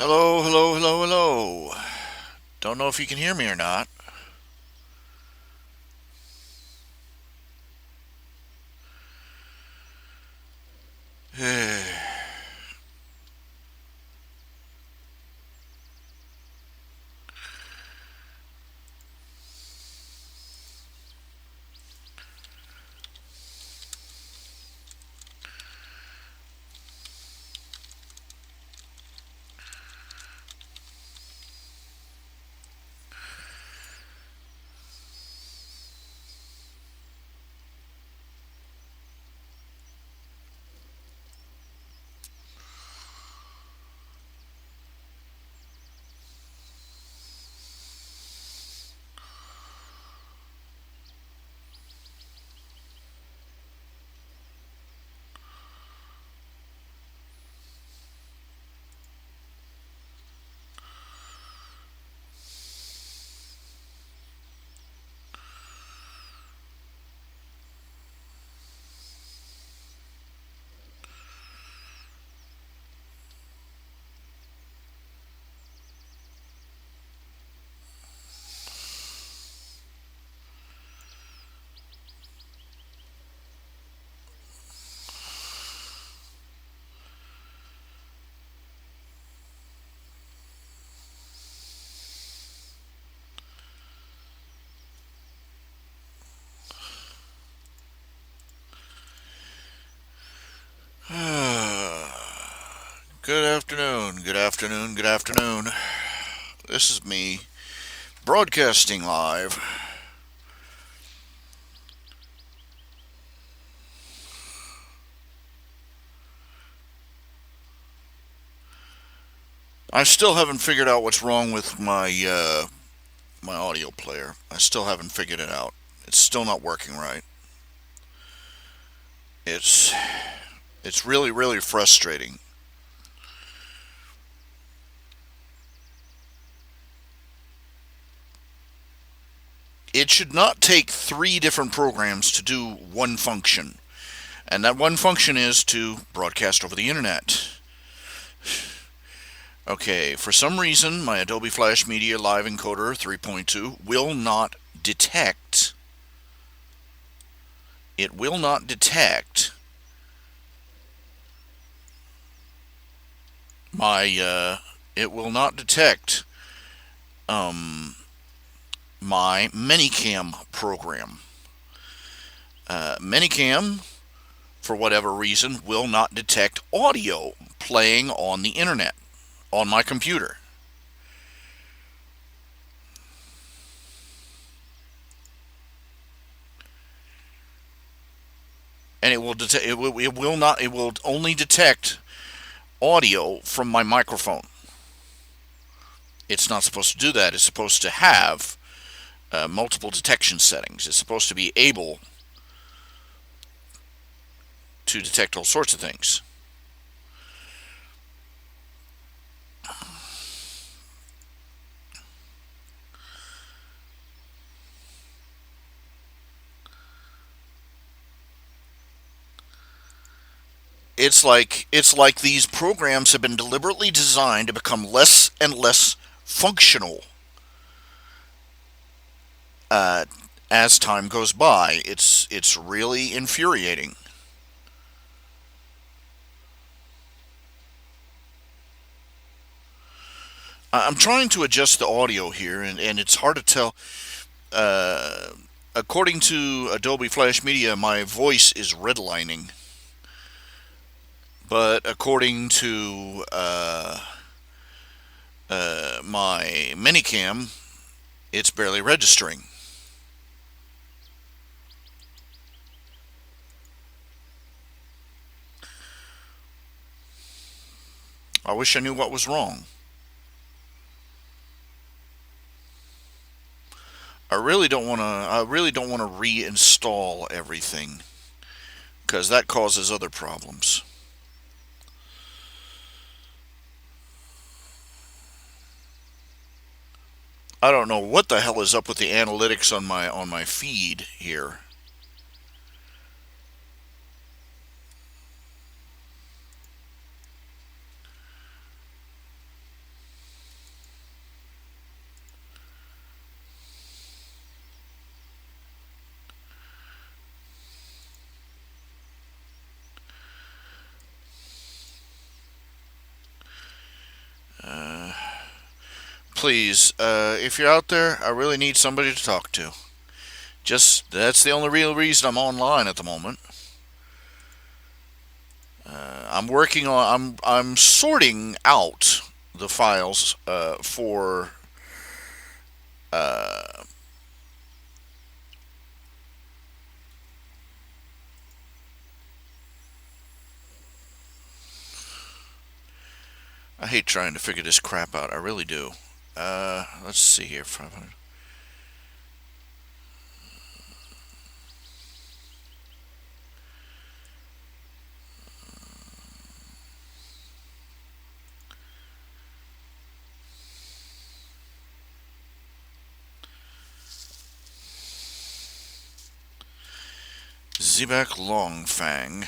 Hello, hello, hello, hello. Don't know if you can hear me or not. Good afternoon, good afternoon, good afternoon. This is me, broadcasting live. I still haven't figured out what's wrong with my audio player. I still haven't figured it out. It's still not working right. It's it's really frustrating. It should not take three different programs to do one function, and that one function is to broadcast over the internet. Okay, for some reason, my Adobe Flash Media Live Encoder 3.2 will not detect. It will not detect my. It will not detect um, my Minicam program. Minicam, for whatever reason, will not detect audio playing on the internet on my computer. And it will only detect audio from my microphone. It's not supposed to do that. It's supposed to have multiple detection settings. It's supposed to be able to detect all sorts of things. It's like these programs have been deliberately designed to become less and less functional uh, as time goes by. It's really infuriating. I'm trying to adjust the audio here, and it's hard to tell. Uh, According to Adobe Flash Media, my voice is redlining, but according to my minicam, it's barely registering. I wish I knew what was wrong. I really don't want to reinstall everything because that causes other problems. I don't know what the hell is up with the analytics on my feed here. please, if you're out there, I really need somebody to talk to. Just that's the only real reason I'm online at the moment. I'm working on. I'm sorting out the files for. Uh, I hate trying to figure this crap out. I really do. Let's see here. 500. Zebak Longfang.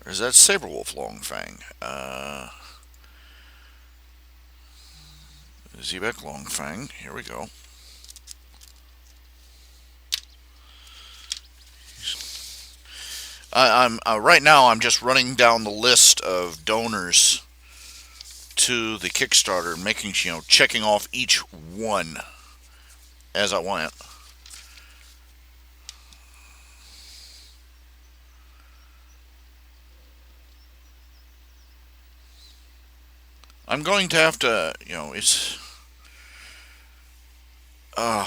Or is that Saberwolf Longfang? Zebak Longfang. Here we go. I'm right now. I'm just running down the list of donors to the Kickstarter, making checking off each one as I went. I'm going to have to, it's. Uh,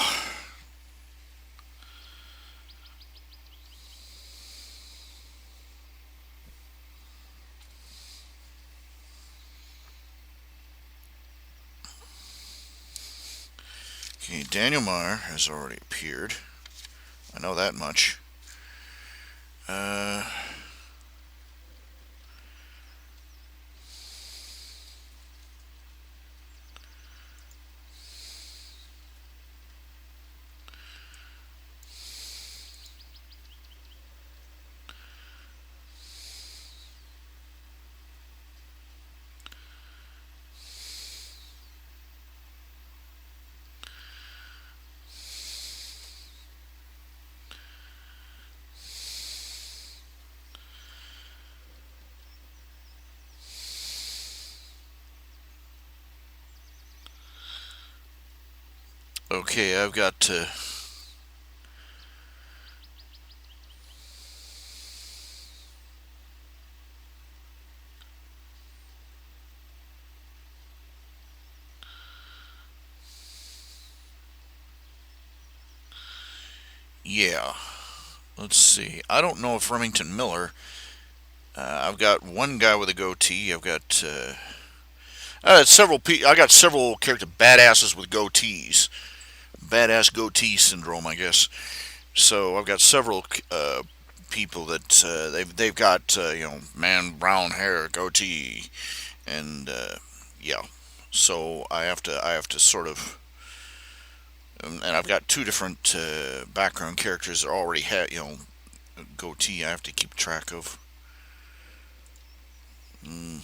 okay, Daniel Meyer has already appeared. I know that much. Uh, okay, I've got to. Yeah, let's see. I don't know if Remington Miller. I've got one guy with a goatee. I've got several. I got several character badasses with goatees. Badass goatee syndrome, I guess. So I've got several people that they've got man brown hair goatee and yeah. So I have to sort of and I've got two different background characters that already have goatee. I have to keep track of. Mm,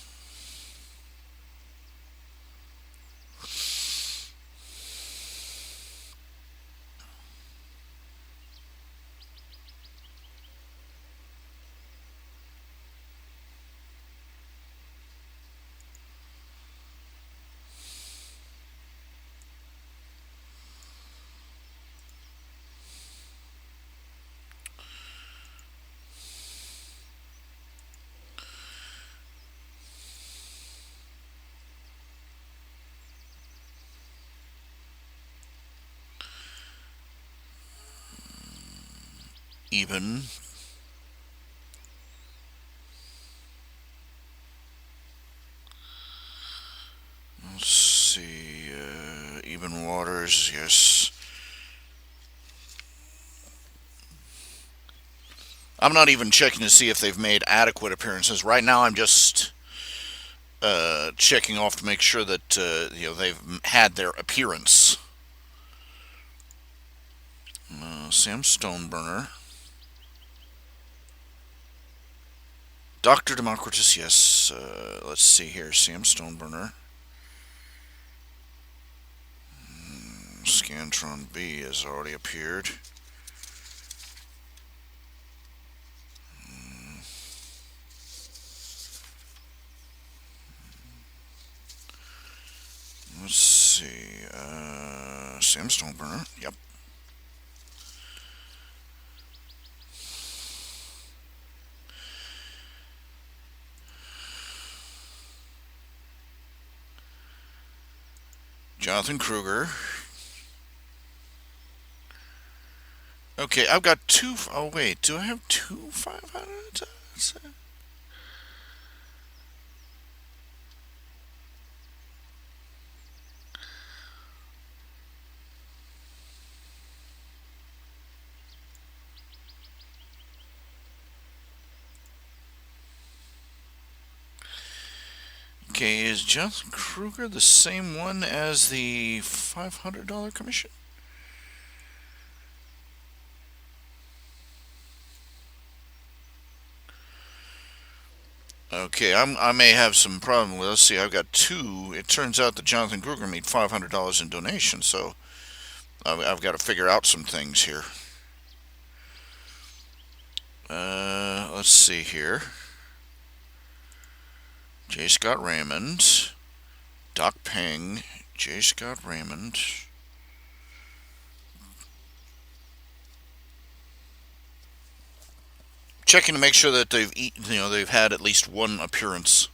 Even. Let's see. Even Waters. Yes. I'm not even checking to see if they've made adequate appearances. Right now, I'm just checking off to make sure that they've had their appearance. Sam Stoneburner, Doctor Democritus. Yes. Let's see here. Sam Stoneburner. Scantron B has already appeared. Let's see. Sam Stoneburner. Yep. Jonathan Kruger. Okay, I've got two. Oh, wait. Do I have two 500? Okay, is Jonathan Kruger the same one as the $500 commission? Okay, I may have some problem with. Let's see. I've got two. It turns out that Jonathan Kruger made $500 in donation, so I've got to figure out some things here. Let's see here. J. Scott Raymond, Doc Peng, J. Scott Raymond. Checking to make sure that they've had at least one appearance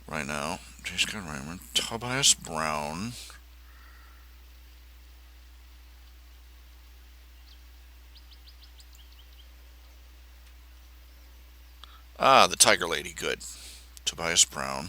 right now. J. Scott Raymond, Tobias Brown. Ah, the Tiger Lady. Good. Tobias Brown.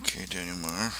Okay, Daniel Meyer.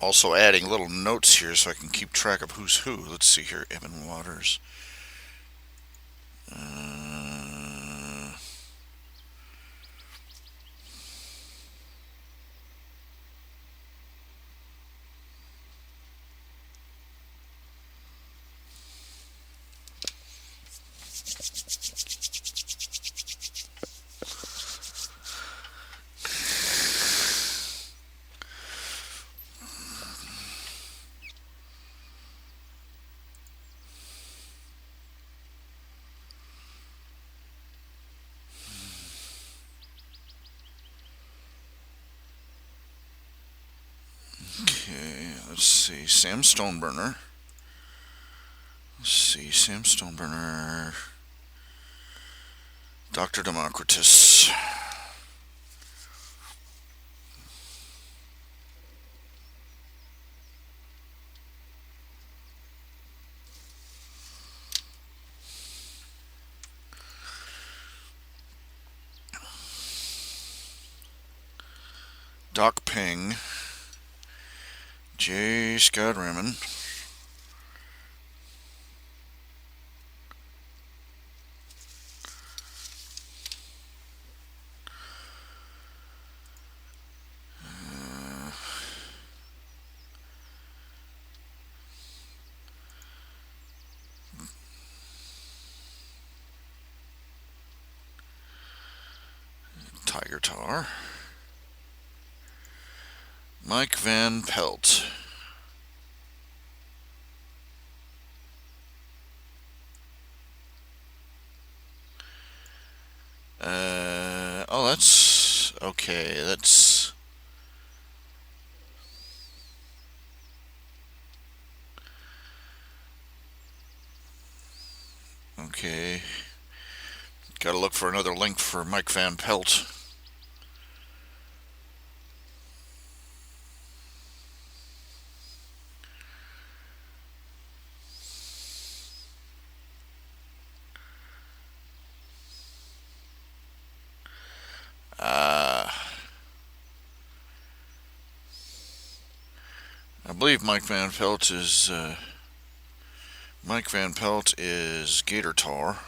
Also adding little notes here so I can keep track of who's who. Let's see here. Evan Waters. Okay, let's see. Sam Stoneburner. Let's see. Sam Stoneburner. Dr. Democritus. Doc Peng. J. Scott Raymond. Tiger Tar. Mike Van Pelt. Oh, that's okay. That's Okay. Gotta look for another link for Mike Van Pelt. Uh, I believe Mike Van Pelt is Gator Tar.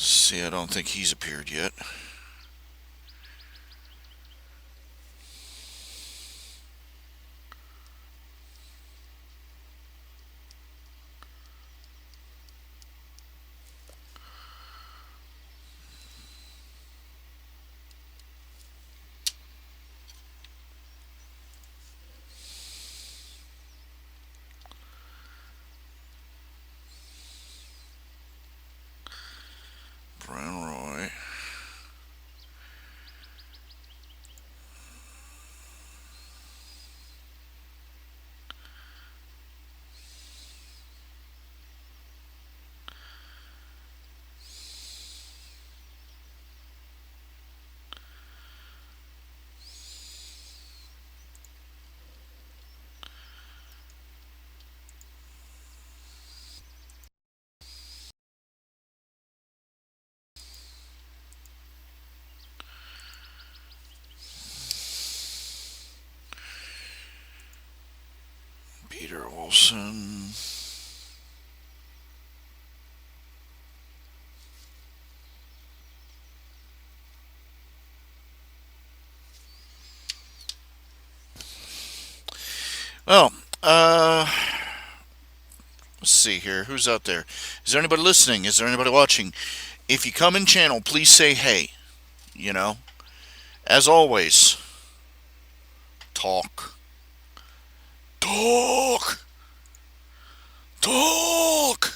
See, I don't think he's appeared yet. Brown Roy. Peter Olson. Well, let's see here. Who's out there? Is there anybody listening? Is there anybody watching? If you come in channel, please say hey. You know, as always, talk. Talk. Talk.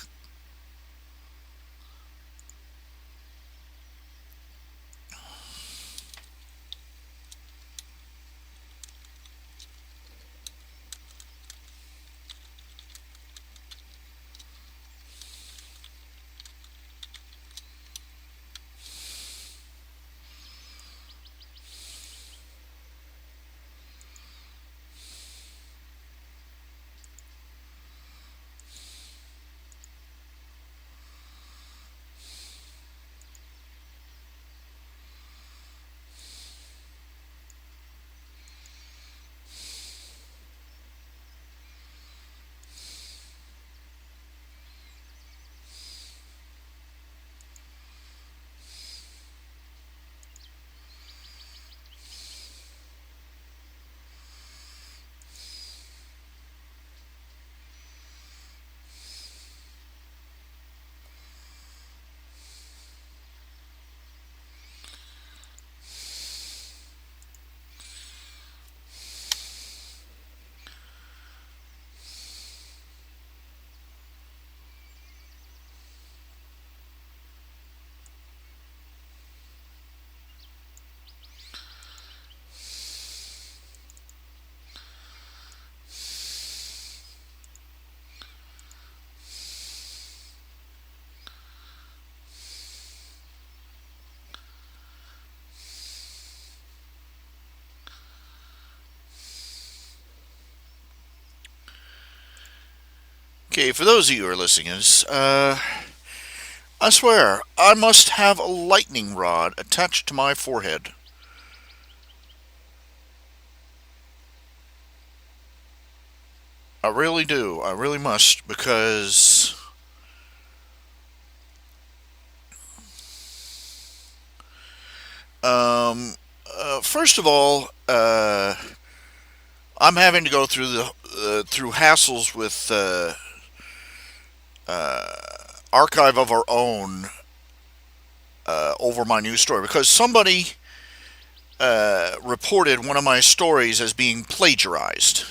Okay, for those of you who are listening, I swear, I must have a lightning rod attached to my forehead. I really do. I really must, because first of all, I'm having to go through hassles with archive of our own over my news story because somebody reported one of my stories as being plagiarized.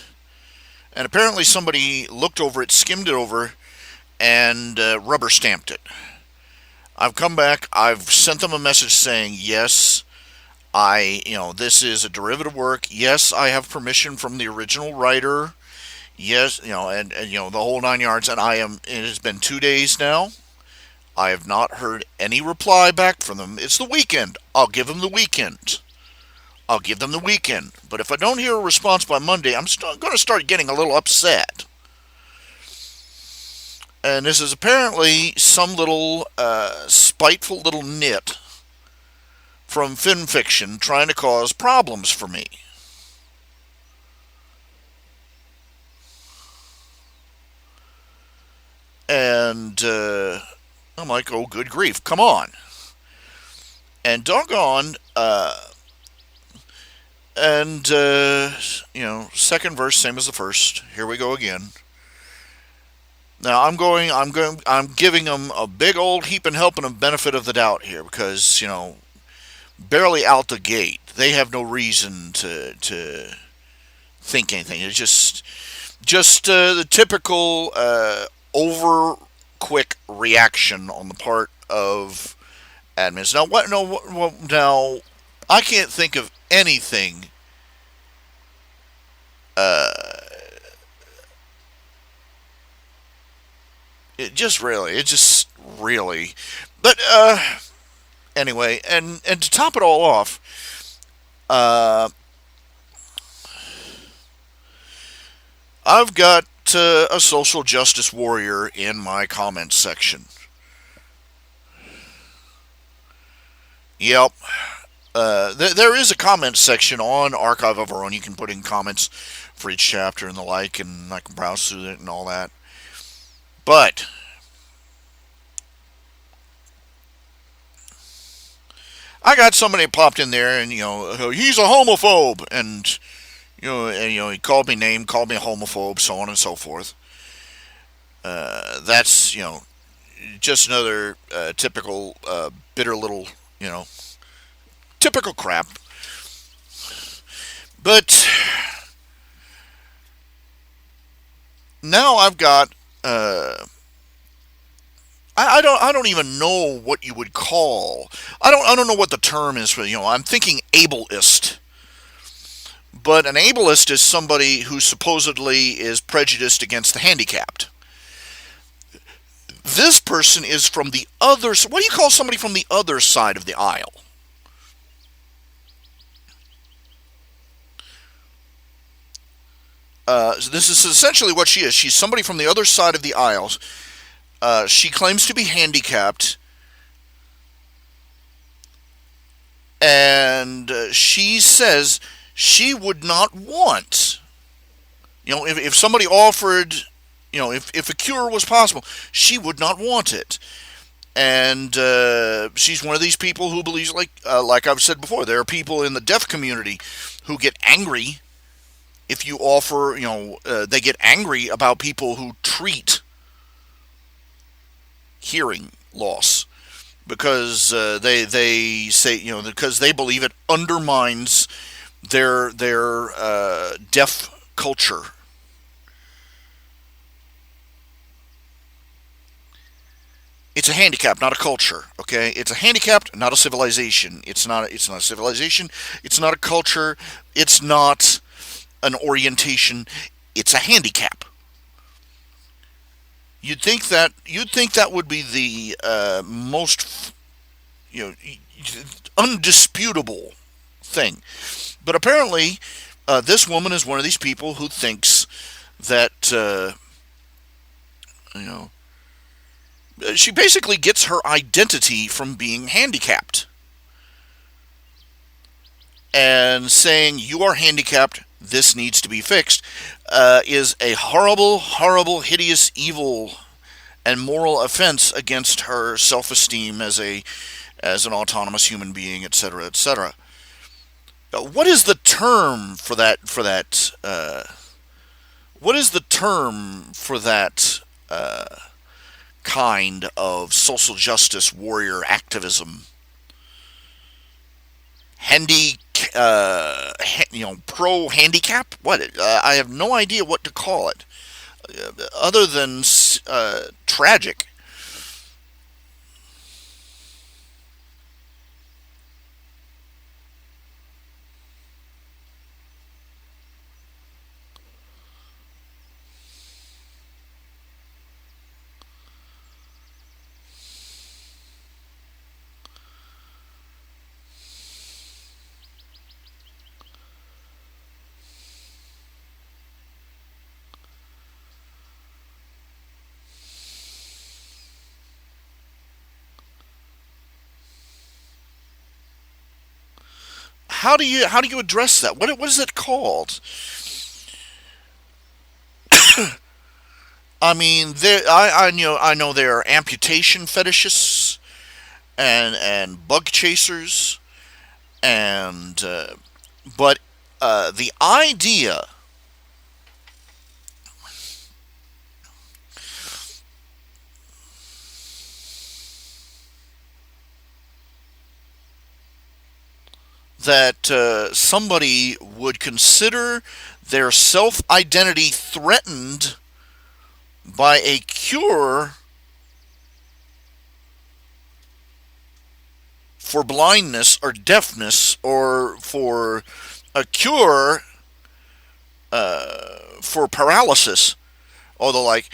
And apparently somebody looked over it, skimmed it over, and rubber stamped it. I've come back, I've sent them a message saying, yes, this is a derivative work. Yes, I have permission from the original writer. Yes, the whole 9 yards. And it has been 2 days now. I have not heard any reply back from them. It's the weekend. I'll give them the weekend. I'll give them the weekend. But if I don't hear a response by Monday, I'm going to start getting a little upset. And this is apparently some little spiteful little nit from FinFiction trying to cause problems for me. And I'm like, oh, good grief, come on. And doggone, second verse, same as the first. Here we go again. Now I'm giving them a big old heaping helping of benefit of the doubt here because, barely out the gate, they have no reason to think anything. It's just the typical over quick reaction on the part of admins. Now what? No, now I can't think of anything. It just really. But anyway, and to top it all off, I've got a social justice warrior in my comments section. Yep. There is a comments section on Archive of Our Own. You can put in comments for each chapter and the like, and I can browse through it and all that. But I got somebody popped in there, and he's a homophobe, and he called me name, called me a homophobe, so on and so forth. That's just another typical bitter little typical crap. But now I've got I don't even know what you would call. I don't know what the term is for. I'm thinking ableist. But an ableist is somebody who supposedly is prejudiced against the handicapped. This person is from the other. What do you call somebody from the other side of the aisle? This is essentially what she is. She's somebody from the other side of the aisles. She claims to be handicapped, and she says she would not want, if somebody offered, if a cure was possible, she would not want it. And she's one of these people who believes, like I've said before, there are people in the deaf community who get angry if you offer, they get angry about people who treat hearing loss because they say, because they believe it undermines their deaf culture. It's a handicap, not a culture. Okay, it's a handicap, not a civilization. It's not a civilization. It's not a culture. It's not an orientation. It's a handicap. You'd think that would be the most undisputable thing, but apparently this woman is one of these people who thinks that she basically gets her identity from being handicapped and saying you are handicapped. This needs to be fixed. Is a horrible, horrible, hideous, evil, and moral offense against her self-esteem as an autonomous human being, etc., etc. What is the term for that? What is the term for that kind of social justice warrior activism. Handy, pro handicap. What? I have no idea what to call it, other than tragic. How do you address that? What is it called? I mean, I know there are amputation fetishists and bug chasers, and but the idea that somebody would consider their self identity threatened by a cure for blindness or deafness, or for a cure for paralysis, or the like.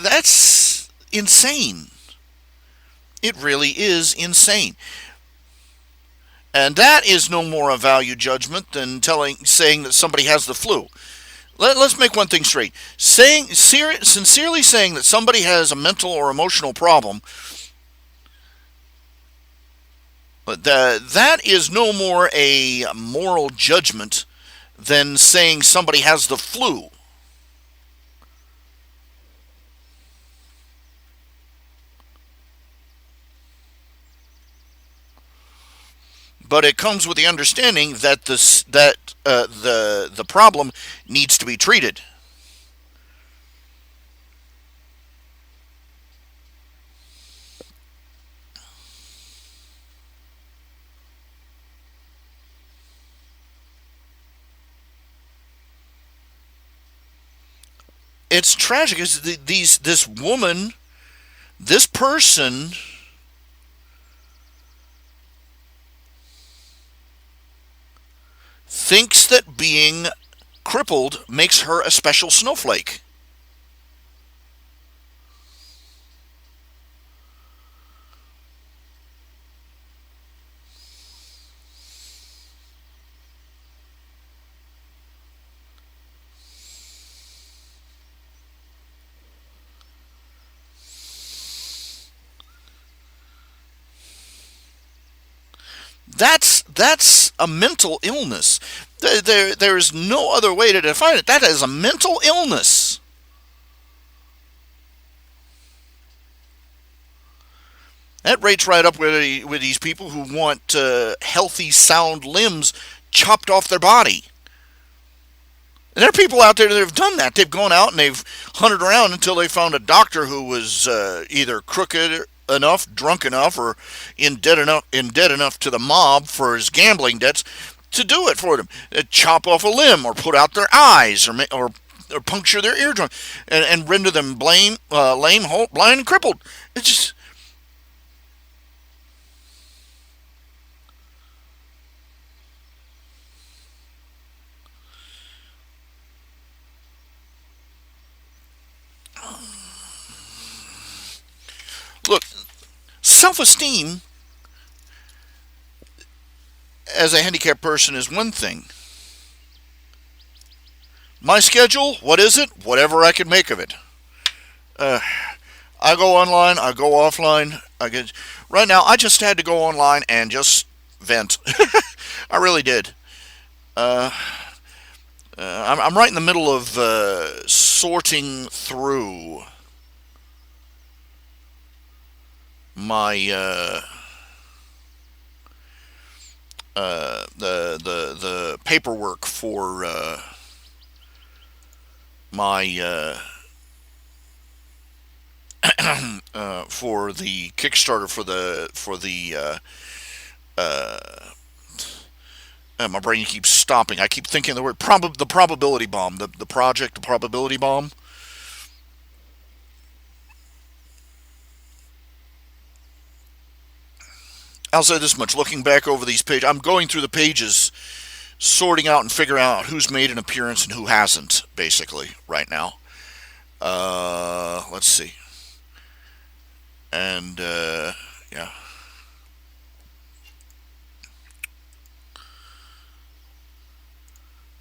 That's insane. It really is insane. And that is no more a value judgment than saying that somebody has the flu. Us make one thing straight. Sincerely saying that somebody has a mental or emotional problem, but that is no more a moral judgment than saying somebody has the flu. But it comes with the understanding that the problem needs to be treated. It's tragic. This woman, this person, thinks that being crippled makes her a special snowflake. That's a mental illness. There's no other way to define it. That is a mental illness. That rates right up with these people who want healthy, sound limbs chopped off their body. And there are people out there that have done that. They've gone out and they've hunted around until they found a doctor who was either crooked enough, drunk enough, or in debt enough to the mob for his gambling debts to do it for them. Chop off a limb, or put out their eyes, or puncture their eardrum, and render them lame, blind, and crippled. It's just, look, self-esteem as a handicapped person is one thing. My schedule, what is it? Whatever I can make of it. Uh, I go online, I go offline. Right now, I just had to go online and just vent. I really did. Uh, I'm right in the middle of sorting through my the paperwork for my for the Kickstarter my brain keeps stopping. I keep thinking the word the probability bomb, the project, the probability bomb. I'll say this much: looking back over these pages, I'm going through the pages, sorting out and figuring out who's made an appearance and who hasn't, basically, right now. Let's see. And, yeah.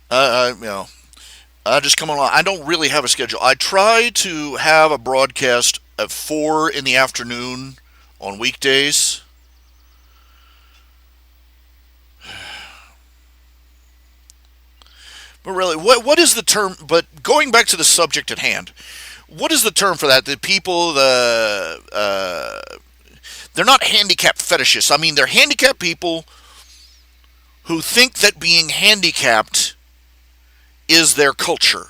You know, I just come along. I don't really have a schedule. I try to have a broadcast at 4 in the afternoon on weekdays. But really, what is the term? But going back to the subject at hand, what is the term for that? The people, they're not handicapped fetishists. I mean, they're handicapped people who think that being handicapped is their culture.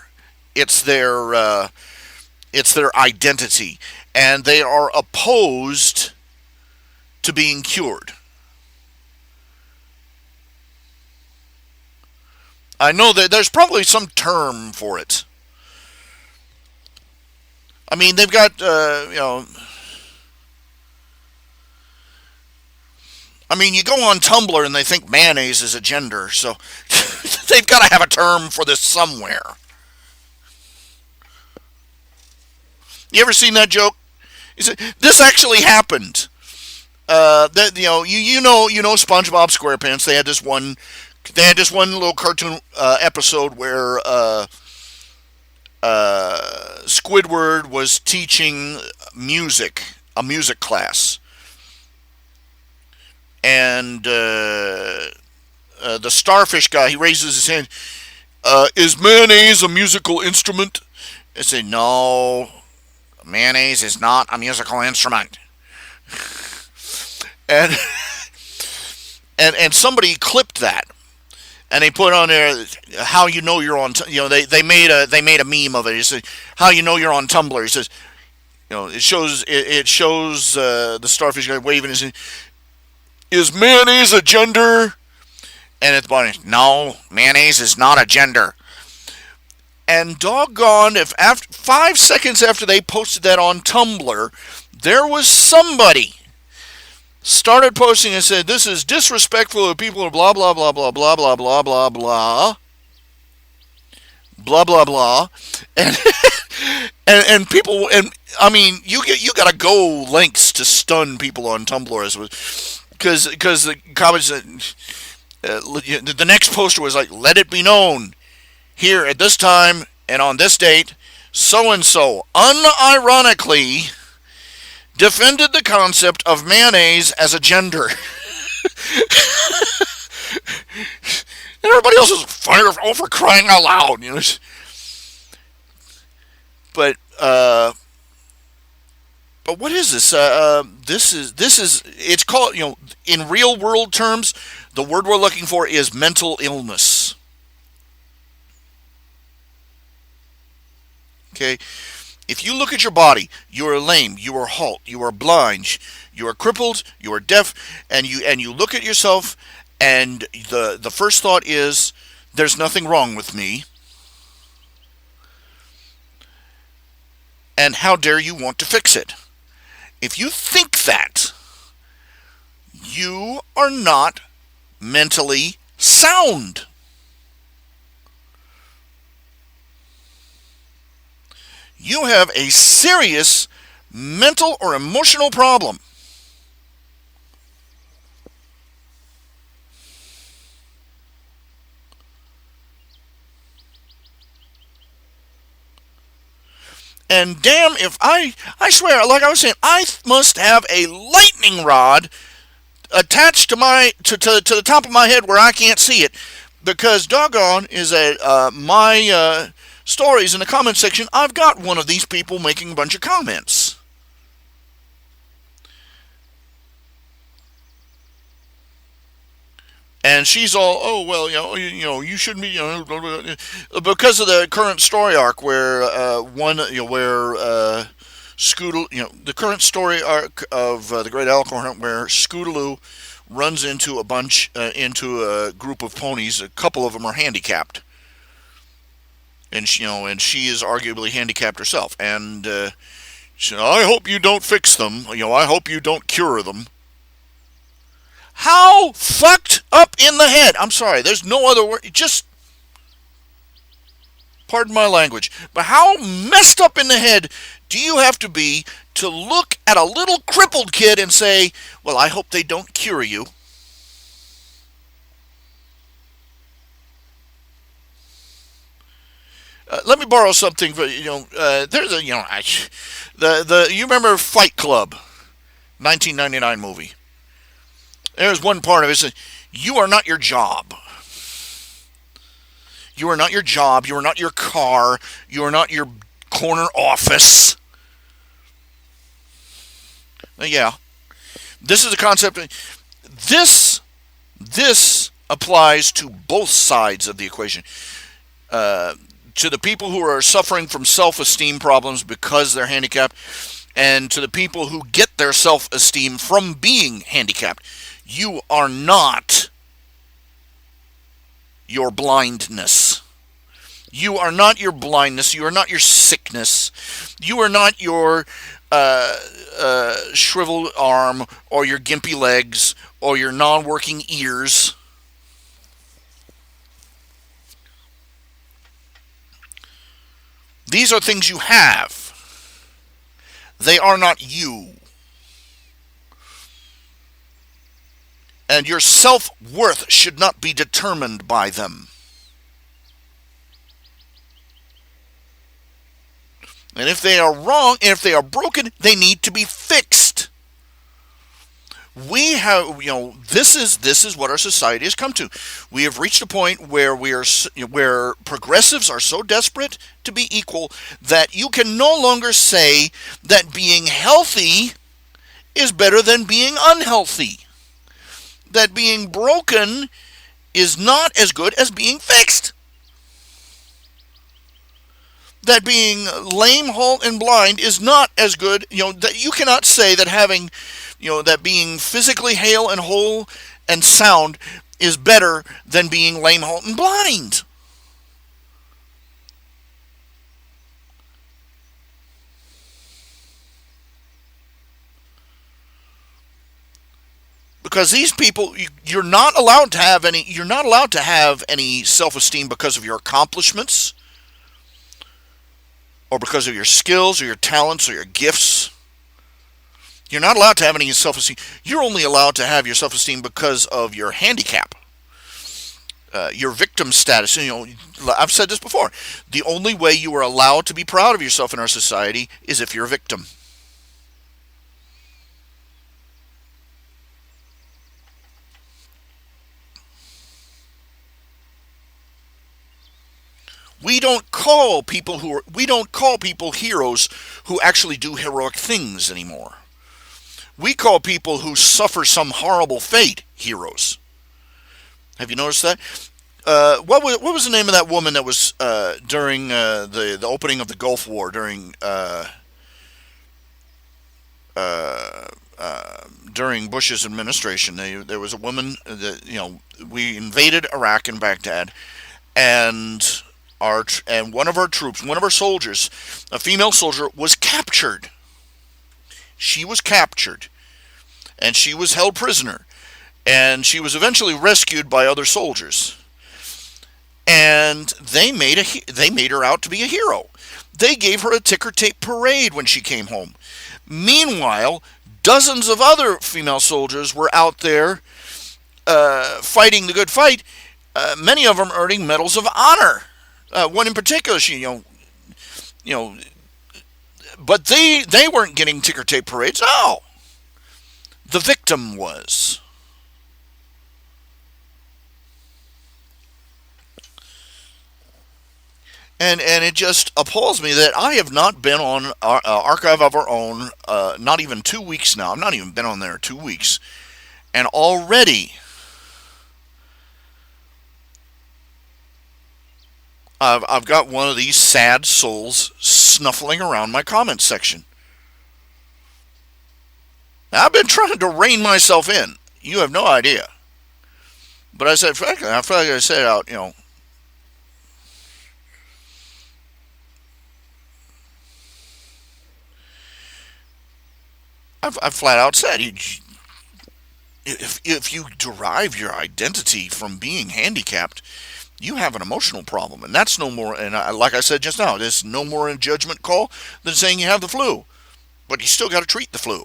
It's their identity, and they are opposed to being cured. I know that there's probably some term for it. I mean, they've got, I mean, you go on Tumblr and they think mayonnaise is a gender, so they've got to have a term for this somewhere. You ever seen that joke? You say, this actually happened. You know SpongeBob SquarePants. They had this one little cartoon episode where Squidward was teaching a music class, and the starfish guy, he raises his hand. Is mayonnaise a musical instrument? I say, no, mayonnaise is not a musical instrument. And and somebody clipped that, and they put on there how you know you're on. They made a meme of it. He said, how you know you're on Tumblr. He says, it shows the starfish guy waving his hand. Is mayonnaise a gender? And at the bottom, no, mayonnaise is not a gender. And doggone, if after 5 seconds after they posted that on Tumblr, there was somebody started posting and said, this is disrespectful of people, blah, blah, blah, blah, blah, blah, blah, blah, blah, blah, blah, blah. And and people, and I mean, you got to go lengths to stun people on Tumblr, because the comments, the next poster was like, let it be known, here at this time and on this date, so-and-so unironically defended the concept of mayonnaise as a gender. And everybody else was fired over crying out loud. But what is this? This is it's called, in real world terms, the word we're looking for is mental illness. Okay? If you look at your body, you are lame, you are halt, you are blind, you are crippled, you are deaf, and you look at yourself, and the first thought is, there's nothing wrong with me. And how dare you want to fix it? If you think that, you are not mentally sound. You have a serious mental or emotional problem. And damn if I swear, like I was saying, I must have a lightning rod attached to the top of my head where I can't see it, because doggone is my stories in the comment section, I've got one of these people making a bunch of comments. And she's all, oh well, you shouldn't be, because of the current story arc where Scootaloo, the current story arc of the Great Alcorn Hunt, where Scootaloo runs into a group of ponies. A couple of them are handicapped, and she is arguably handicapped herself. And I hope you don't fix them. I hope you don't cure them. How fucked up in the head? I'm sorry, there's no other word. Just, pardon my language, but how messed up in the head do you have to be to look at a little crippled kid and say, well, I hope they don't cure you? Let me borrow something. There's a you remember Fight Club, 1999 movie. There's one part of it that says, you are not your job. You are not your job. You are not your car. You are not your corner office. Yeah. This is a concept. This applies to both sides of the equation. To the people who are suffering from self-esteem problems because they're handicapped, and to the people who get their self-esteem from being handicapped. You are not your blindness. You are not your blindness. You are not your sickness. You are not your shriveled arm or your gimpy legs or your non-working ears. These are things you have. They are not you. And your self-worth should not be determined by them. And if they are wrong, and if they are broken, they need to be fixed. We have, this is what our society has come to. We have reached a point where where progressives are so desperate to be equal that you can no longer say that being healthy is better than being unhealthy. That being broken is not as good as being fixed. That being lame, halt, and blind is not as good. That you cannot say that having, that being physically hale and whole and sound is better than being lame, halt, and blind. Because these people, you're not allowed to have any. You're not allowed to have any self-esteem because of your accomplishments, or because of your skills, or your talents, or your gifts. You're not allowed to have any self-esteem. You're only allowed to have your self-esteem because of your handicap, your victim status. I've said this before. The only way you are allowed to be proud of yourself in our society is if you're a victim. We don't call people heroes who actually do heroic things anymore. We call people who suffer some horrible fate heroes. Have you noticed that? What was the name of that woman that was during the opening of the Gulf War during Bush's administration? There was a woman that we invaded Iraq and Baghdad, and one of our troops, one of our soldiers, a female soldier, was captured. She was captured, and she was held prisoner, and she was eventually rescued by other soldiers. And they made her out to be a hero. They gave her a ticker tape parade when she came home. Meanwhile, dozens of other female soldiers were out there fighting the good fight. Many of them earning medals of honor. One in particular, but they weren't getting ticker tape parades. No, the victim was. And it just appalls me that I have not been on Archive of Our Own, not even 2 weeks now. I've not even been on there 2 weeks. And already I've got one of these sad souls snuffling around my comment section. I've been trying to rein myself in. You have no idea. But I said, frankly, I feel like I said out, I've flat out said, if you derive your identity from being handicapped, you have an emotional problem, and that's no more. And like I said just now, there's no more a judgment call than saying you have the flu, but you still got to treat the flu.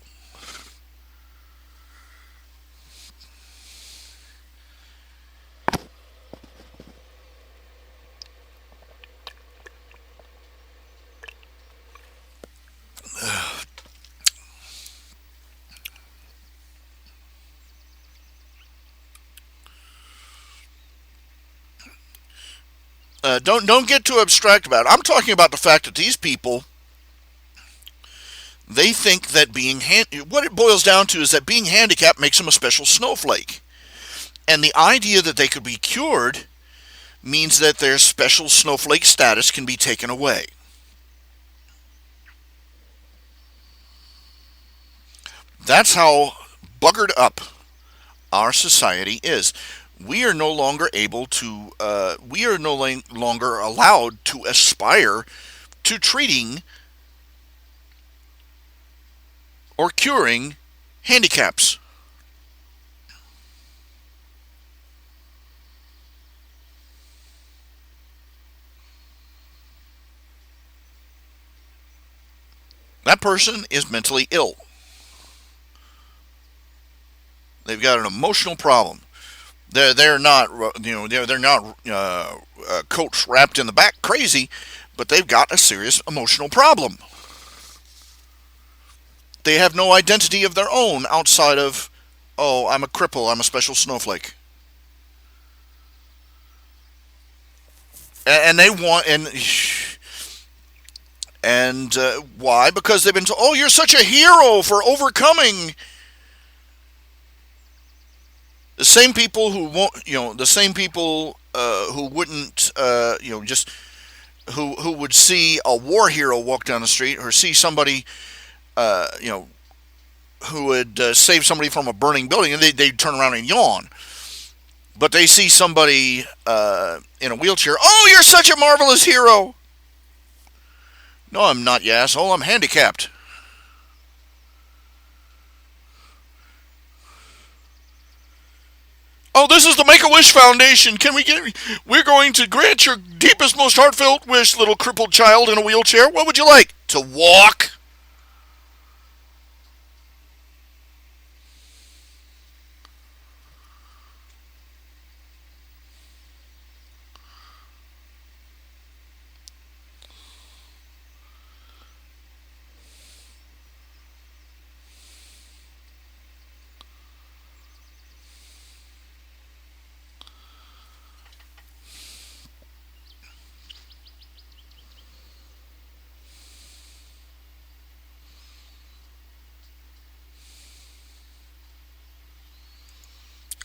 Don't get too abstract about it. I'm talking about the fact that these people, they think that what it boils down to is that being handicapped makes them a special snowflake, and the idea that they could be cured means that their special snowflake status can be taken away. That's how buggered up our society is. We are no longer able to, we are no longer allowed to aspire to treating or curing handicaps. That person is mentally ill. They've got an emotional problem. They're not they're not coach wrapped in the back crazy, but they've got a serious emotional problem. They have no identity of their own outside of, oh, I'm a cripple, I'm a special snowflake. And they want, and why? Because they've been told, oh, you're such a hero for overcoming. The same people who won't, the same people who wouldn't, just who would see a war hero walk down the street or see somebody, uh, you know, who would save somebody from a burning building, and they'd turn around and yawn. But they see somebody in a wheelchair. Oh, you're such a marvelous hero. No, I'm not, you asshole. I'm handicapped. Oh, this is the Make a Wish Foundation. Can we get? We're going to grant your deepest, most heartfelt wish, little crippled child in a wheelchair. What would you like? To walk?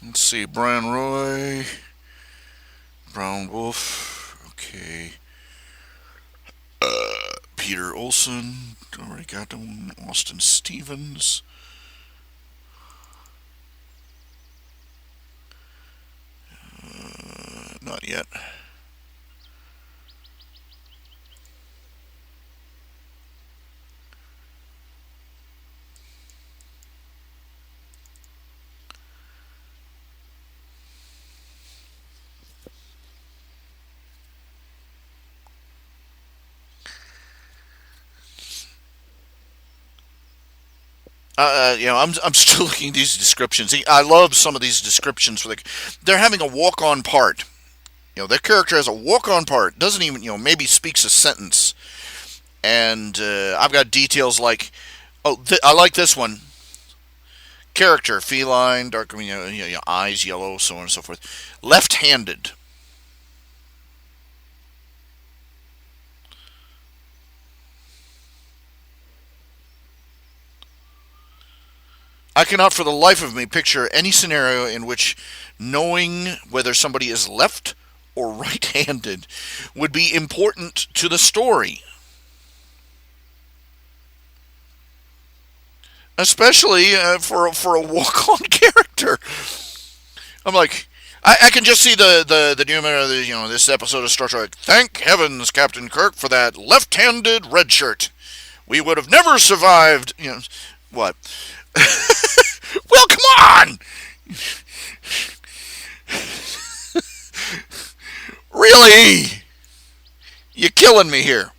Let's see. Brian Roy, Brown Wolf. Okay. Peter Olson. Already got them. Austin Stevens. Not yet. I'm still looking at these descriptions. I love some of these descriptions for they're having a walk-on part. Their character has a walk-on part. Doesn't even, maybe speaks a sentence. And I've got details like, oh, I like this one. Character, feline, dark, eyes yellow, so on and so forth. Left-handed. I cannot for the life of me picture any scenario in which knowing whether somebody is left or right-handed would be important to the story, especially for a walk-on character. I'm like, I can just see the humor, this episode of Star Trek. Thank heavens, Captain Kirk, for that left-handed red shirt. We would have never survived. What? Well, come on! Really? You're killing me here.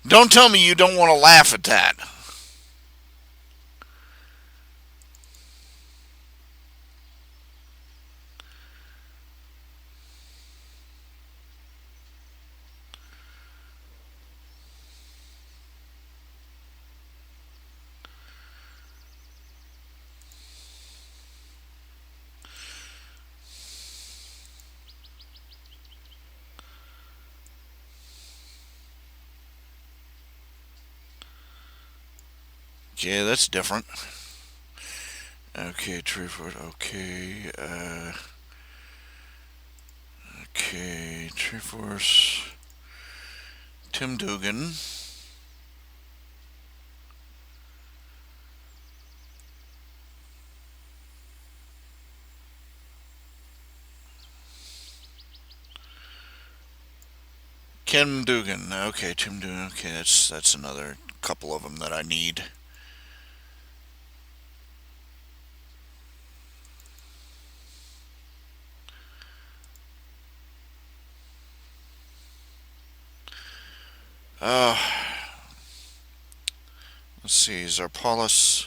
Don't tell me you don't want to laugh at that. Okay, that's different. Okay, Treeford. Okay, okay, Treeforce. Tim Dugan. Kim Dugan. Okay, Tim Dugan. Okay, that's another couple of them that I need. Uh, let's see. Zarpalis.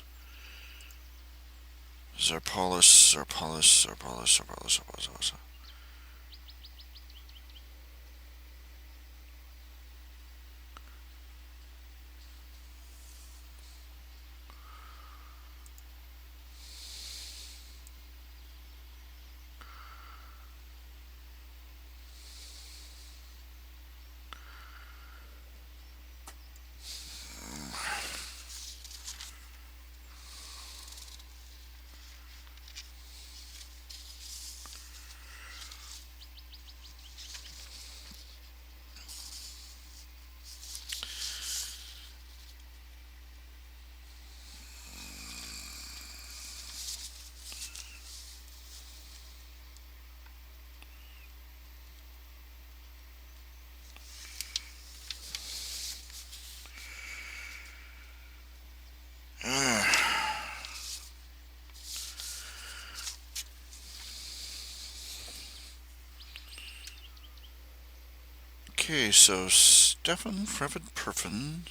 Okay, so Stefan Frevid Perfin,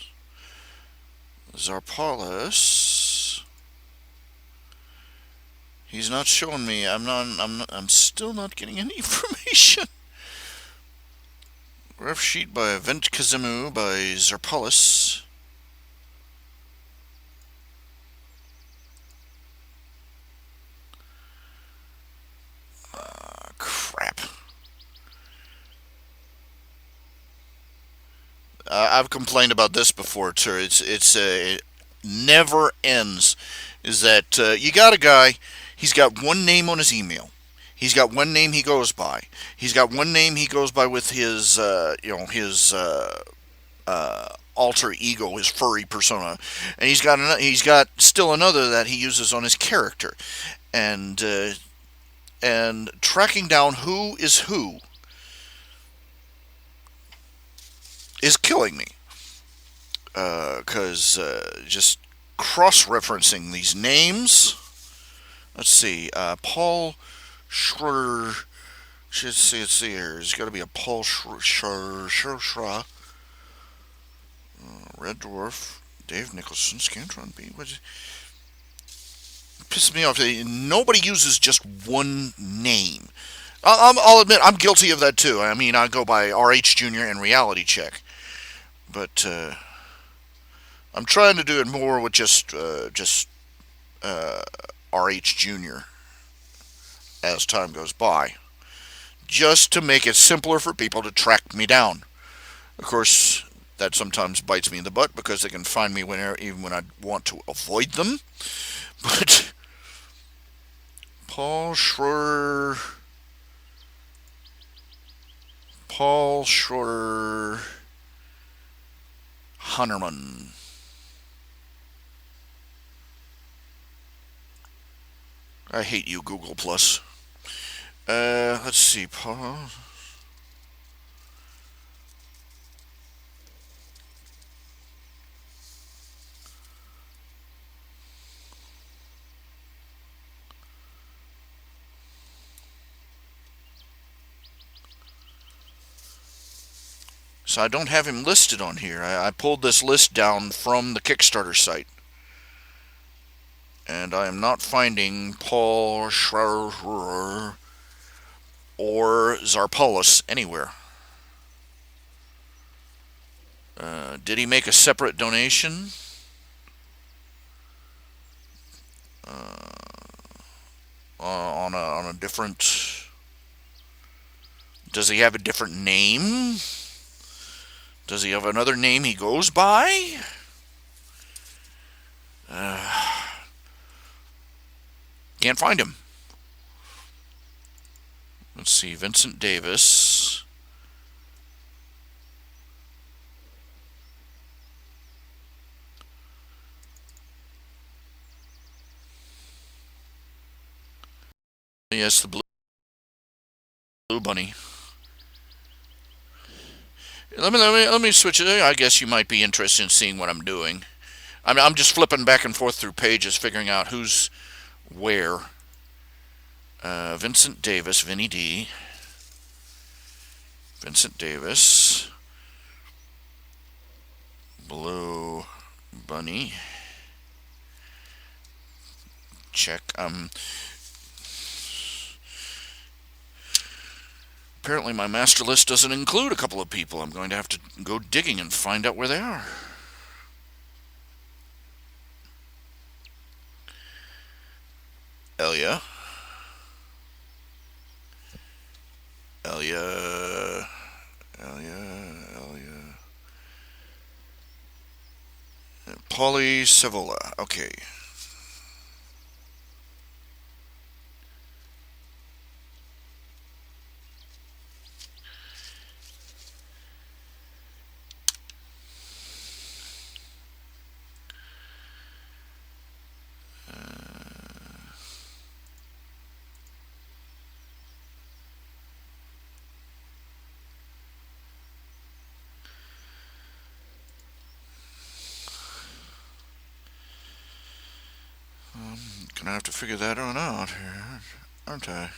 Zarpalis. He's not showing me. I'm still not getting any information. Ref sheet by Event Kazimu by Zarpalis. Crap. I've complained about this before, too. It never ends. Is that you got a guy? He's got one name on his email. He's got one name he goes by. He's got one name he goes by with his alter ego, his furry persona, and he's got still another that he uses on his character, and and tracking down who is killing me. Because just cross-referencing these names. Let's see. Paul Schroeder. Let's see here. There's got to be a Paul Schroeder. Red Dwarf. Dave Nicholson. Scantron B. What? Pisses me off. Nobody uses just one name. I'll admit I'm guilty of that too. I mean, I go by RHJunior and Reality Check, but I'm trying to do it more with just RHJunior as time goes by, just to make it simpler for people to track me down. Of course, that sometimes bites me in the butt because they can find me even when I want to avoid them. But Paul Schroeder Hunterman. I hate you, Google Plus. Let's see, Paul. So I don't have him listed on here. I pulled this list down from the Kickstarter site. And I am not finding Paul Schroeder or Zarpalis anywhere. Did he make a separate donation? On a different... Does he have a different name? Does he have another name he goes by? Can't find him. Let's see, Vincent Davis. Yes, the blue bunny. Let me switch it. I guess you might be interested in seeing what I'm doing. I'm just flipping back and forth through pages, figuring out who's where. Vincent Davis, Vinny D. Vincent Davis. Blue bunny. Check. Apparently my master list doesn't include a couple of people. I'm going to have to go digging and find out where they are. Elia. Paulie Savola. Okay. Gonna have to figure that one out here, aren't I?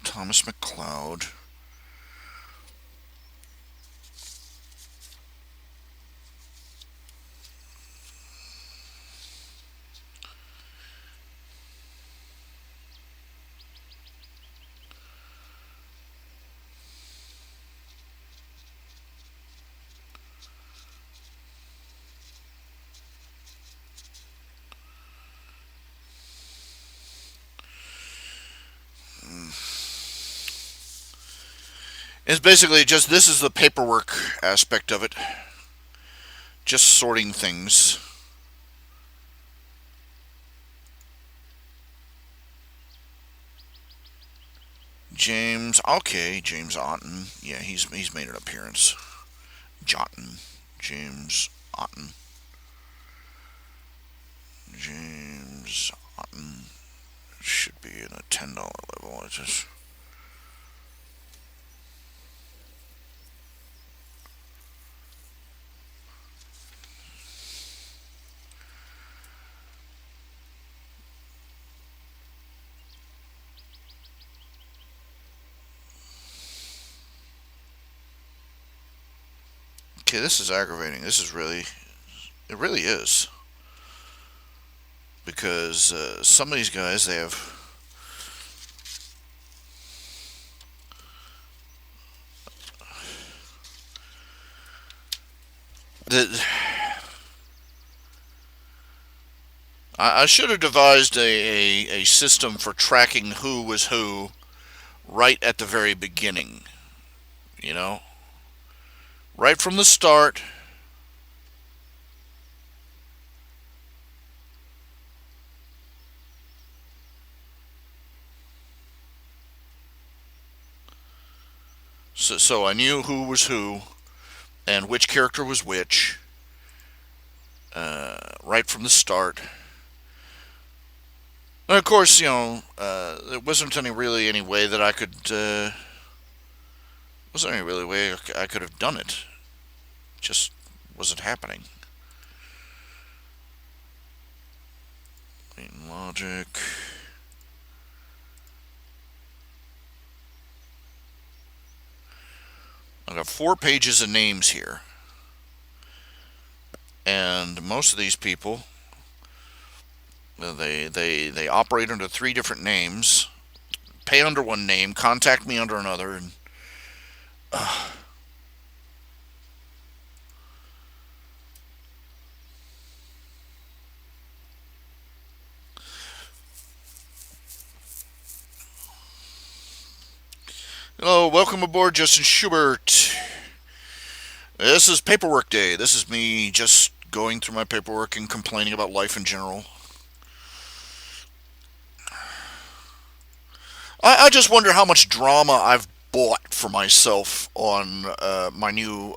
Thomas McLeod. It's basically just, this is the paperwork aspect of it. Just sorting things. James. Okay, James Otten. Yeah, he's made an appearance. Jotten. James Otten. James Otten should be in a $10 level. It's just. Okay, this is aggravating. This is really, it really is. Because some of these guys, they have. The, I should have devised a system for tracking who was who right at the very beginning. You know? Right from the start. So I knew who was who and which character was which right from the start. And of course, there wasn't any way that I could. Wasn't any really way I could have done it. It just wasn't happening. Logic. I've got 4 pages of names here, and most of these people, they operate under 3 different names, pay under one name, contact me under another, and hello, welcome aboard, Justin Schubert. This is paperwork day. This is me just going through my paperwork and complaining about life in general. I just wonder how much drama I've bought for myself on my new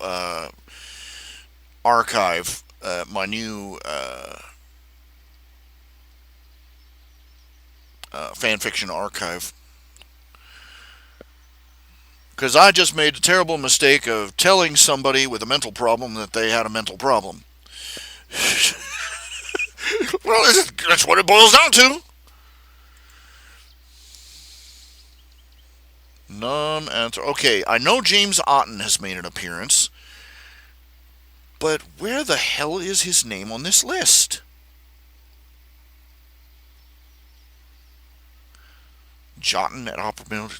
archive, my new fan fiction archive. Because I just made a terrible mistake of telling somebody with a mental problem that they had a mental problem. Well, that's what it boils down to. Non-answer. Okay, I know James Otten has made an appearance, but where the hell is his name on this list? Jotten at Opportunity.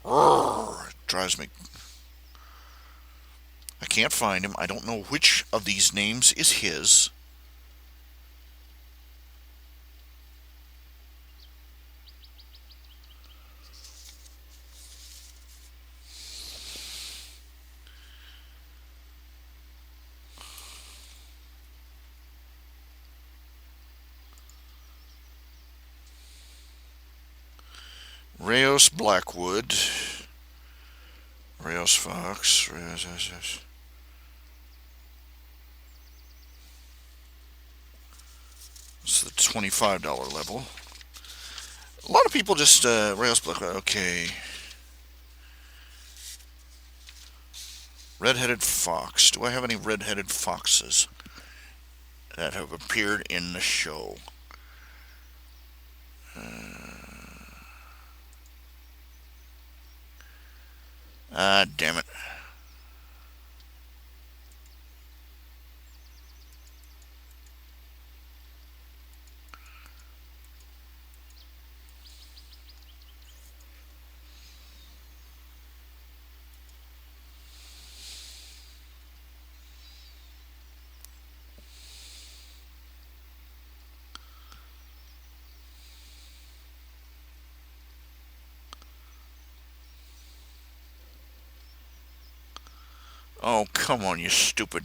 It drives me. I can't find him. I don't know which of these names is his. Rayos Blackwood. Rayos Fox. It's the $25 level. A lot of people just Rayos Blackwood. Okay. Red-headed fox. Do I have any red-headed foxes that have appeared in the show? Damn it. Oh, come on, you stupid.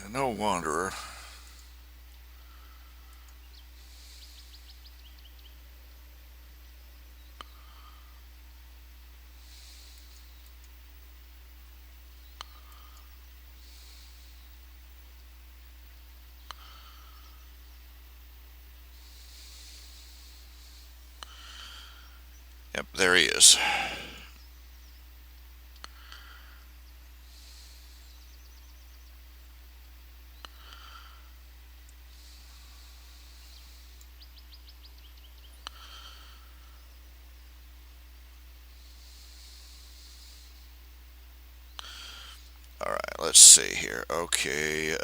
No wanderer. Yep, there he is. All right, let's see here. Okay,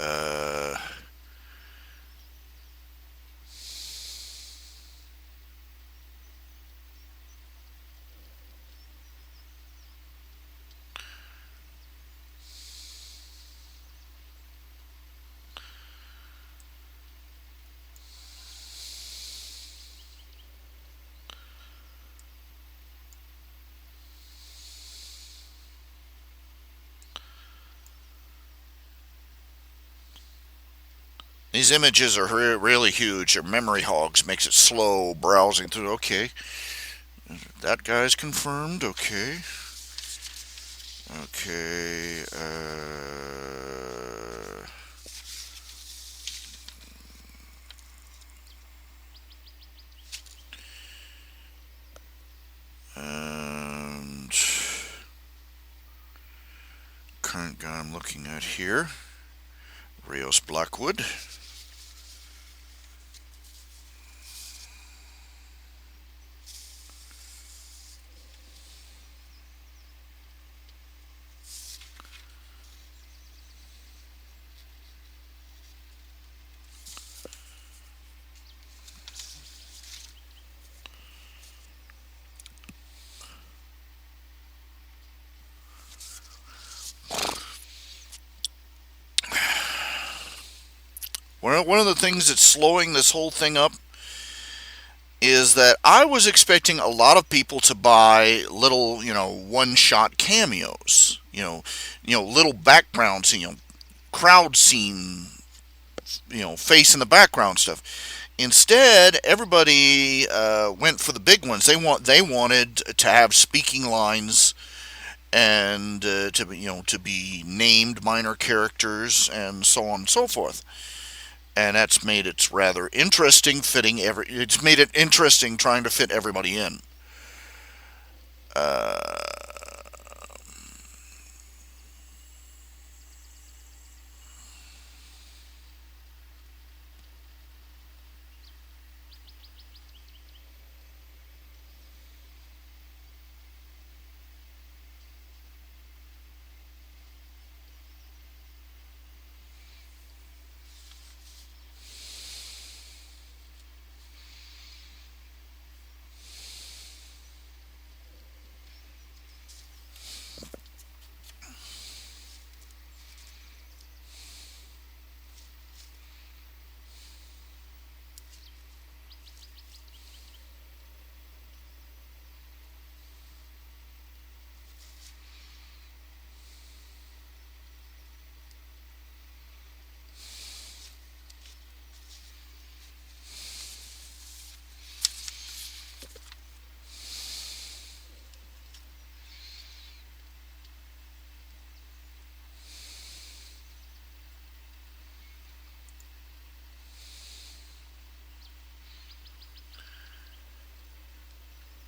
these images are really huge. They're memory hogs. Makes it slow browsing through. Okay, that guy's confirmed. Okay. Okay. And current guy I'm looking at here, Rios Blackwood. One of the things that's slowing this whole thing up is that I was expecting a lot of people to buy little, one-shot cameos, little backgrounds, crowd scene, face in the background stuff. Instead, everybody went for the big ones. They wanted to have speaking lines and to be named minor characters and so on and so forth. And that's made it rather interesting it's made it interesting trying to fit everybody in. Uh,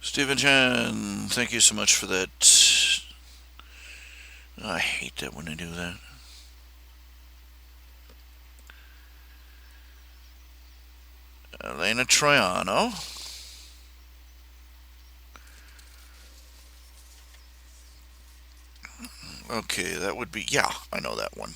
Stephen Chan, thank you so much for that. I hate that when I do that. Elena Troiano. Okay, that would be, yeah, I know that one.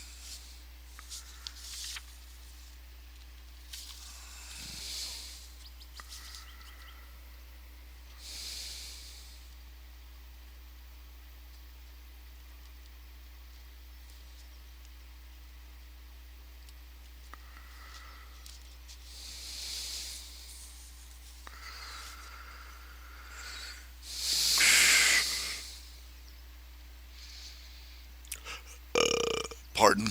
Pardon.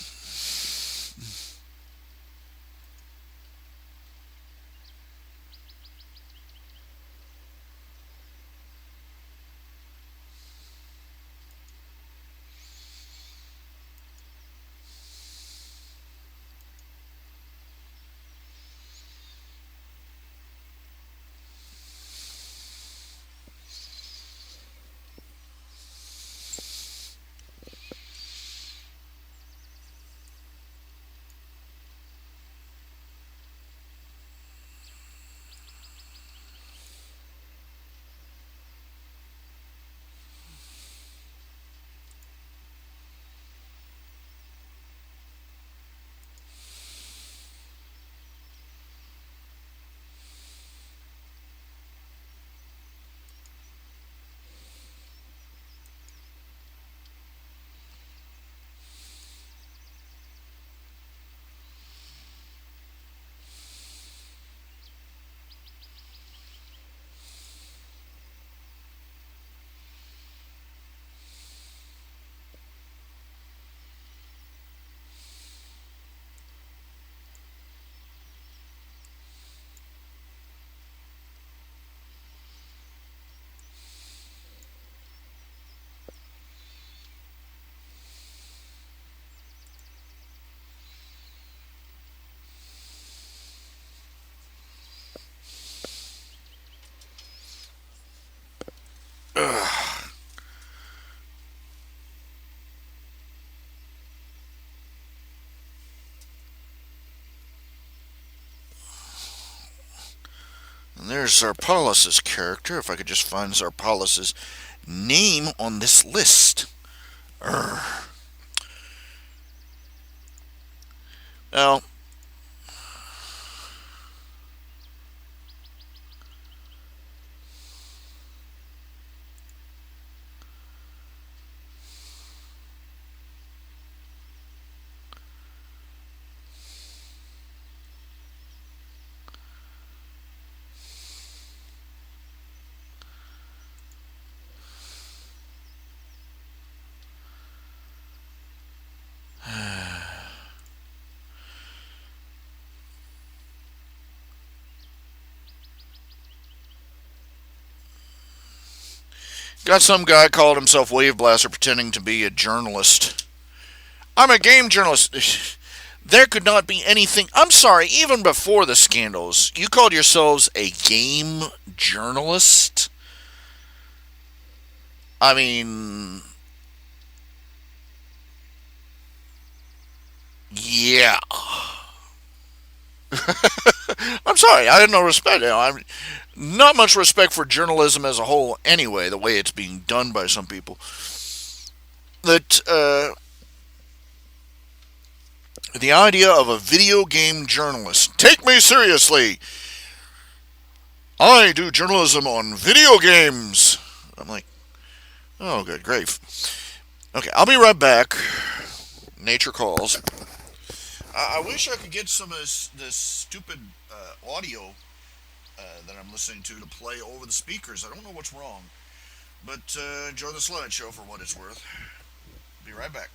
And there's Zarpalis' character. If I could just find Zarpalis' name on this list. Urgh. Now, got some guy called himself Wave Blaster pretending to be a journalist. I'm a game journalist. There could not be anything. I'm sorry, even before the scandals, you called yourselves a game journalist? I mean, yeah. I'm sorry, I had no respect. I'm not much respect for journalism as a whole, anyway. The way it's being done by some people. That the idea of a video game journalist. Take me seriously. I do journalism on video games. I'm like, oh, good grief. Okay, I'll be right back. Nature calls. I wish I could get some of this stupid audio that I'm listening to play over the speakers. I don't know what's wrong. But enjoy the slideshow for what it's worth. Be right back.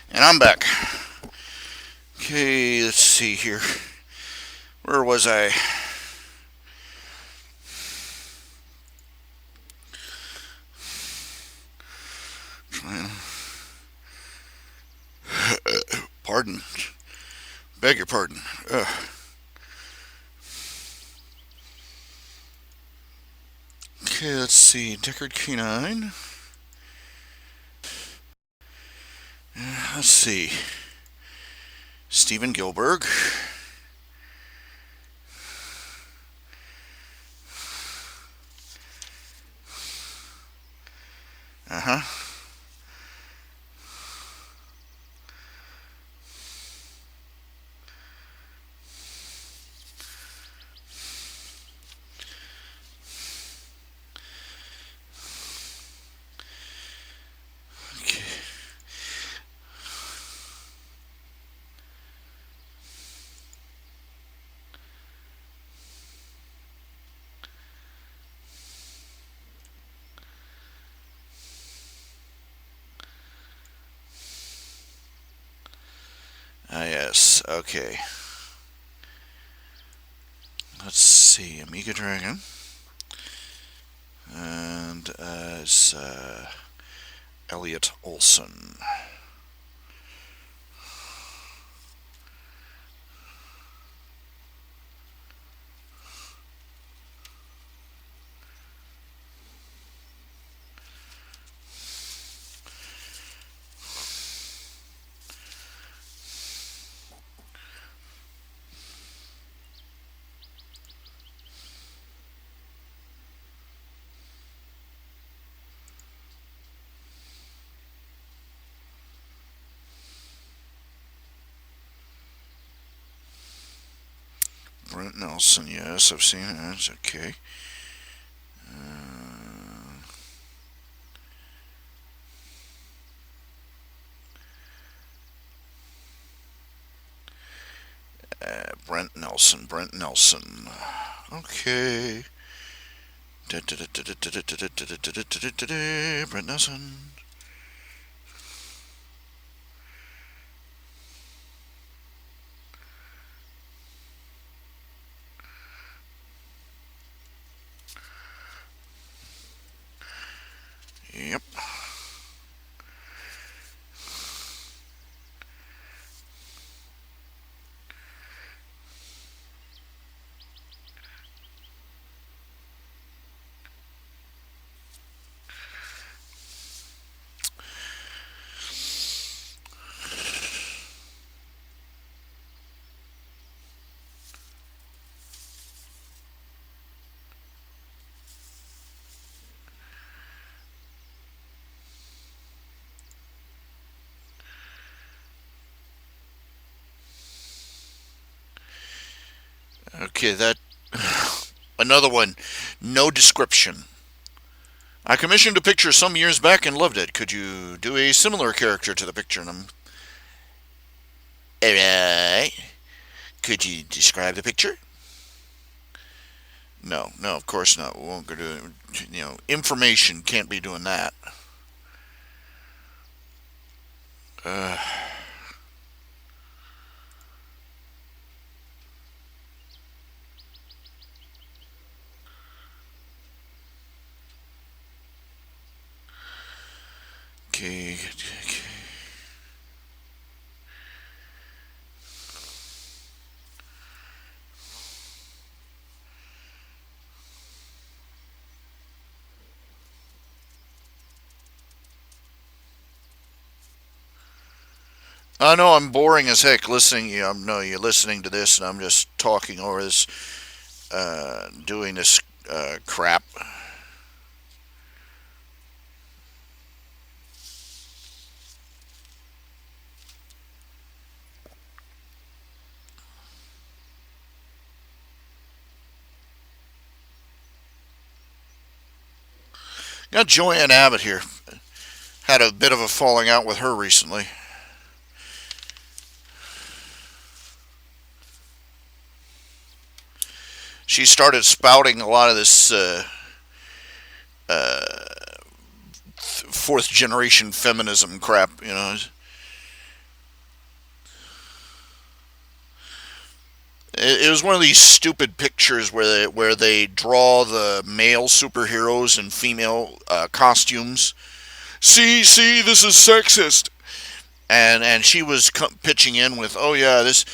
And I'm back. Okay, let's see here. Where was I? Pardon. Beg your pardon. Okay, let's see. Deckard Canine. Let's see. Steven Gilberg. Uh huh. Okay. Ah, yes. Okay. Let's see. Amiga Dragon. And it's Elliot Olson. Brent Nelson, yes, I've seen it. That's okay. Brent Nelson, Brent Nelson. Okay. Brent Nelson. Yep. Okay, that. Another one. No description. I commissioned a picture some years back and loved it. Could you do a similar character to the picture? And I'm. Alright. Could you describe the picture? No, no, of course not. We won't go do. Information can't be doing that. Uh, okay, okay. I know I'm boring as heck listening. No, you're listening to this, and I'm just talking over this, doing this crap. Got Joanne Abbott here. Had a bit of a falling out with her recently. She started spouting a lot of this fourth generation feminism crap. It was one of these stupid pictures where they draw the male superheroes in female costumes. See, this is sexist. And she was pitching in with, oh yeah, this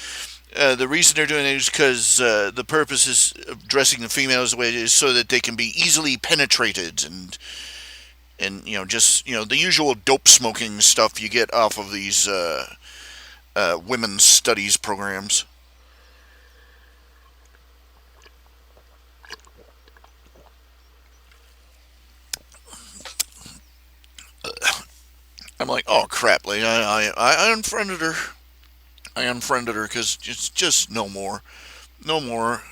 the reason they're doing it is because the purpose is of dressing the females the way it is so that they can be easily penetrated and just the usual dope smoking stuff you get off of these women's studies programs. I'm like, oh crap! Like I unfriended her. I unfriended her because just no more, no more.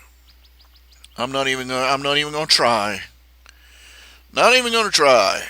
I'm not even gonna try. Not even gonna try.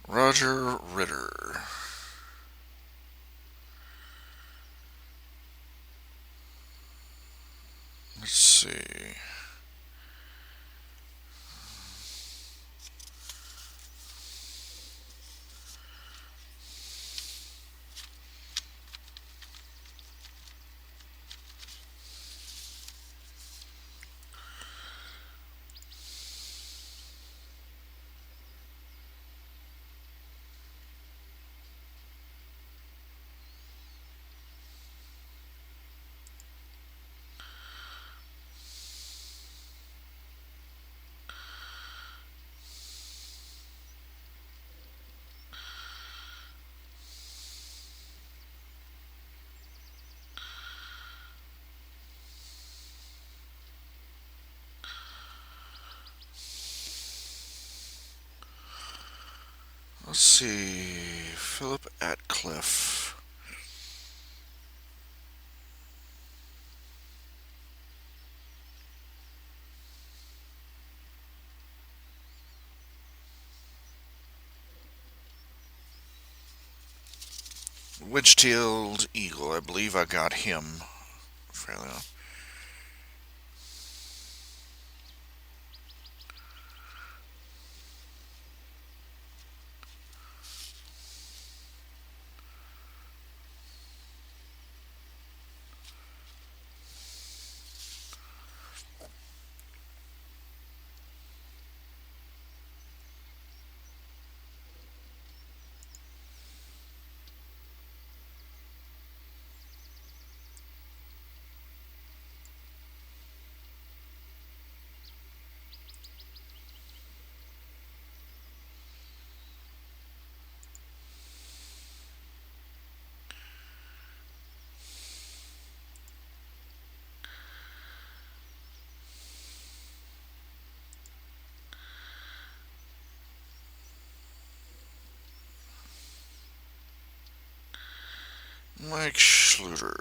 Roger Ritter. Let's see. Let's see. Philip Atcliffe. Wedge-tailed eagle. I believe I got him fairly well. Mike Schluter.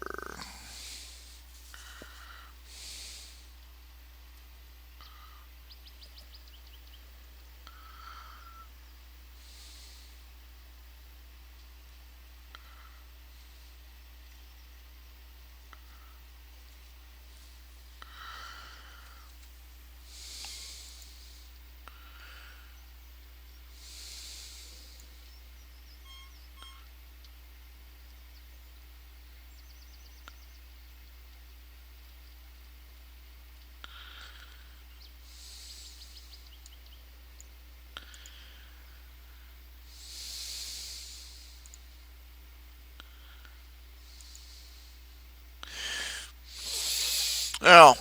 Now,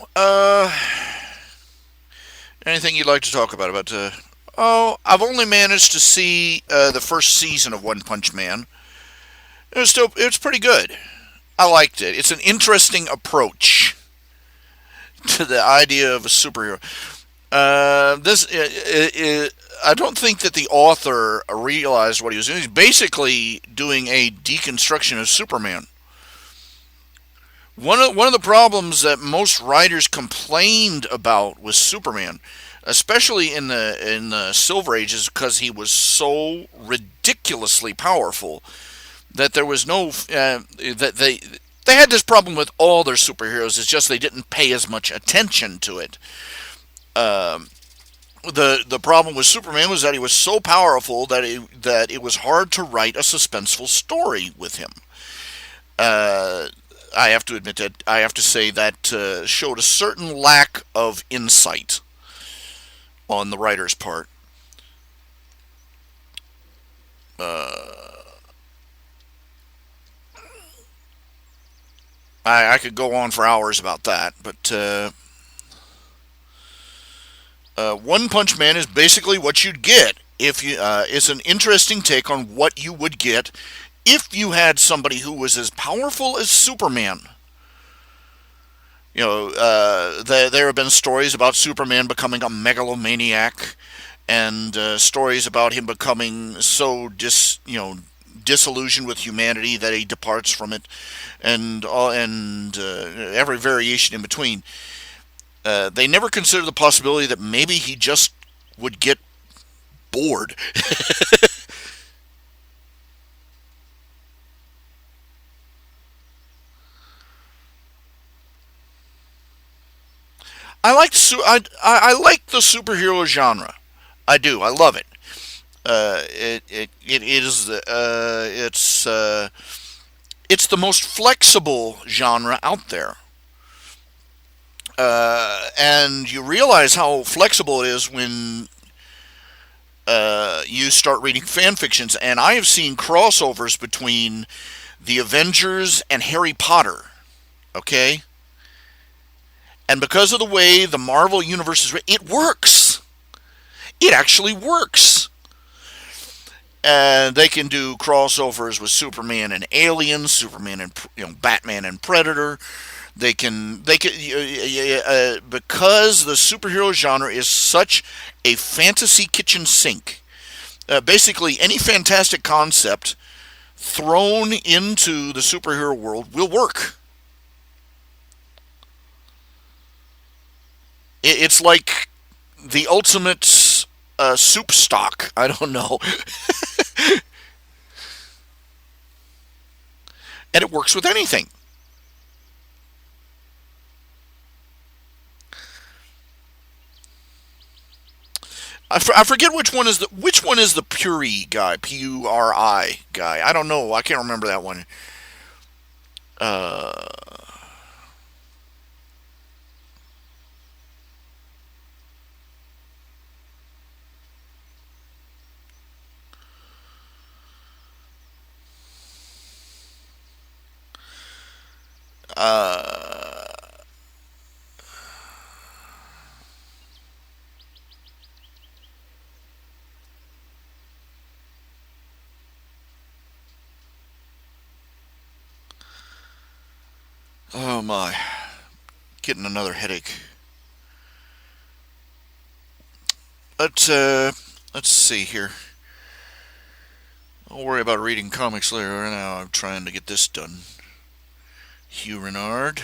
anything you'd like to talk about? Oh, I've only managed to see the first season of One Punch Man. It's pretty good. I liked it. It's an interesting approach to the idea of a superhero. I don't think that the author realized what he was doing. He's basically doing a deconstruction of Superman. One of the problems that most writers complained about with Superman, especially in the Silver Ages, because he was so ridiculously powerful that there was no that they had this problem with all their superheroes. It's just they didn't pay as much attention to it. Um, the problem with Superman was that he was so powerful that it was hard to write a suspenseful story with him. Uh, I have to admit that I have to say that showed a certain lack of insight on the writer's part. Uh, I could go on for hours about that, but One Punch Man is basically what you'd get if you. It's an interesting take on what you would get if you had somebody who was as powerful as Superman. There have been stories about Superman becoming a megalomaniac, and stories about him becoming so disillusioned with humanity that he departs from it, and every variation in between. They never consider the possibility that maybe he just would get bored. I like the superhero genre. I do. I love it. It is it's the most flexible genre out there. And you realize how flexible it is when you start reading fan fictions. And I have seen crossovers between the Avengers and Harry Potter. Okay, and because of the way the Marvel universe is written, it works. It actually works. And they can do crossovers with Superman and Aliens, Superman and Batman and Predator. They can because the superhero genre is such a fantasy kitchen sink. Basically, any fantastic concept thrown into the superhero world will work. It's like the ultimate soup stock. I don't know, and it works with anything. I forget which one is the Puri guy, Puri guy. I don't know. I can't remember that one. Uh, uh, oh my, getting another headache. Let's let's see here. I'll worry about reading comics later. Right now I'm trying to get this done. Hugh Renard.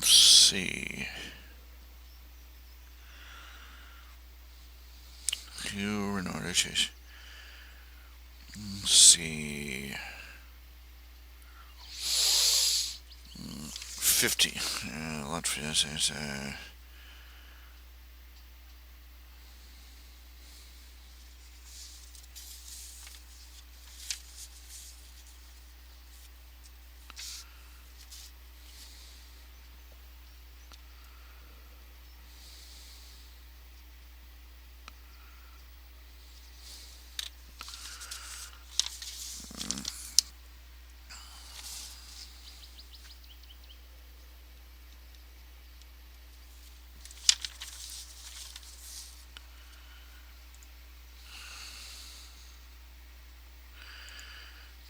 Let's see. Hugh Renard. Let's see. 50. Let's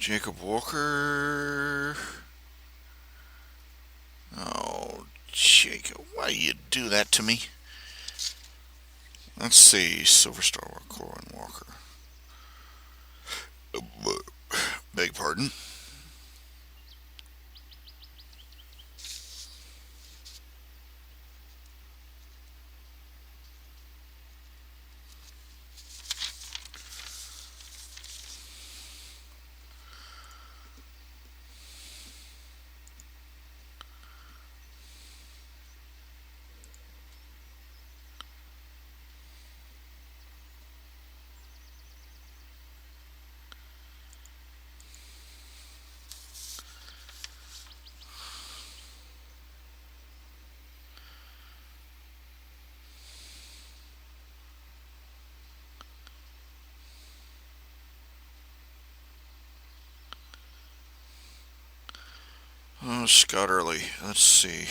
Jacob Walker. Oh, Jacob, why do you do that to me? Let's see. Silver Star Corin Walker. Beg pardon. Oh, Scott Early. Let's see.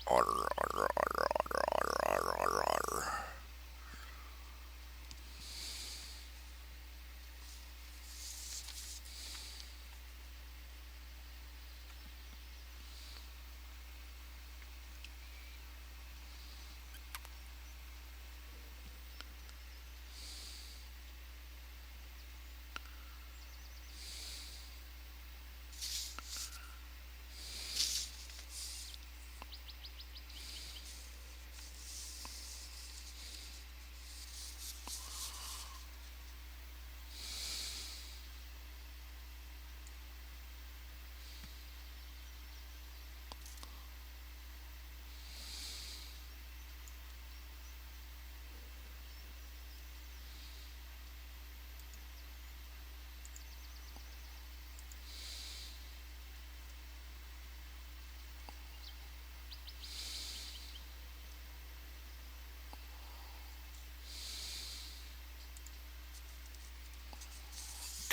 Order.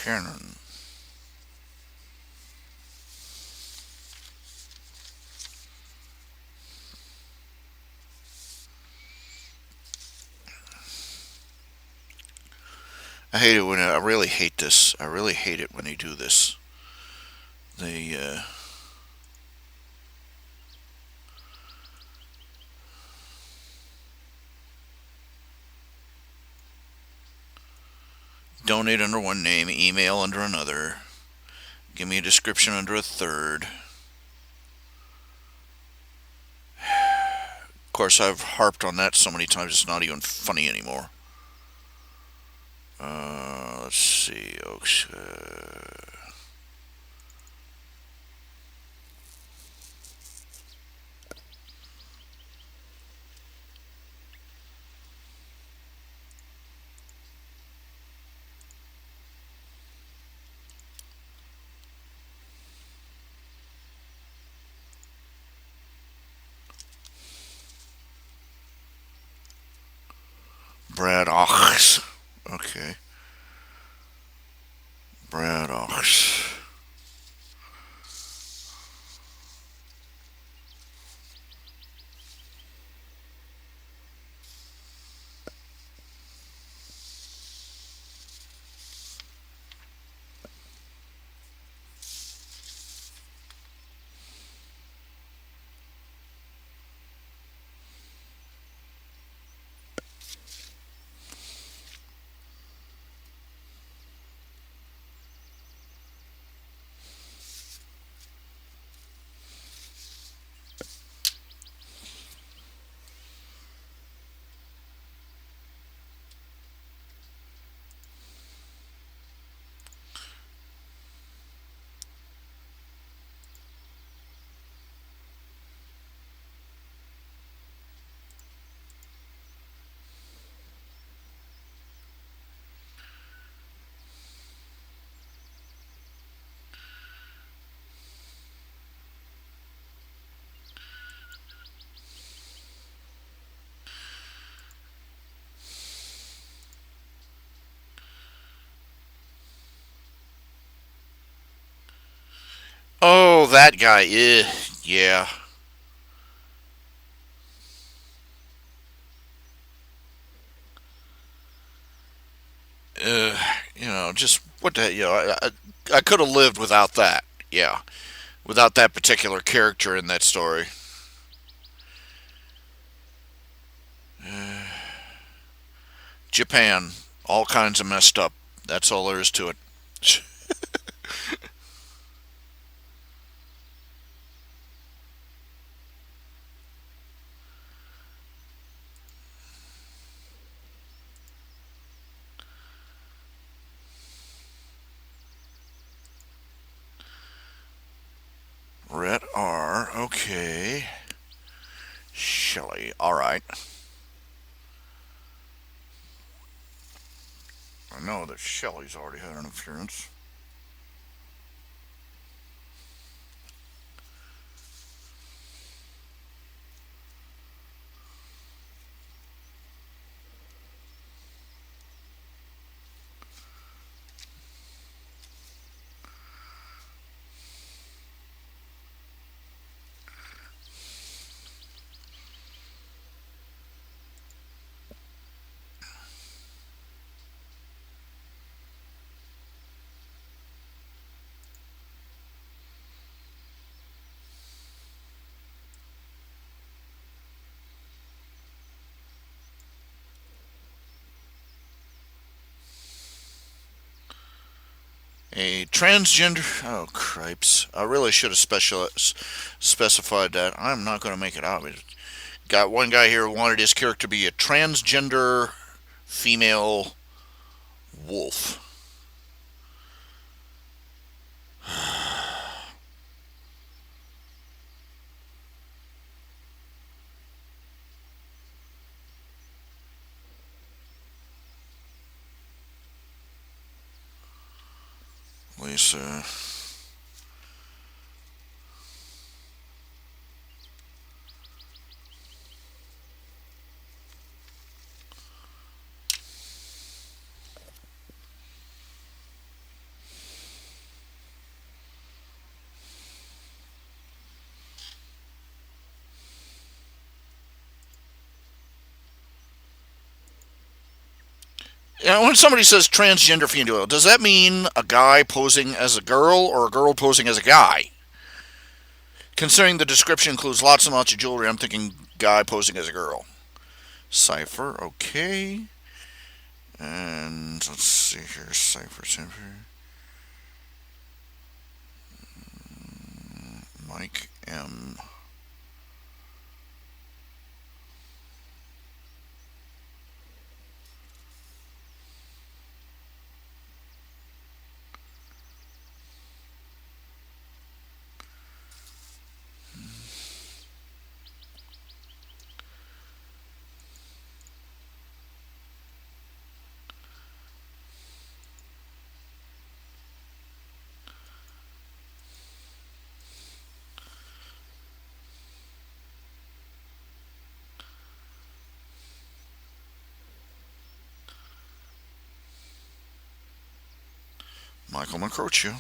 Canon. I hate it when I really hate this. I really hate it when they do this. They donate under one name, email under another, give me a description under a third. Of course, I've harped on that so many times it's not even funny anymore. Let's see. Brad Ox. Okay. Brad Ox. Oh, that guy. Yeah. Uh, just what the I could have lived without that. Yeah, without that particular character in that story. Japan, all kinds of messed up. That's all there is to it. Red R. Okay. Shelley. All right. I know that Shelley's already had an appearance. A transgender. Oh, cripes. I really should have specified that. I'm not going to make it out. Got one guy here who wanted his character to be a transgender female wolf. Lisa. When somebody says transgender female, does that mean a guy posing as a girl or a girl posing as a guy? Considering the description includes lots and lots of jewelry, I'm thinking guy posing as a girl. Cipher, okay. And let's see here, cipher. Mike M. Michael Macrocio.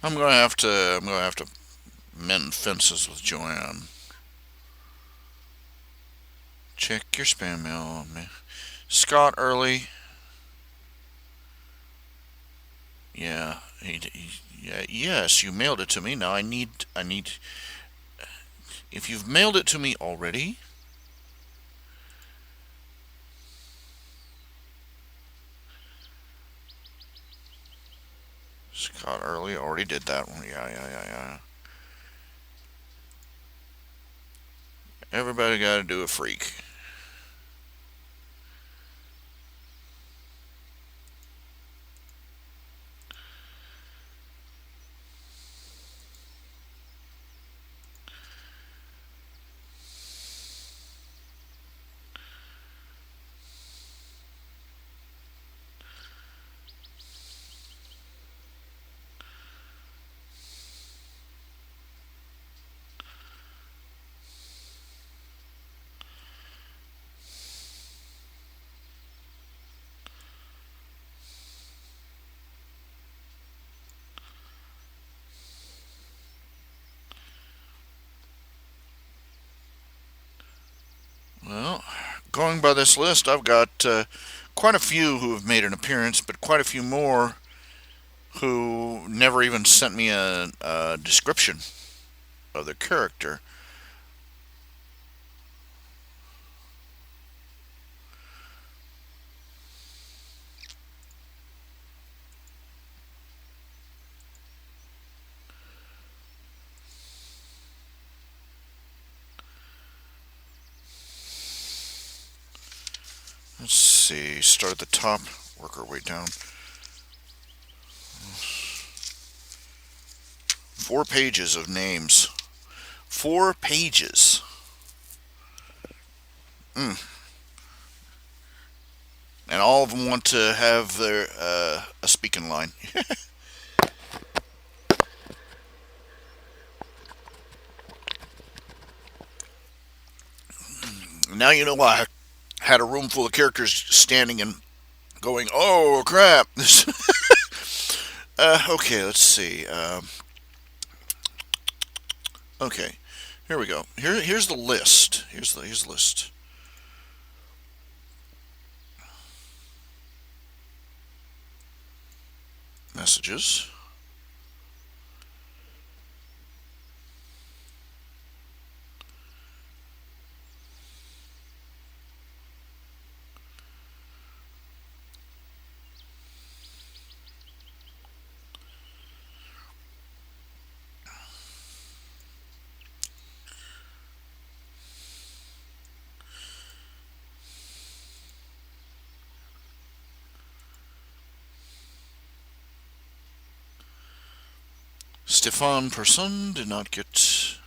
I'm gonna have to mend fences with Joanne. Check your spam mail. Scott Early. Yeah, yeah, yes, you mailed it to me. Now I need. If you've mailed it to me already, Scott Early already did that one. Yeah. Everybody got to do a freak. Well, going by this list, I've got quite a few who have made an appearance, but quite a few more who never even sent me a description of the character. Let's see. Start at the top, work our way down. 4 pages of names. 4 pages. Mm. And all of them want to have their a speaking line. Now you know why I had a room full of characters standing and going, "Oh crap!" Okay, let's see. Okay, here we go. Here's the list. Here's the list. Messages. Stefan Persson did not get.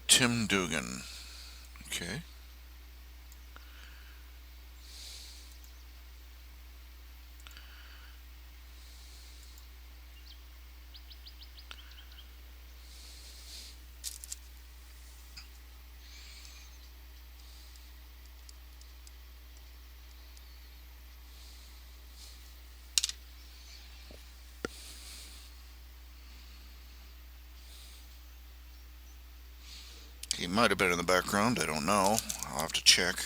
Tim Dugan. Okay. He might have been in the background. I don't know. I'll have to check.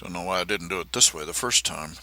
Don't know why I didn't do it this way the first time.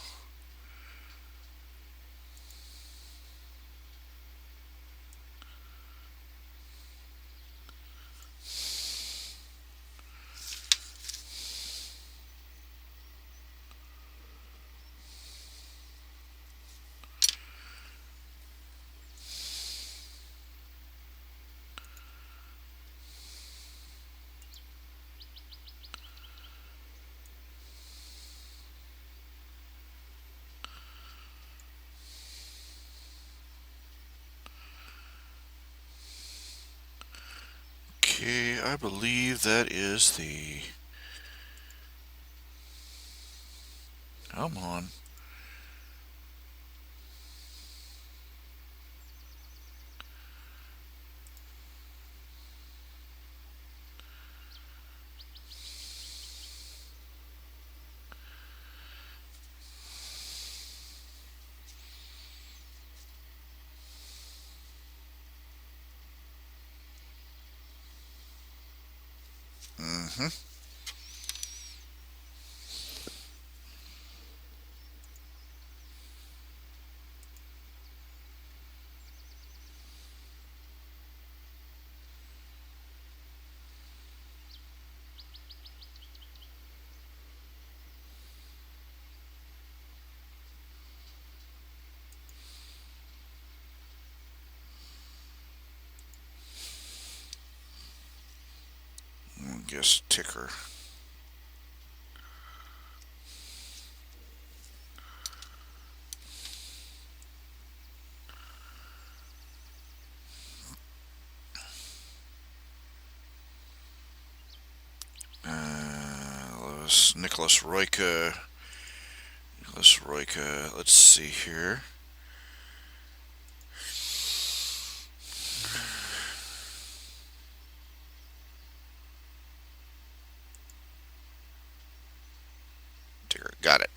Okay, I believe that is the. Come on. Mm-hmm. I guess ticker. Nicholas Royka. Nicholas Royka. Let's see here. Got it.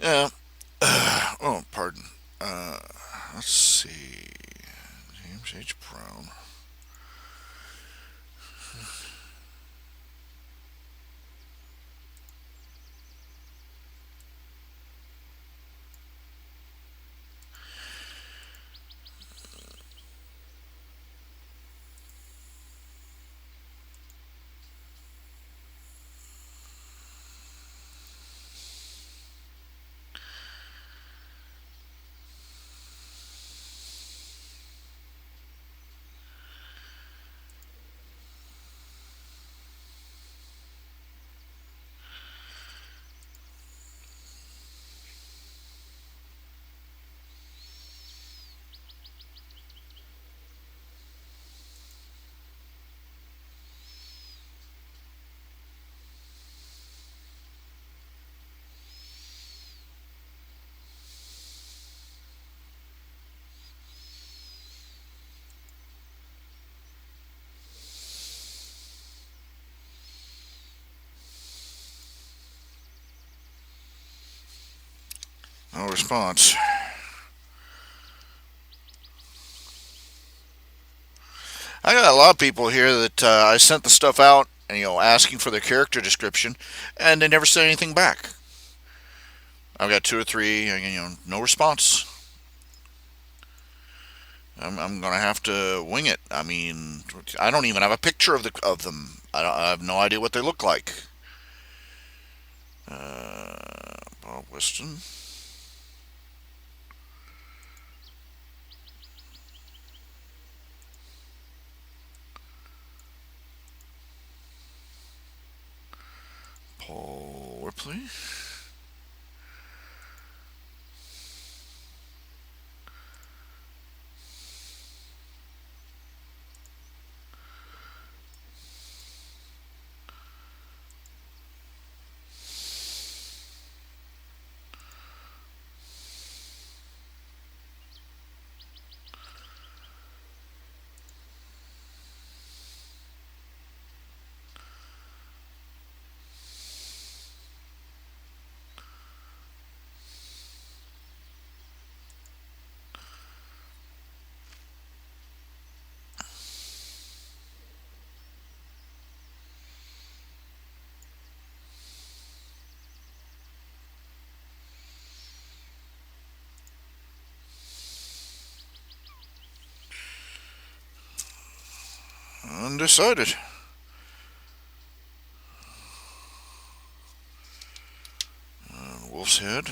Yeah. Oh, pardon. Uh, let's see. James H. Brown. No response. I got a lot of people here that I sent the stuff out, and, asking for their character description, and they never said anything back. I've got two or three, no response. I'm gonna have to wing it. I mean, I don't even have a picture of them. I have no idea what they look like. Bob Weston. Paul Ripley. Undecided. Wolf's Head.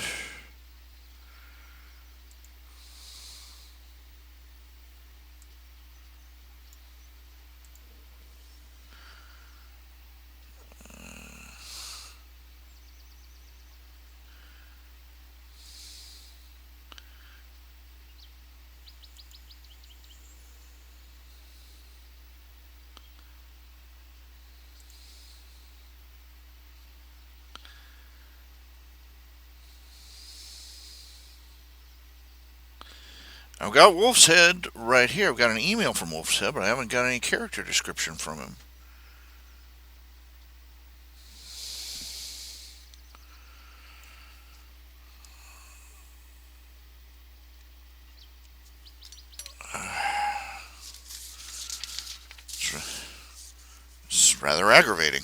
I've got Wolf's Head right here. I've got an email from Wolf's Head, but I haven't got any character description from him. It's rather aggravating.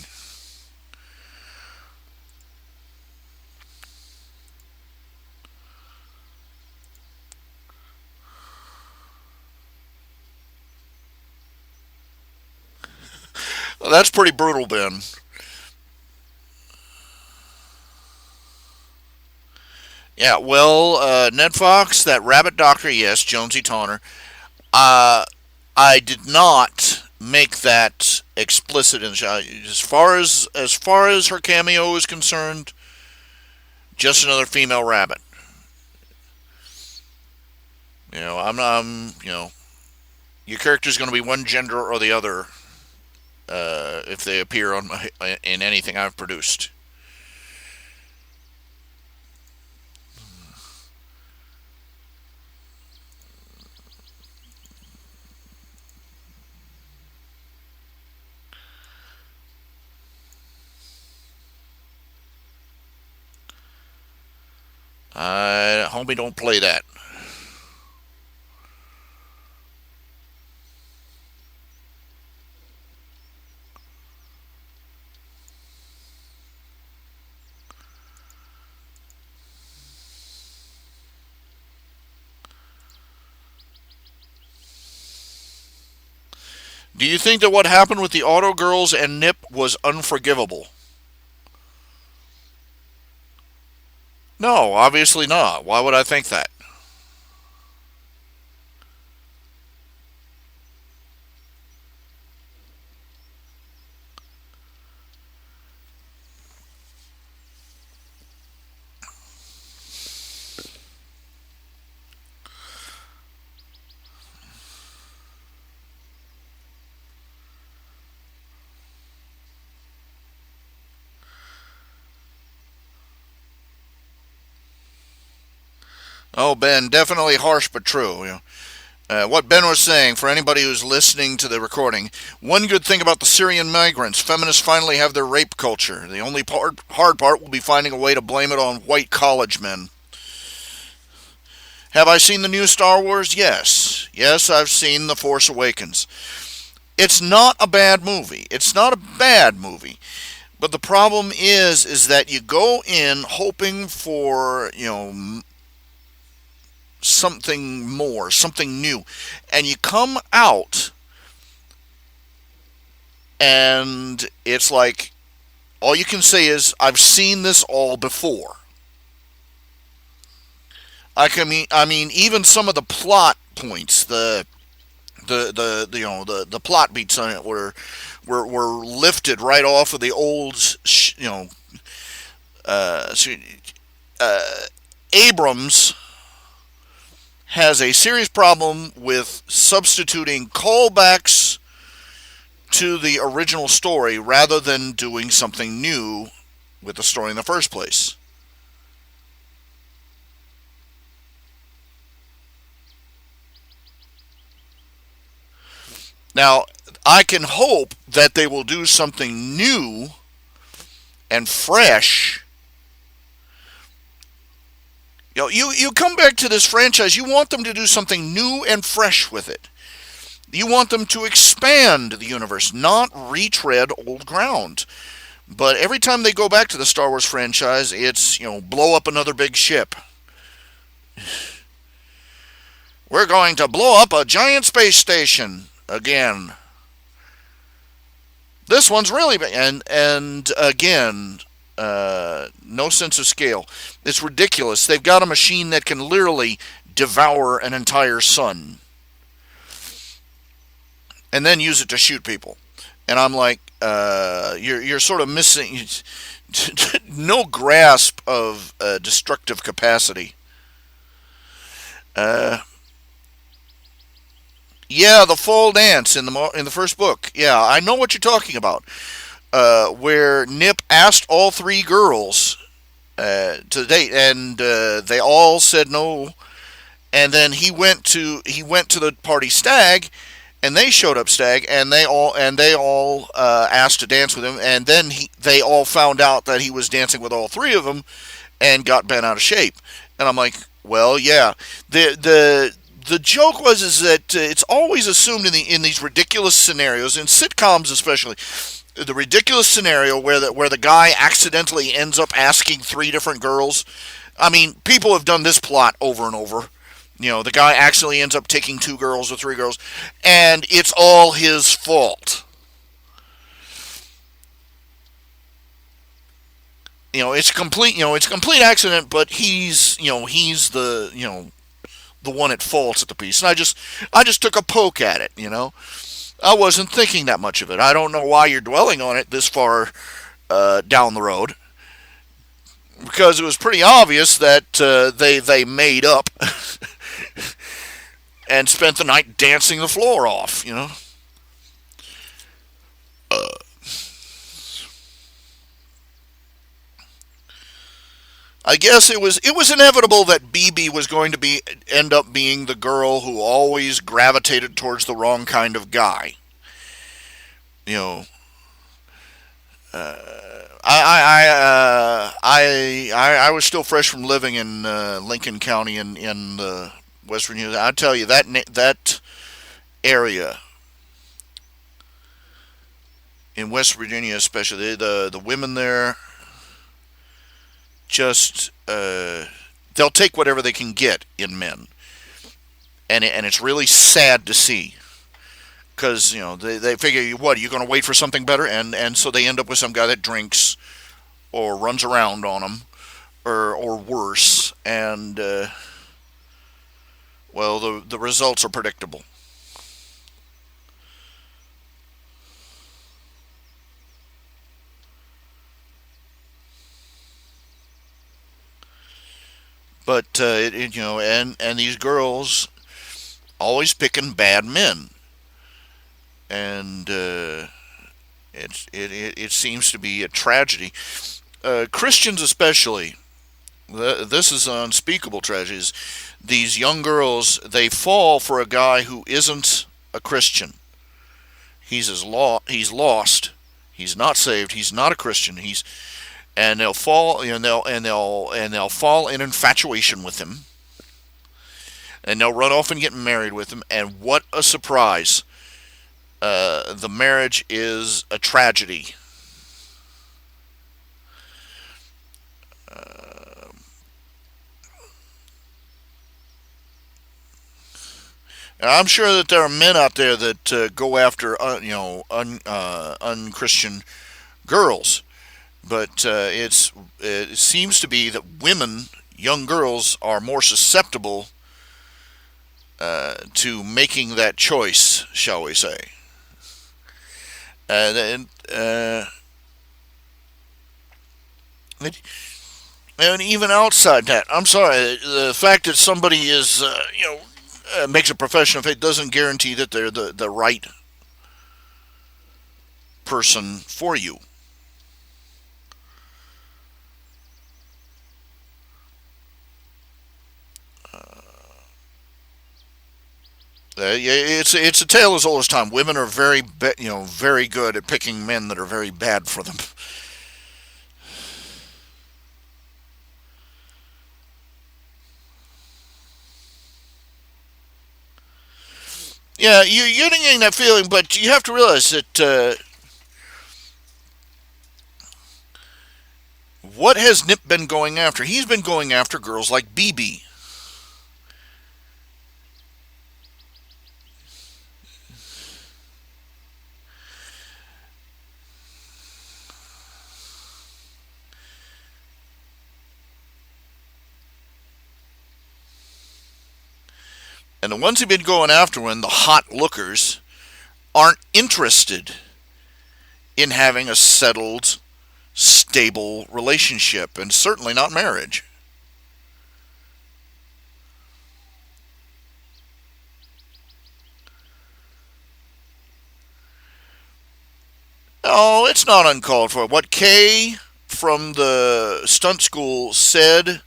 That's pretty brutal, Ben. Yeah, well, Ned Fox, that rabbit doctor, yes, Jonesy Tawner. Uh, I did not make that explicit in the show. As far as her cameo is concerned, just another female rabbit. Your character's going to be one gender or the other if they appear in anything I've produced. Homie, don't play that. Do you think that what happened with the Auto Girls and Nip was unforgivable? No, obviously not. Why would I think that? Oh, Ben, definitely harsh but true. What Ben was saying, for anybody who's listening to the recording, one good thing about the Syrian migrants, feminists finally have their rape culture. The only hard part will be finding a way to blame it on white college men. Have I seen the new Star Wars? Yes. Yes, I've seen The Force Awakens. It's not a bad movie. It's not a bad movie. But the problem is that you go in hoping for, something more, something new. And you come out and it's like all you can say is I've seen this all before. I mean even some of the plot points, the plot beats on it were lifted right off of the old uh, uh, Abrams has a serious problem with substituting callbacks to the original story rather than doing something new with the story in the first place. Now, I can hope that they will do something new and fresh. You come back to this franchise, you want them to do something new and fresh with it. You want them to expand the universe, not retread old ground. But every time they go back to the Star Wars franchise, it's, blow up another big ship. We're going to blow up a giant space station again. This one's really big. And again, no sense of scale. It's ridiculous. They've got a machine that can literally devour an entire sun and then use it to shoot people. And I'm like, you're sort of missing no grasp of destructive capacity. Uh, yeah, the fall dance in the first book. Yeah, I know what you're talking about. Where Nip asked all three girls to date, and they all said no. And then he went to the party stag, and they showed up stag, and they all asked to dance with him, and then they all found out that he was dancing with all three of them, and got bent out of shape. And I'm like, well, yeah, the joke was is that it's always assumed in these ridiculous scenarios in sitcoms especially the ridiculous scenario where the guy accidentally ends up asking three different girls. I mean, people have done this plot over and over. The guy actually ends up taking two girls or three girls, and it's all his fault. It's complete. It's a complete accident, but he's the one at fault at the piece, and I just took a poke at it. I wasn't thinking that much of it. I don't know why you're dwelling on it this far down the road, because it was pretty obvious that they made up and spent the night dancing the floor off. I guess it was inevitable that BB was going to be end up being the girl who always gravitated towards the wrong kind of guy. You know, I was still fresh from living in Lincoln County in West Virginia. I tell you that area in West Virginia, especially the women there, just they'll take whatever they can get in men, and it's really sad to see, because they figure, what, are you going to wait for something better, and so they end up with some guy that drinks or runs around on them, or worse, and well, the results are predictable. But and these girls always picking bad men, and it seems to be a tragedy. Christians especially, this is an unspeakable tragedy. These young girls, they fall for a guy who isn't a Christian. He's lost. He's not saved. He's not a Christian. And they'll fall, and they'll fall in infatuation with him, and they'll run off and get married with him. And what a surprise! The marriage is a tragedy. And I'm sure that there are men out there that go after unchristian girls, but it seems to be that women, young girls, are more susceptible to making that choice, shall we say? And and even outside that, I'm sorry, the fact that somebody is makes a profession of faith doesn't guarantee that they're the right person for you. It's a tale as old as time. Women are very good at picking men that are very bad for them. Yeah, you're getting that feeling, but you have to realize that what has Nip been going after? He's been going after girls like BB. And the ones he's been going after, when the hot lookers, aren't interested in having a settled, stable relationship, and certainly not marriage. Oh, it's not uncalled for. What Kay from the stunt school said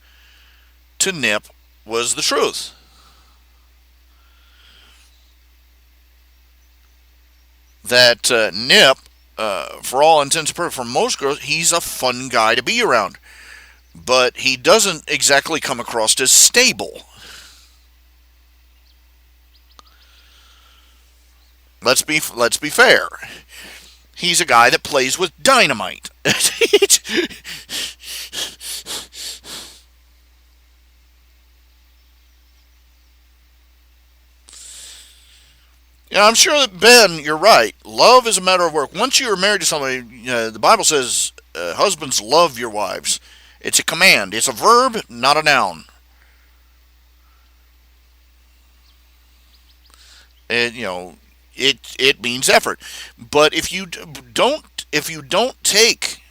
to Nip was the truth. That Nip, for all intents and purposes, for most girls, he's a fun guy to be around, but he doesn't exactly come across as stable. Let's be fair. He's a guy that plays with dynamite. Yeah, I'm sure that Ben, you're right. Love is a matter of work. Once you are married to somebody, the Bible says, husbands, love your wives. It's a command. It's a verb, not a noun. And it means effort. But if you don't take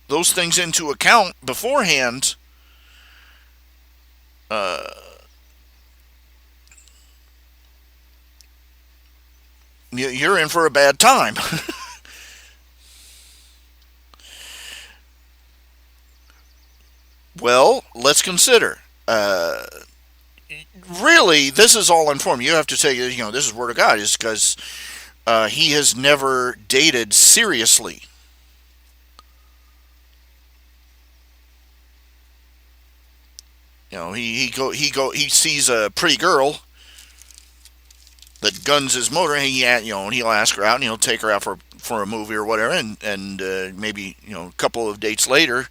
those things into account beforehand, uh, you're in for a bad time. Well, let's consider. Really, this is all informed. You have to say, this is word of God, is because he has never dated seriously. He sees a pretty girl that guns his motor, and he'll ask her out, and he'll take her out for a movie or whatever, and maybe a couple of dates later,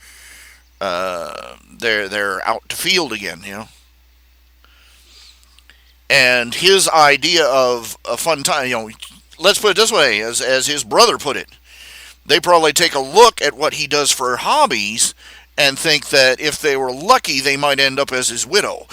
they're out to field again, and his idea of a fun time, let's put it this way, as his brother put it, they probably take a look at what he does for hobbies and think that if they were lucky, they might end up as his widow.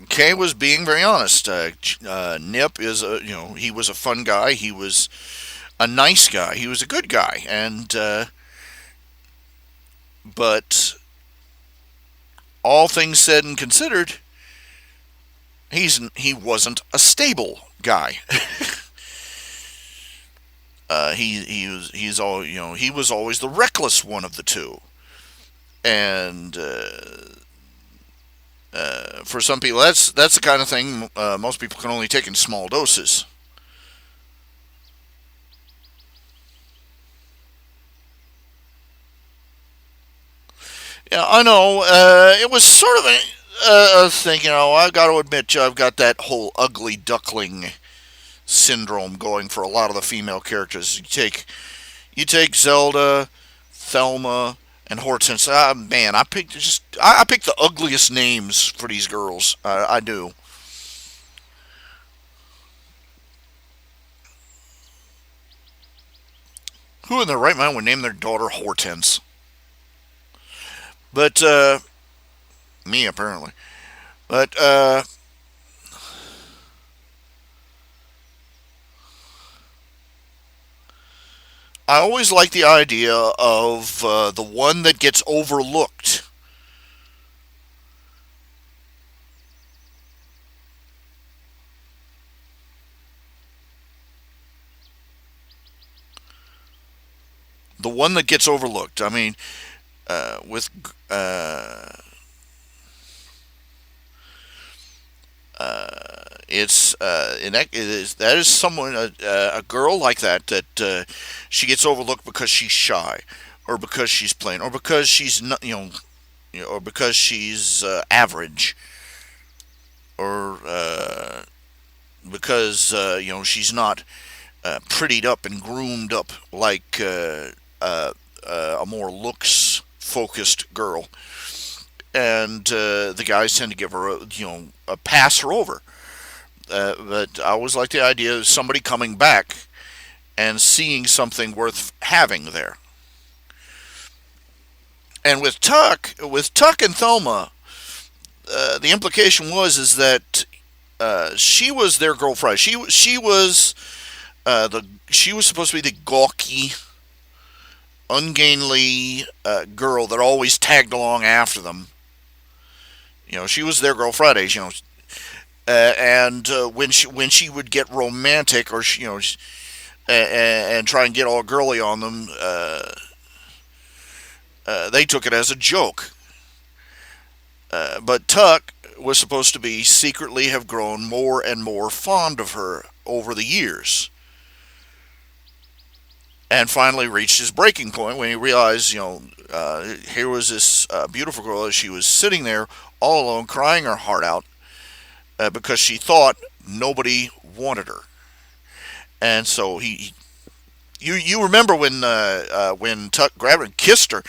Kay was being very honest. Nip is he was a fun guy. He was a nice guy. He was a good guy, and but all things said and considered, he wasn't a stable guy. He was always the reckless one of the two, and for some people that's the kind of thing most people can only take in small doses. Yeah, I know. It was sort of a thing, I got to admit, I've got that whole ugly duckling syndrome going for a lot of the female characters. You take Zelda, Thelma, and Hortense. Man, I picked the ugliest names for these girls. I do. Who in their right mind would name their daughter Hortense? But me apparently. But I always like the idea of the one that gets overlooked. The one that gets overlooked. I mean, with it's that is someone a girl like that she gets overlooked because she's shy, or because she's plain, or because she's not or because she's average, or because she's not prettied up and groomed up like a more looks focused girl, and the guys tend to give her a pass her over. But I always like the idea of somebody coming back and seeing something worth having there. And with Tuck and Thelma, the implication was is that she was their girlfriend. She was supposed to be the gawky, ungainly girl that always tagged along after them. She was their girl Fridays. And when she would get romantic, or and try and get all girly on them, they took it as a joke. But Tuck was supposed to be secretly have grown more and more fond of her over the years, and finally reached his breaking point when he realized, here was this beautiful girl as she was sitting there all alone, crying her heart out because she thought nobody wanted her. And so you remember when Tuck grabbed her and kissed her.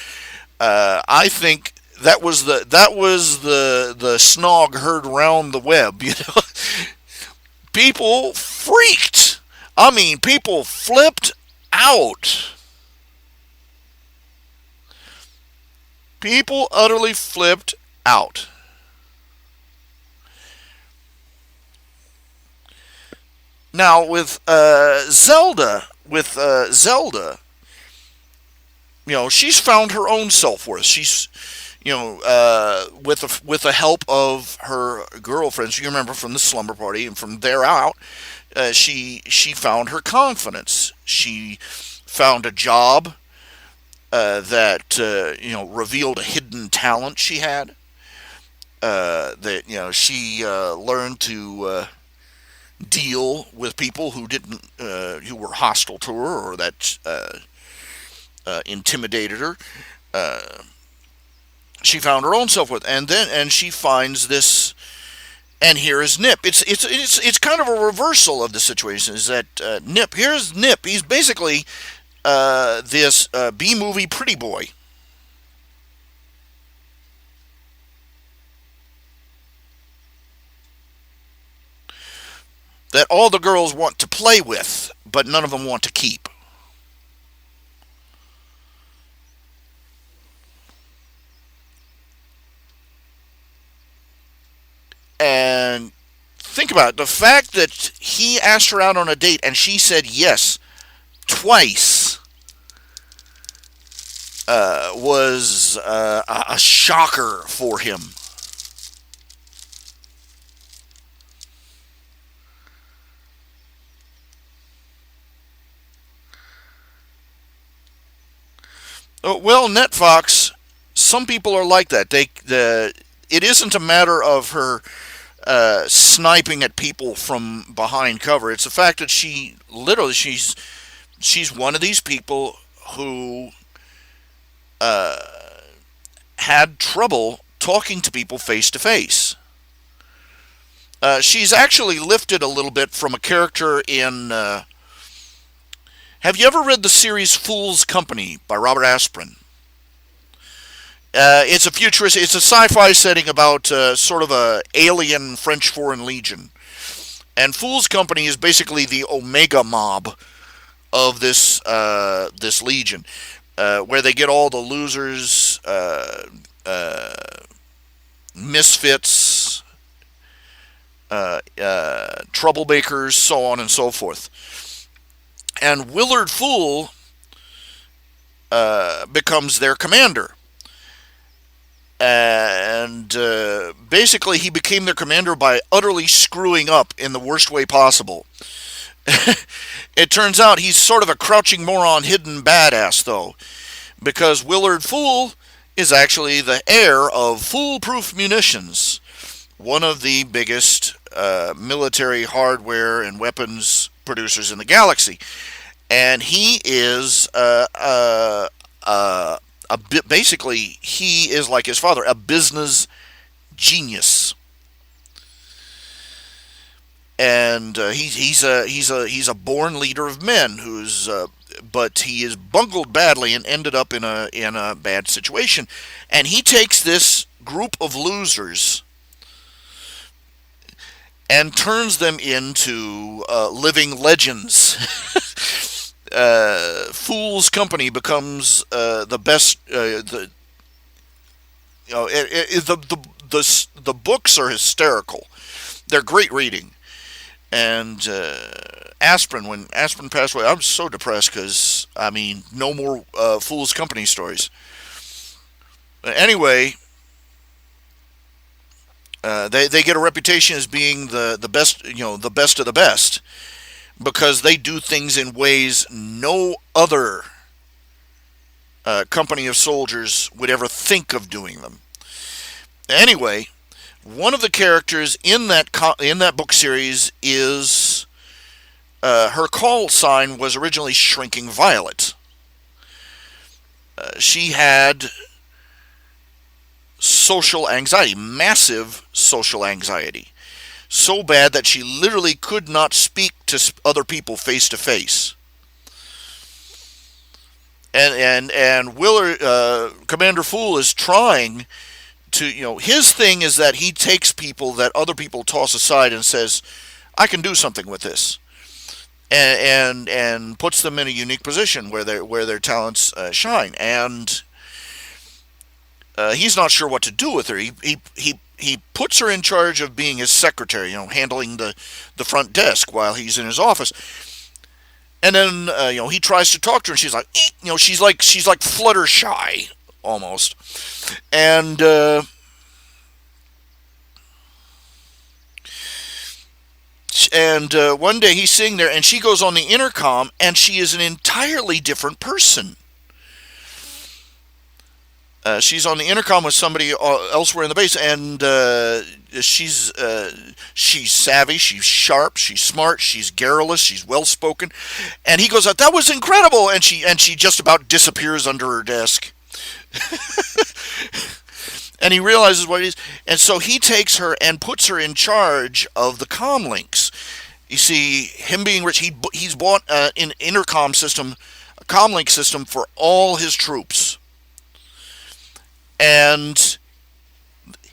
I think that was the snog heard round the web. People freaked. I mean, people flipped out. People utterly flipped out. Now with Zelda, she's found her own self worth. She's, with the help of her girlfriends. You remember from the slumber party, and from there out, she found her confidence. She found a job that revealed a hidden talent she had. That she learned to deal with people who were hostile to her, or that intimidated her. She found her own self worth, and she finds this. And here is Nip. It's kind of a reversal of the situation. Is that Here's Nip. He's basically this B movie pretty boy. That all the girls want to play with, but none of them want to keep. And think about it, the fact that he asked her out on a date and she said yes twice was a shocker for him. Well, NetFox, some people are like that. It isn't a matter of her sniping at people from behind cover. It's the fact that she's one of these people who had trouble talking to people face to face. She's actually lifted a little bit from a character in. Have you ever read the series Fool's Company by Robert Aspirin? It's a sci-fi setting about sort of a alien French Foreign Legion, and Fool's Company is basically the Omega mob of this legion, where they get all the losers, misfits, troublemakers, so on and so forth. And Willard Fool becomes their commander. And basically, he became their commander by utterly screwing up in the worst way possible. It turns out he's sort of a crouching moron, hidden badass, though, because Willard Fool is actually the heir of Foolproof Munitions, one of the biggest military hardware and weapons producers in the galaxy. And he is basically, he is like his father, a business genius. And he's a born leader of men but he is bungled badly and ended up in a bad situation. And he takes this group of losers and turns them into living legends. Fool's Company becomes the best. The books are hysterical. They're great reading. And Aspirin, when Aspirin passed away, I was so depressed because I mean, no more Fool's Company stories. Anyway, they get a reputation as being the best, the best of the best, because they do things in ways no other company of soldiers would ever think of doing them. Anyway, one of the characters in that book series is her call sign was originally Shrinking Violet. She had social anxiety, massive social anxiety, so bad that she literally could not speak to other people face to face. And Willard, Commander Fool, is trying to, his thing is that he takes people that other people toss aside and says, I can do something with this, and puts them in a unique position where their talents shine. And he's not sure what to do with her. He puts her in charge of being his secretary, handling the front desk while he's in his office. And then he tries to talk to her, and she's like, she's like Fluttershy almost. And one day he's sitting there, and she goes on the intercom, and she is an entirely different person. She's on the intercom with somebody elsewhere in the base, and she's savvy, she's sharp, she's smart, she's garrulous, she's well spoken, and he goes out, "That was incredible," and she just about disappears under her desk. And he realizes what it is, and so he takes her and puts her in charge of the comm links. You see, him being rich, he's bought an intercom system, a comm link system for all his troops. And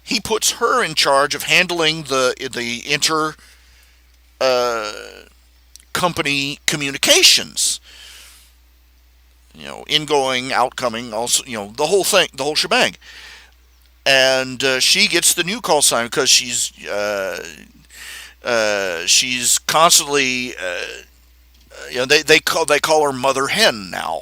he puts her in charge of handling the inter company communications. Ingoing, outgoing, also, the whole thing, the whole shebang. And she gets the new call sign because she's constantly, they call her Mother Hen now.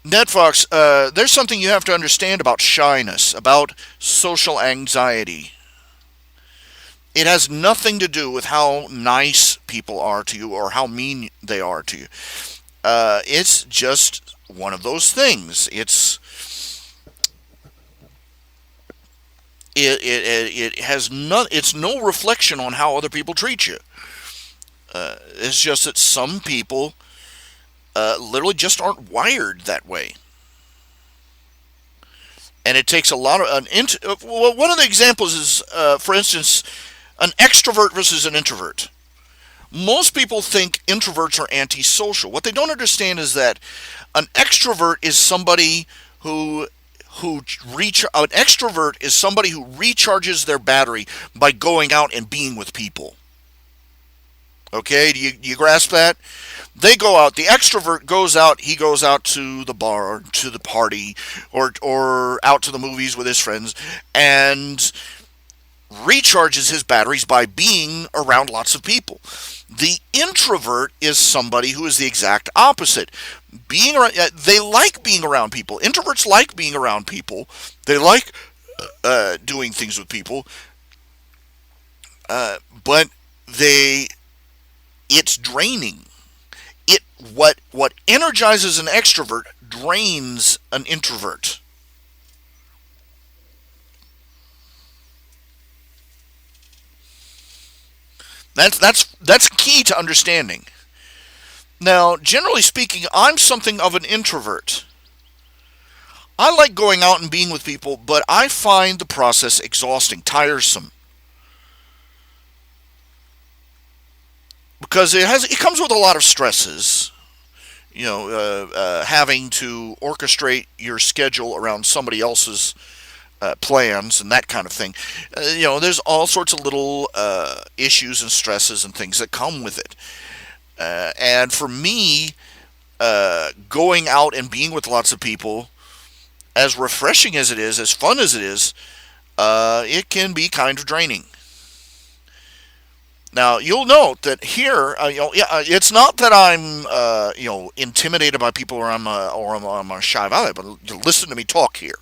Netfox, there's something you have to understand about shyness, about social anxiety. It has nothing to do with how nice people are to you or how mean they are to you. It's just one of those things. It has no, it's no reflection on how other people treat you. It's just that some people literally just aren't wired that way. And it takes a lot of well, one of the examples is, for instance, an extrovert versus an introvert. Most people think introverts are antisocial. What they don't understand is that an extrovert is somebody an extrovert is somebody who recharges their battery by going out and being with people. Okay, do you grasp that? They go out. The extrovert goes out. He goes out to the bar, or to the party, or out to the movies with his friends, and recharges his batteries by being around lots of people. The introvert is somebody who is the exact opposite. Being around, they like being around people. Introverts like being around people. They like doing things with people, but it's draining. What energizes an extrovert drains an introvert. That's key to understanding. Now, generally speaking, I'm something of an introvert. I like going out and being with people, but I find the process exhausting, tiresome, because it comes with a lot of stresses. having to orchestrate your schedule around somebody else's plans and that kind of thing. There's all sorts of little issues and stresses and things that come with it. And for me, going out and being with lots of people, as refreshing as it is, as fun as it is, it can be kind of draining. Now you'll note that here, it's not that I'm, intimidated by people, or I'm a shy about it. But listen to me talk here.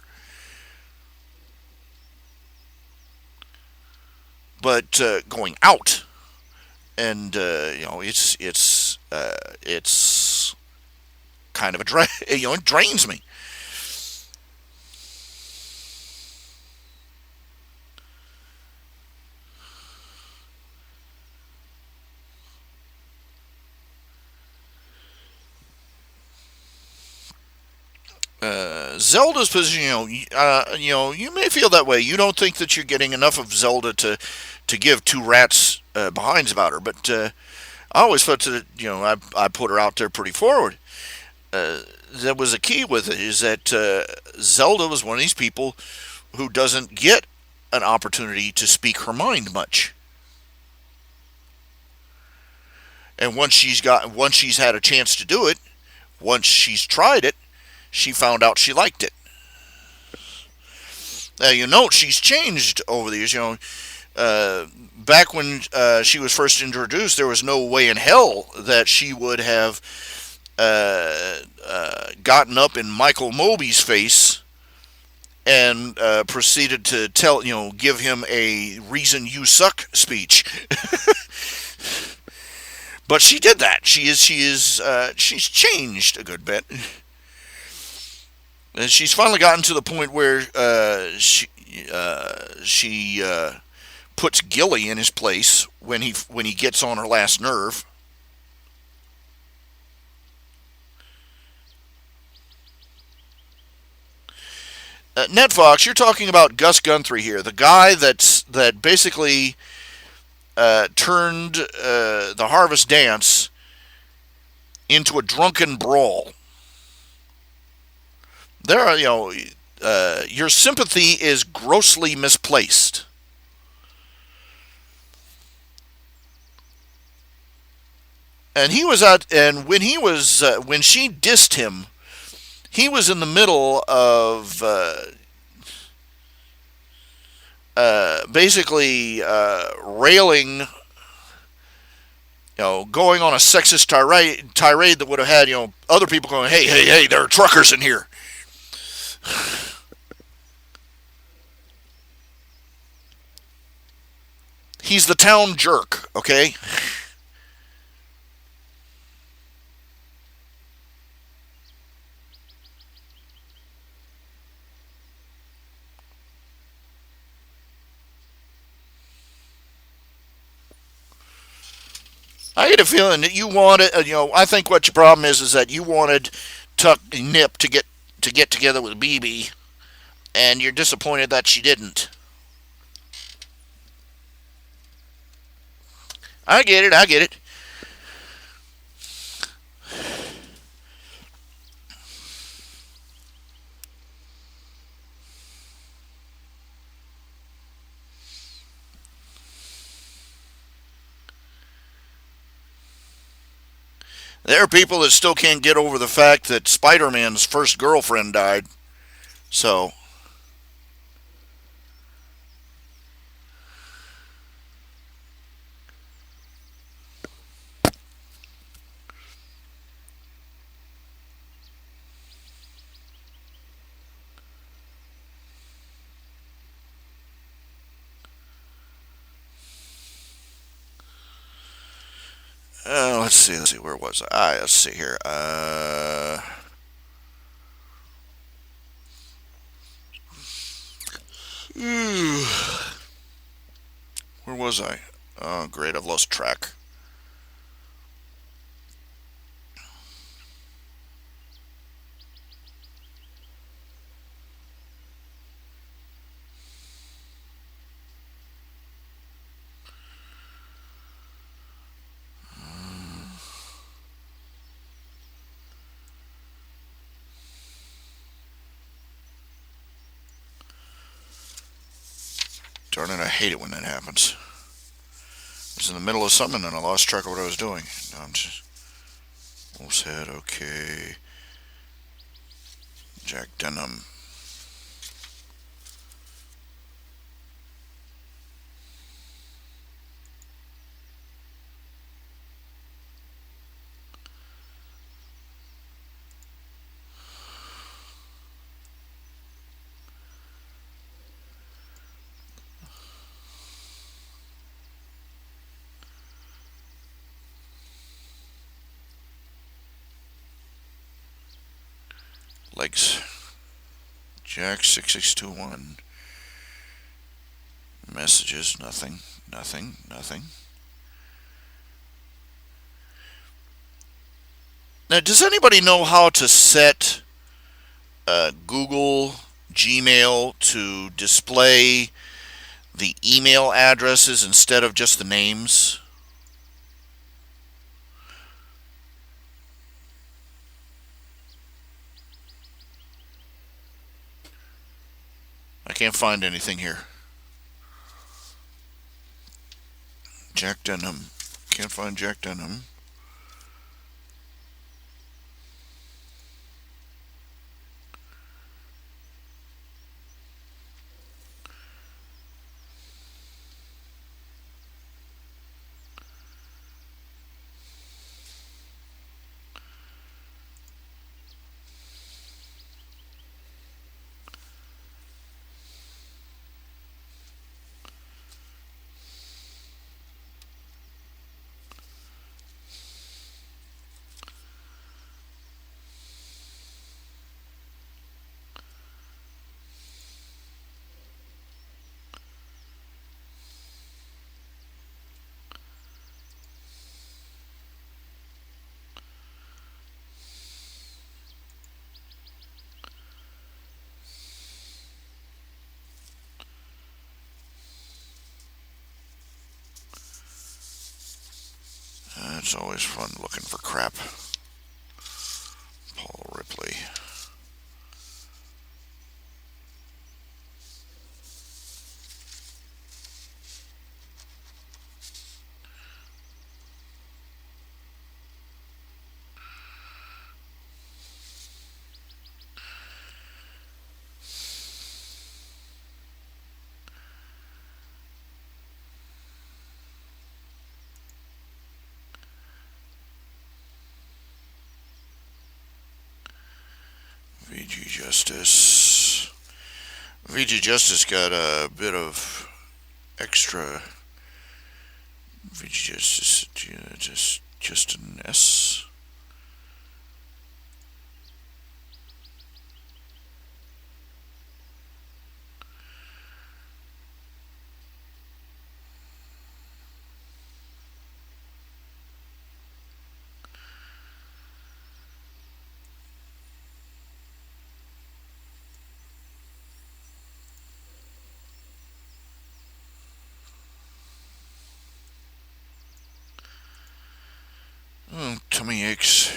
But going out, and it's kind of it drains me. Zelda's position, you may feel that way. You don't think that you're getting enough of Zelda to give two rats behinds about her, but I always thought that I put her out there pretty forward. That was a key with it, is that Zelda was one of these people who doesn't get an opportunity to speak her mind much. And once she's had a chance to do it, once she's tried it, she found out she liked it. Now you note she's changed over the years. Back when she was first introduced, there was no way in hell that she would have gotten up in Michael Moby's face and proceeded to give him a "reason you suck" speech. But she did that. She's changed a good bit. And she's finally gotten to the point where she puts Gilly in his place when he gets on her last nerve. Netfox, you're talking about Gus Guthrie here, the guy that basically turned the Harvest Dance into a drunken brawl. There are, your sympathy is grossly misplaced. And he was at, and when she dissed him, he was in the middle of basically railing, going on a sexist tirade that would have had, other people going, hey, hey, hey, there are truckers in here. He's the town jerk, okay? I get a feeling that you wanted, I think what your problem is that you wanted Tuck Nip to get together with BB, and you're disappointed that she didn't. I get it. I get it. There are people that still can't get over the fact that Spider-Man's first girlfriend died. So, let's see. Let's see. Where was I? Let's see here. Where was I? Oh, great. I've lost track. Darn it, I hate it when that happens. I was in the middle of something and I lost track of what I was doing. No, I'm just... Wolf's Head, okay. Jack Denham. Legs. Jack 6621. Messages, nothing, nothing, nothing. Now, does anybody know how to set Google Gmail to display the email addresses instead of just the names? I can't find anything here. Jack Denham. Can't find Jack Denham. It's always fun looking for crap. Paul Ripley. VG Justice. VG Justice got a bit of extra. VG Justice, just an S. Oh, tummy aches.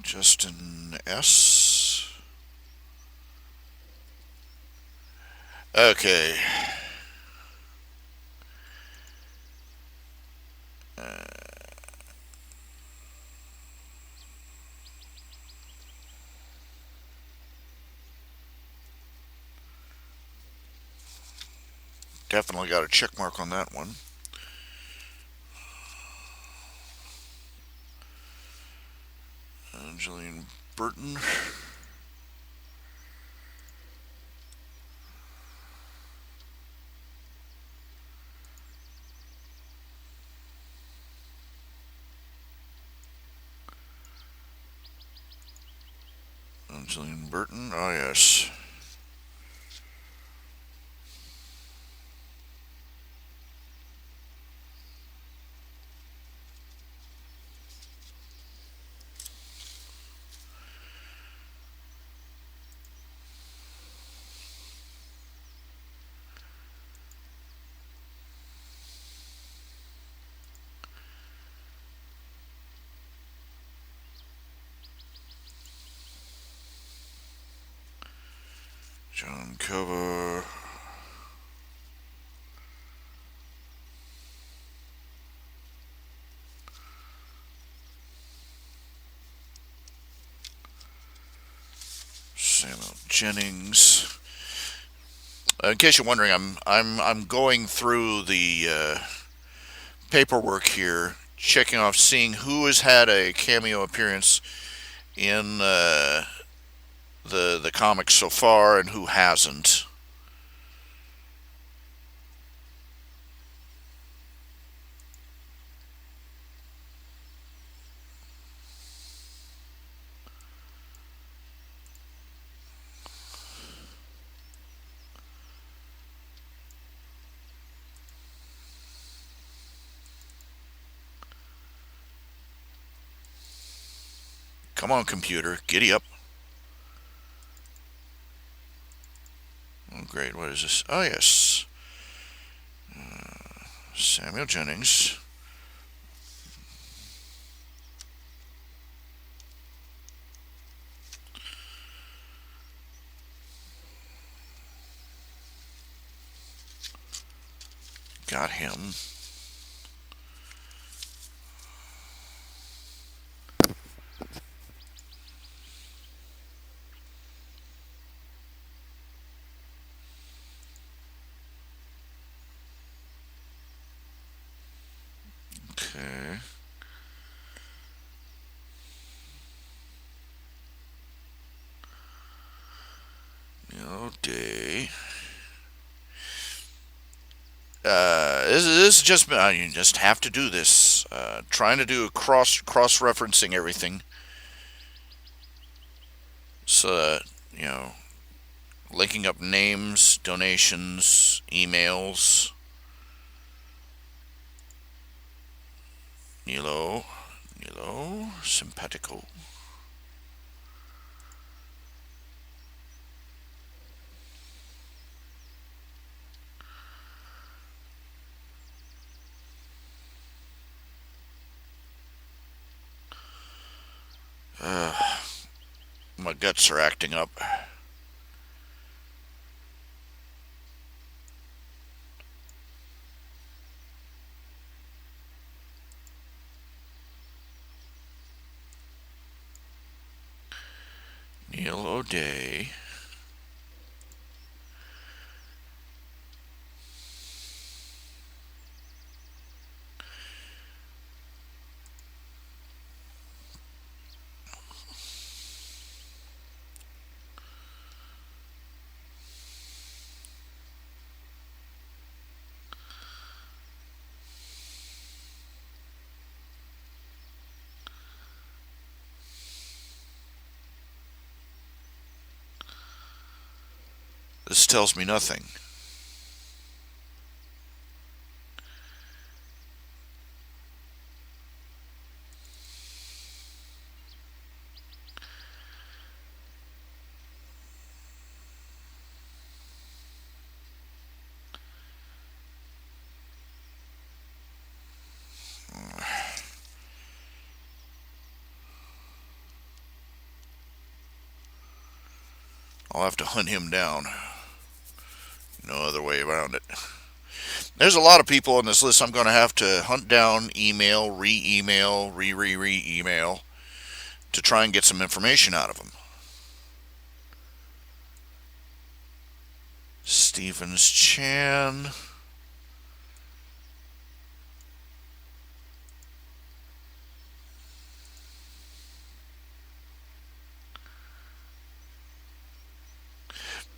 Justin S. Okay. Definitely got a check mark on that one. Jillian Burton. Angeline Burton. Oh, yes. John Cover. Samuel Jennings. In case you're wondering, I'm going through the paperwork here, checking off, seeing who has had a cameo appearance in the comics so far and who hasn't. Come on, computer, giddy up. Oh, great. What is this? Oh, yes. Samuel Jennings. Got him. Okay. Neil Day. This is just you just have to do this. Trying to do cross referencing everything, so that, linking up names, donations, emails. Nilo, simpatico. My guts are acting up. Neil O'Day. This tells me nothing. I'll have to hunt him down. No other way around it. There's a lot of people on this list I'm going to have to hunt down, email, re-email, re-email to try and get some information out of them. Stevens Chan.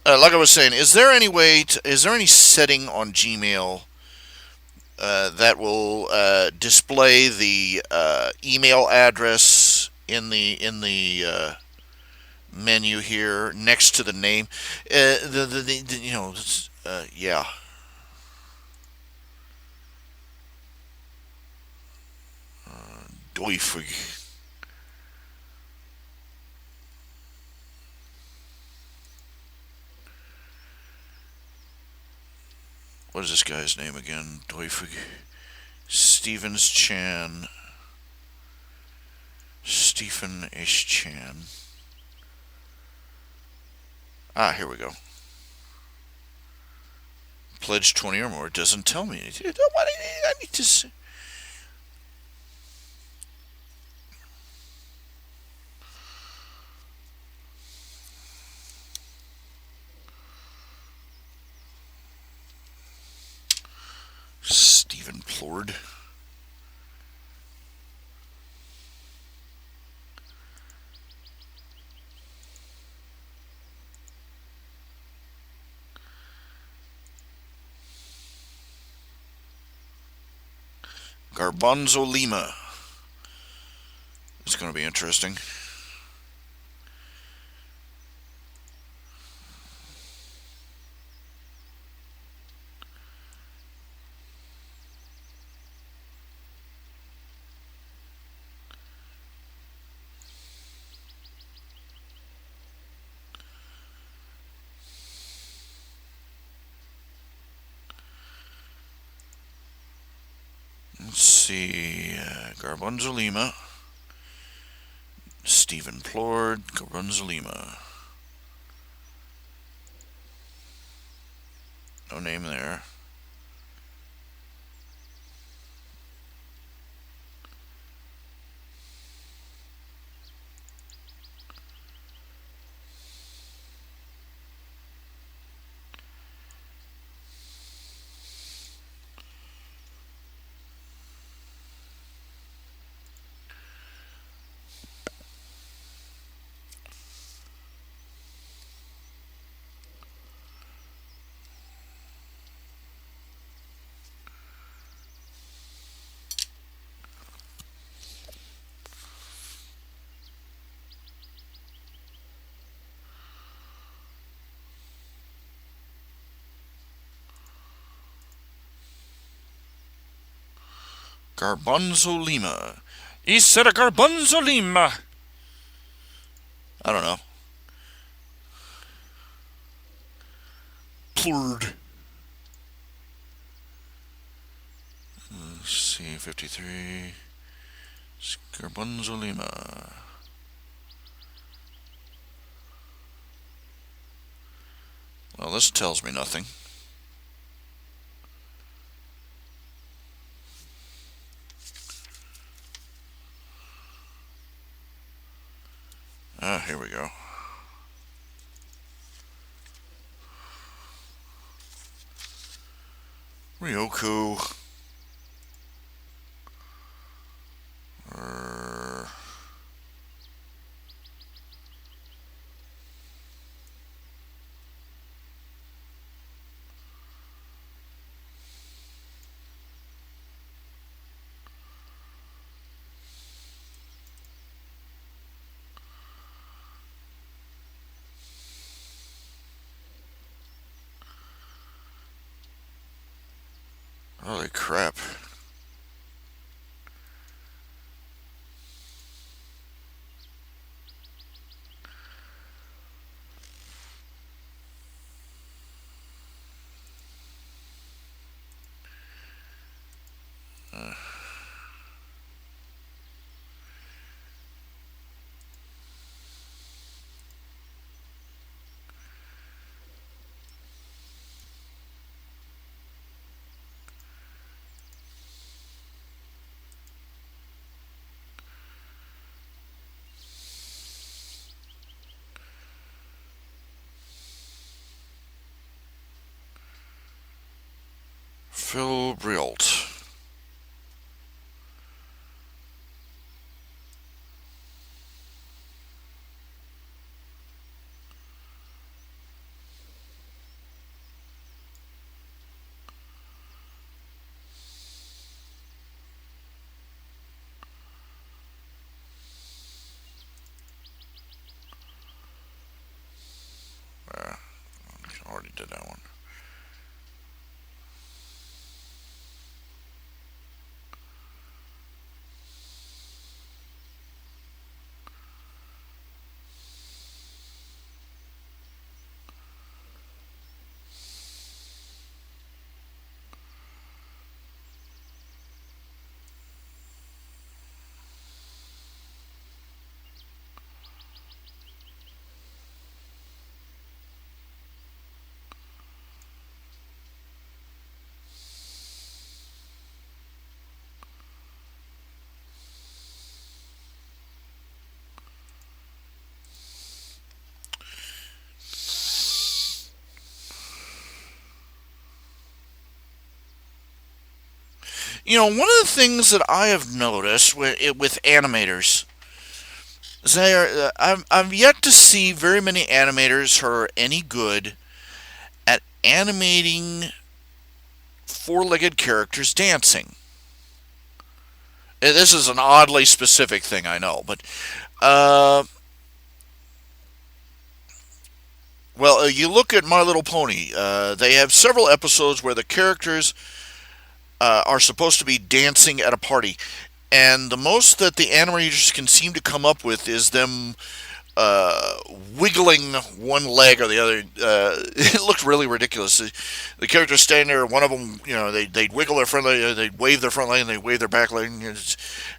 Like I was saying, is there any setting on Gmail that will display the email address in the menu here next to the name. Yeah. Doifig. What is this guy's name again? Doifig. Stevens Chan. Stephen H. Chan. Ah, here we go. Pledge 20 or more. It doesn't tell me anything. I need to see. Stephen Plord. Garbanzo Lima. It's going to be interesting. Let's see. Garbanzo Lima. Stephen Plord. Garbanzo Lima. No name there. Garbanzo Lima. He said a Garbanzo Lima. I don't know. Plord. Let's see, 53. Garbanzo Lima. Well, this tells me nothing. Ah, here we go. Ryoku. Holy crap. Phil Brilt. already did that one. One of the things that I have noticed with animators is I've yet to see very many animators who are any good at animating four-legged characters dancing. This is an oddly specific thing, I know, but uh, you look at My Little Pony. They have several episodes where the characters are supposed to be dancing at a party, and the most that the animators can seem to come up with is them wiggling one leg or the other. It looked really ridiculous. The characters standing there, one of them, they'd wiggle their front leg, they'd wave their front leg, and they'd wave their back leg, and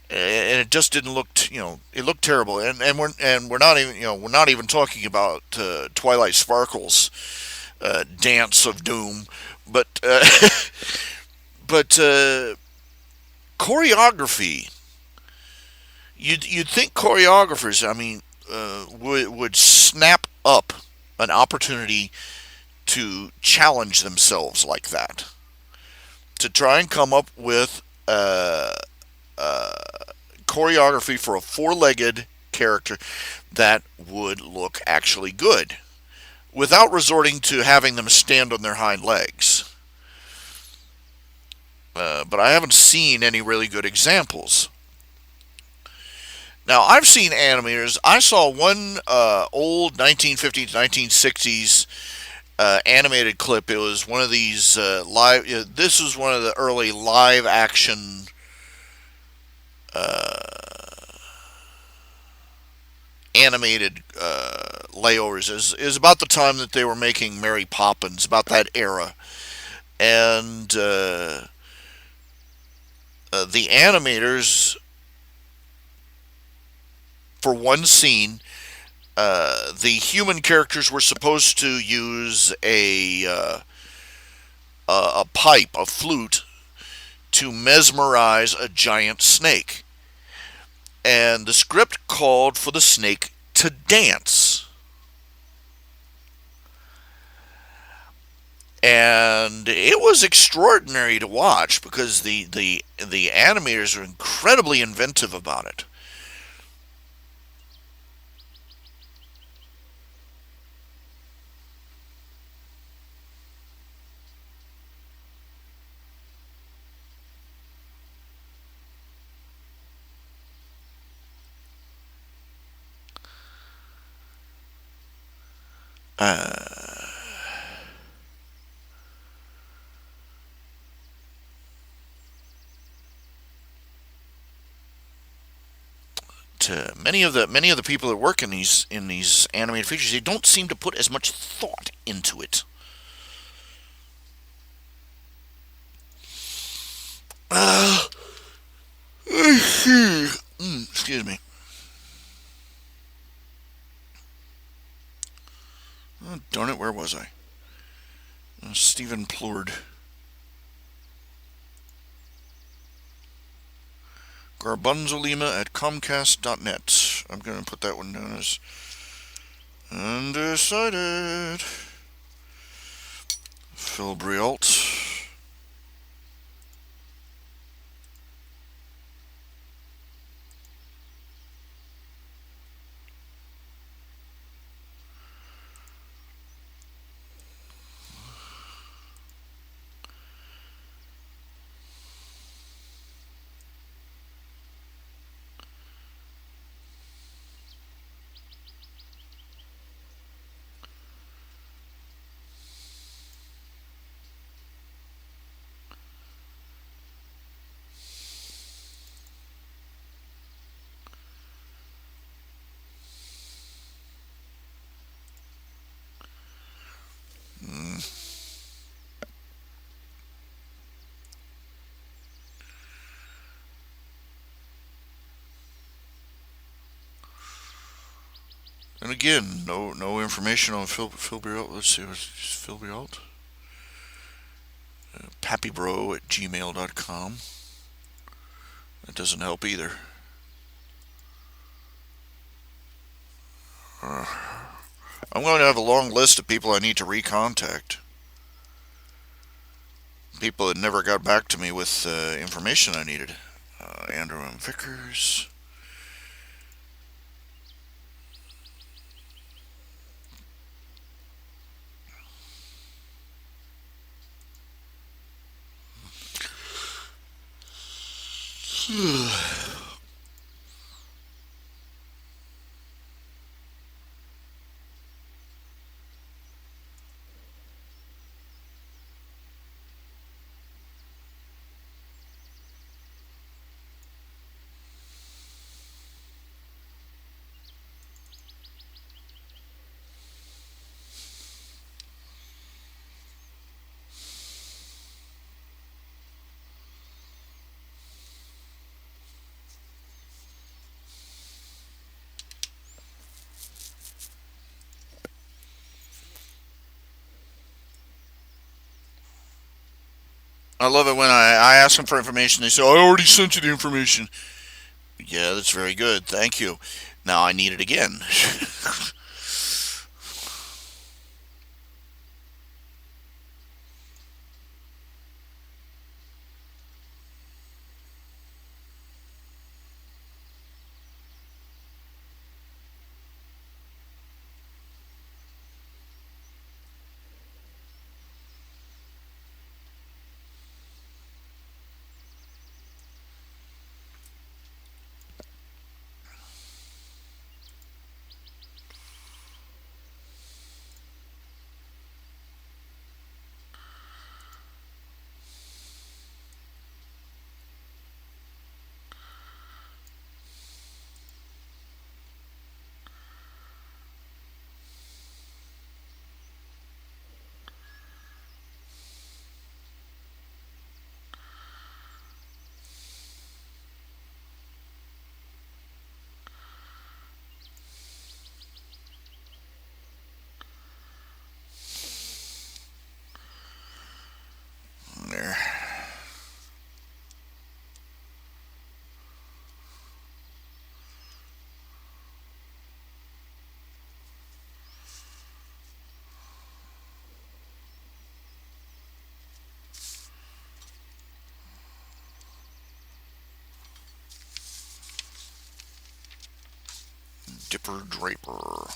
it just didn't look, it looked terrible. And we're not even, we're not even talking about Twilight Sparkle's Dance of Doom, but but choreography. You'd think choreographers, I mean, would snap up an opportunity to challenge themselves like that, to try and come up with choreography for a four-legged character that would look actually good, without resorting to having them stand on their hind legs. But I haven't seen any really good examples. Now, I've seen animators. I saw one old 1950s, 1960s animated clip. It was one of these live. This was one of the early live action animated layovers. Is about the time that they were making Mary Poppins, about that era, and the animators for one scene, the human characters were supposed to use a pipe, a flute, to mesmerize a giant snake, and the script called for the snake to dance. And it was extraordinary to watch because the animators are incredibly inventive about it. Uh, to many of the people that work in these animated features, they don't seem to put as much thought into it. Uh, excuse me. Oh, darn it, where was I? Stephen Plord. Garbanzolima at Comcast.net. I'm going to put that one down as undecided. Phil Brialt. And again, no information on Phil Brialt. Let's see, what's Phil Brialt? Pappybro at gmail.com. That doesn't help either. I'm going to have a long list of people I need to recontact. People that never got back to me with information I needed. Andrew M. Vickers. I love it when I ask them for information. They say, I already sent you the information. Yeah, that's very good. Thank you. Now I need it again. There. Dipper Draper.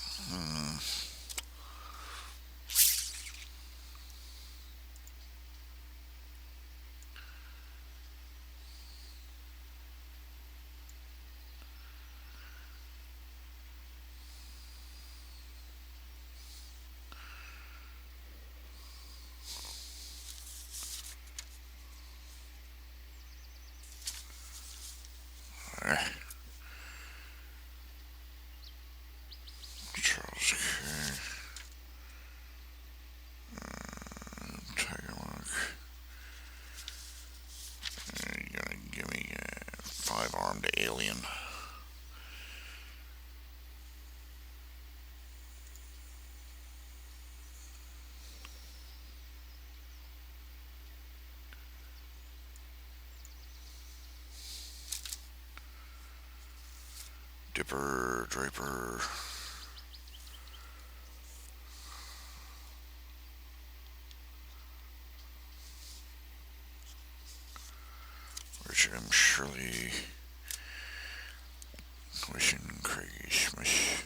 There. Charles K. Tiger Mark. You're gonna give me a 5-armed alien. Dipper Draper. Richard M. Shirley. Wishing Christmas.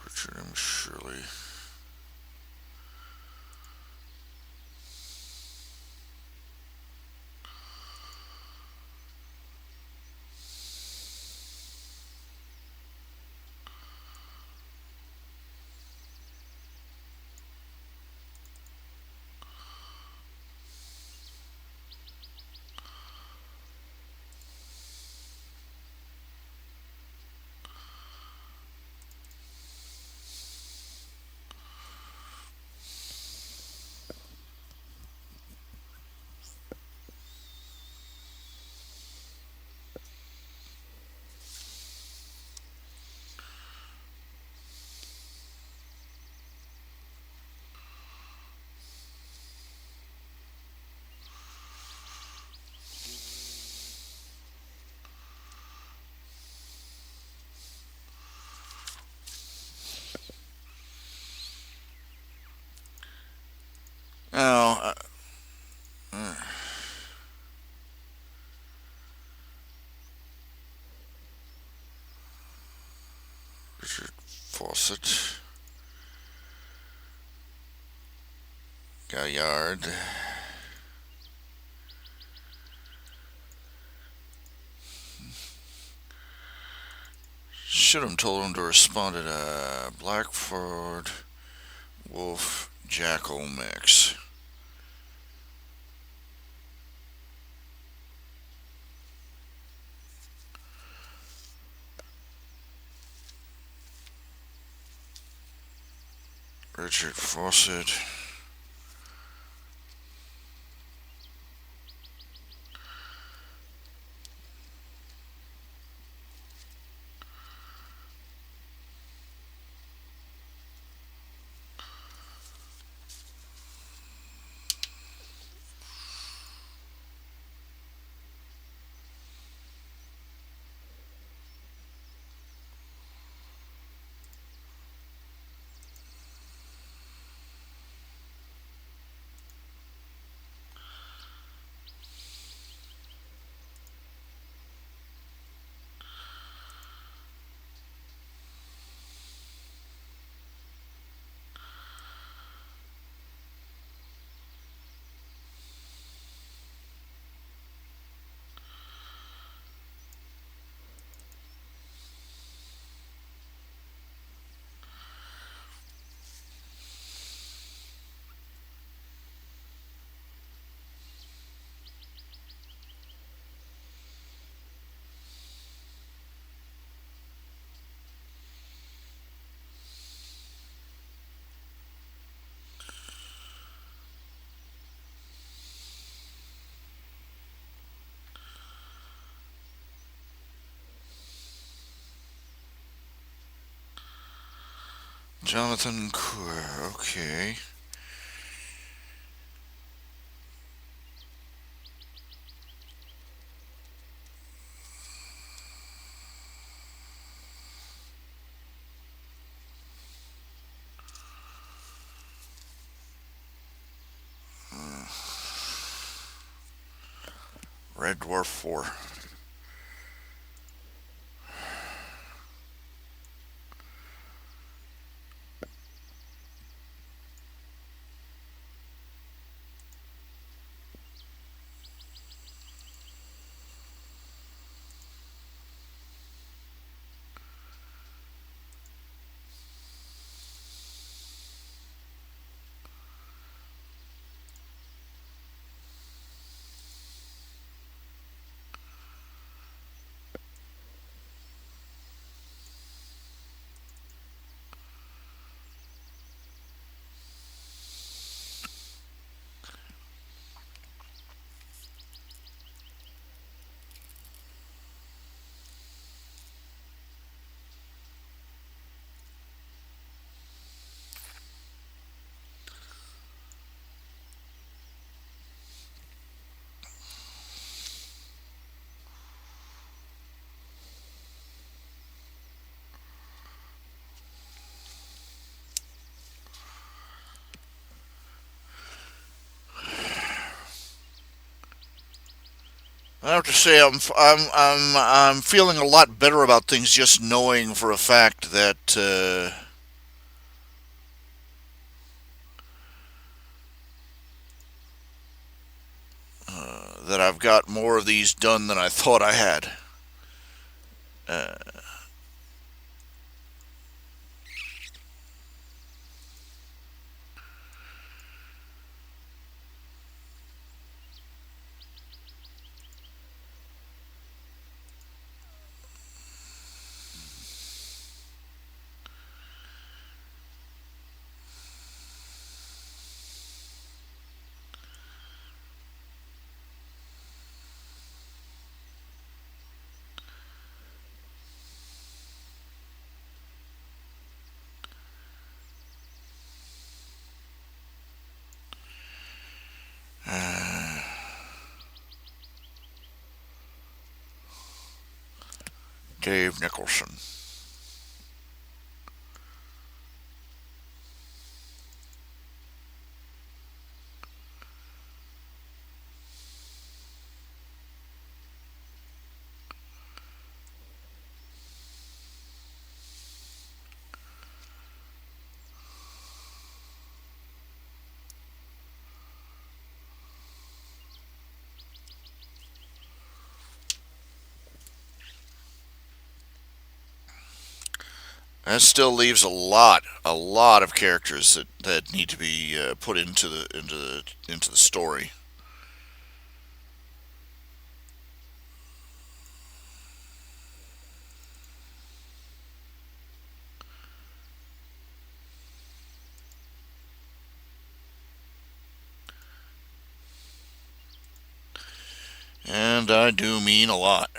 Richard M. Shirley. Richard Fawcett. Gaillard. Should have told him to respond to Blackford, Wolf, Jackal mix. Richard Fawcett. Jonathan Coeur, okay. Red Dwarf 4. I have to say, I'm feeling a lot better about things just knowing for a fact that I've got more of these done than I thought I had. Uh, uh, Dave Nicholson. That still leaves a lot of characters that need to be put into the story. And I do mean a lot.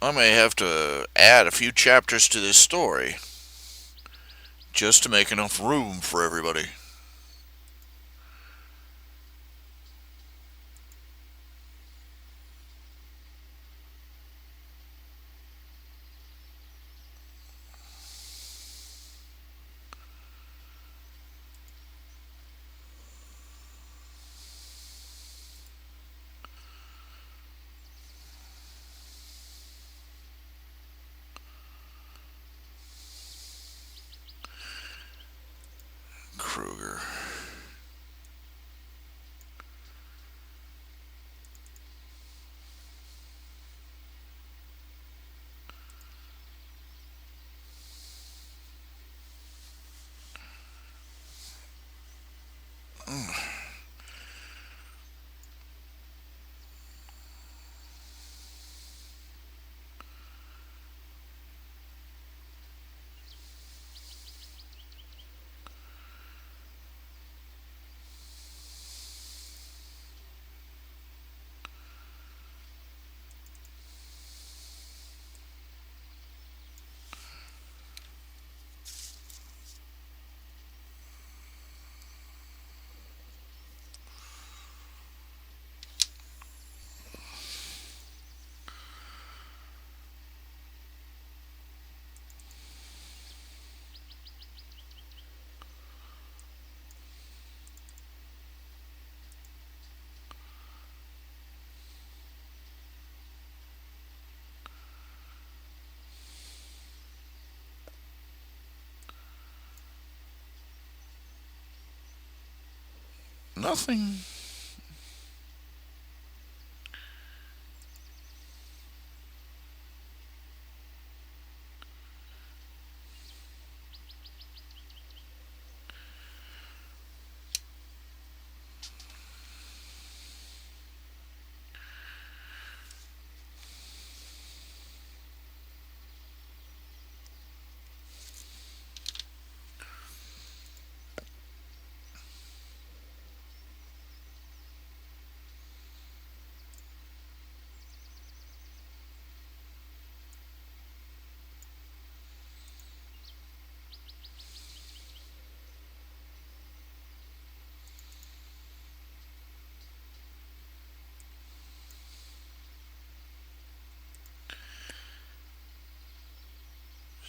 I may have to add a few chapters to this story just to make enough room for everybody. Kruger. Nothing.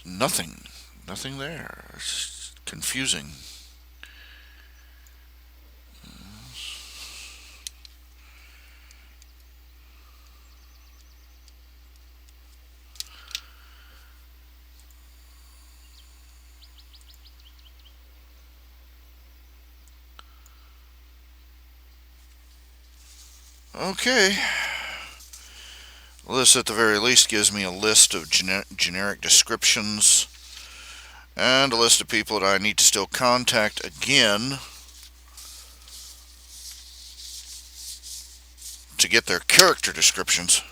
Nothing. Nothing there. It's confusing. Okay. Well, this at the very least gives me a list of generic descriptions and a list of people that I need to still contact again to get their character descriptions.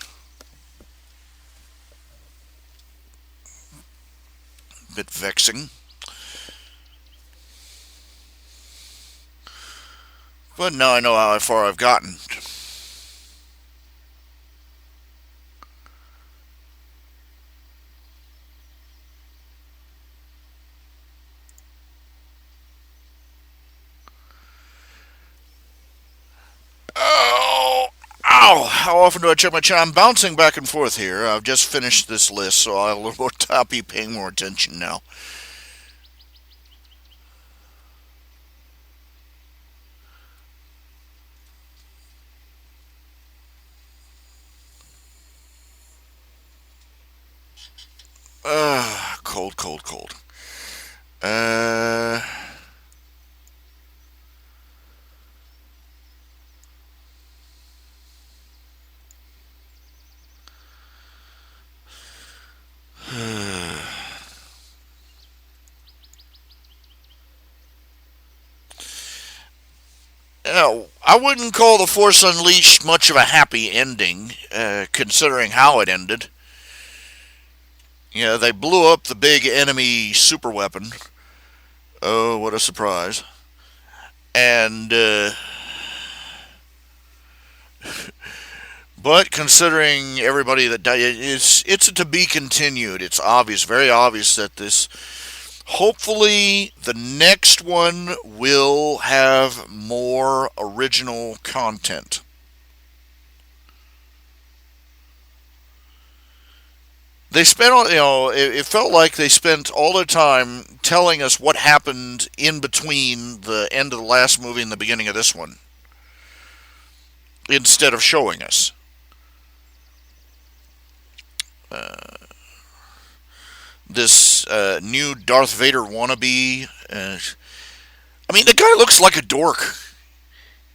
A bit vexing. But now I know how far I've gotten. Oh, ow! How often do I check my channel? I'm bouncing back and forth here. I've just finished this list, so I'll be paying more attention now. Cold, cold, cold. Uh. I wouldn't call The Force Unleashed much of a happy ending, considering how it ended. They blew up the big enemy superweapon. Oh, what a surprise. And, but considering everybody that died, it's to be continued. It's obvious, very obvious that this, hopefully, the next one will have more original content. They spent all, it felt like they spent all their time telling us what happened in between the end of the last movie and the beginning of this one, instead of showing us. This new Darth Vader wannabe. I mean, the guy looks like a dork.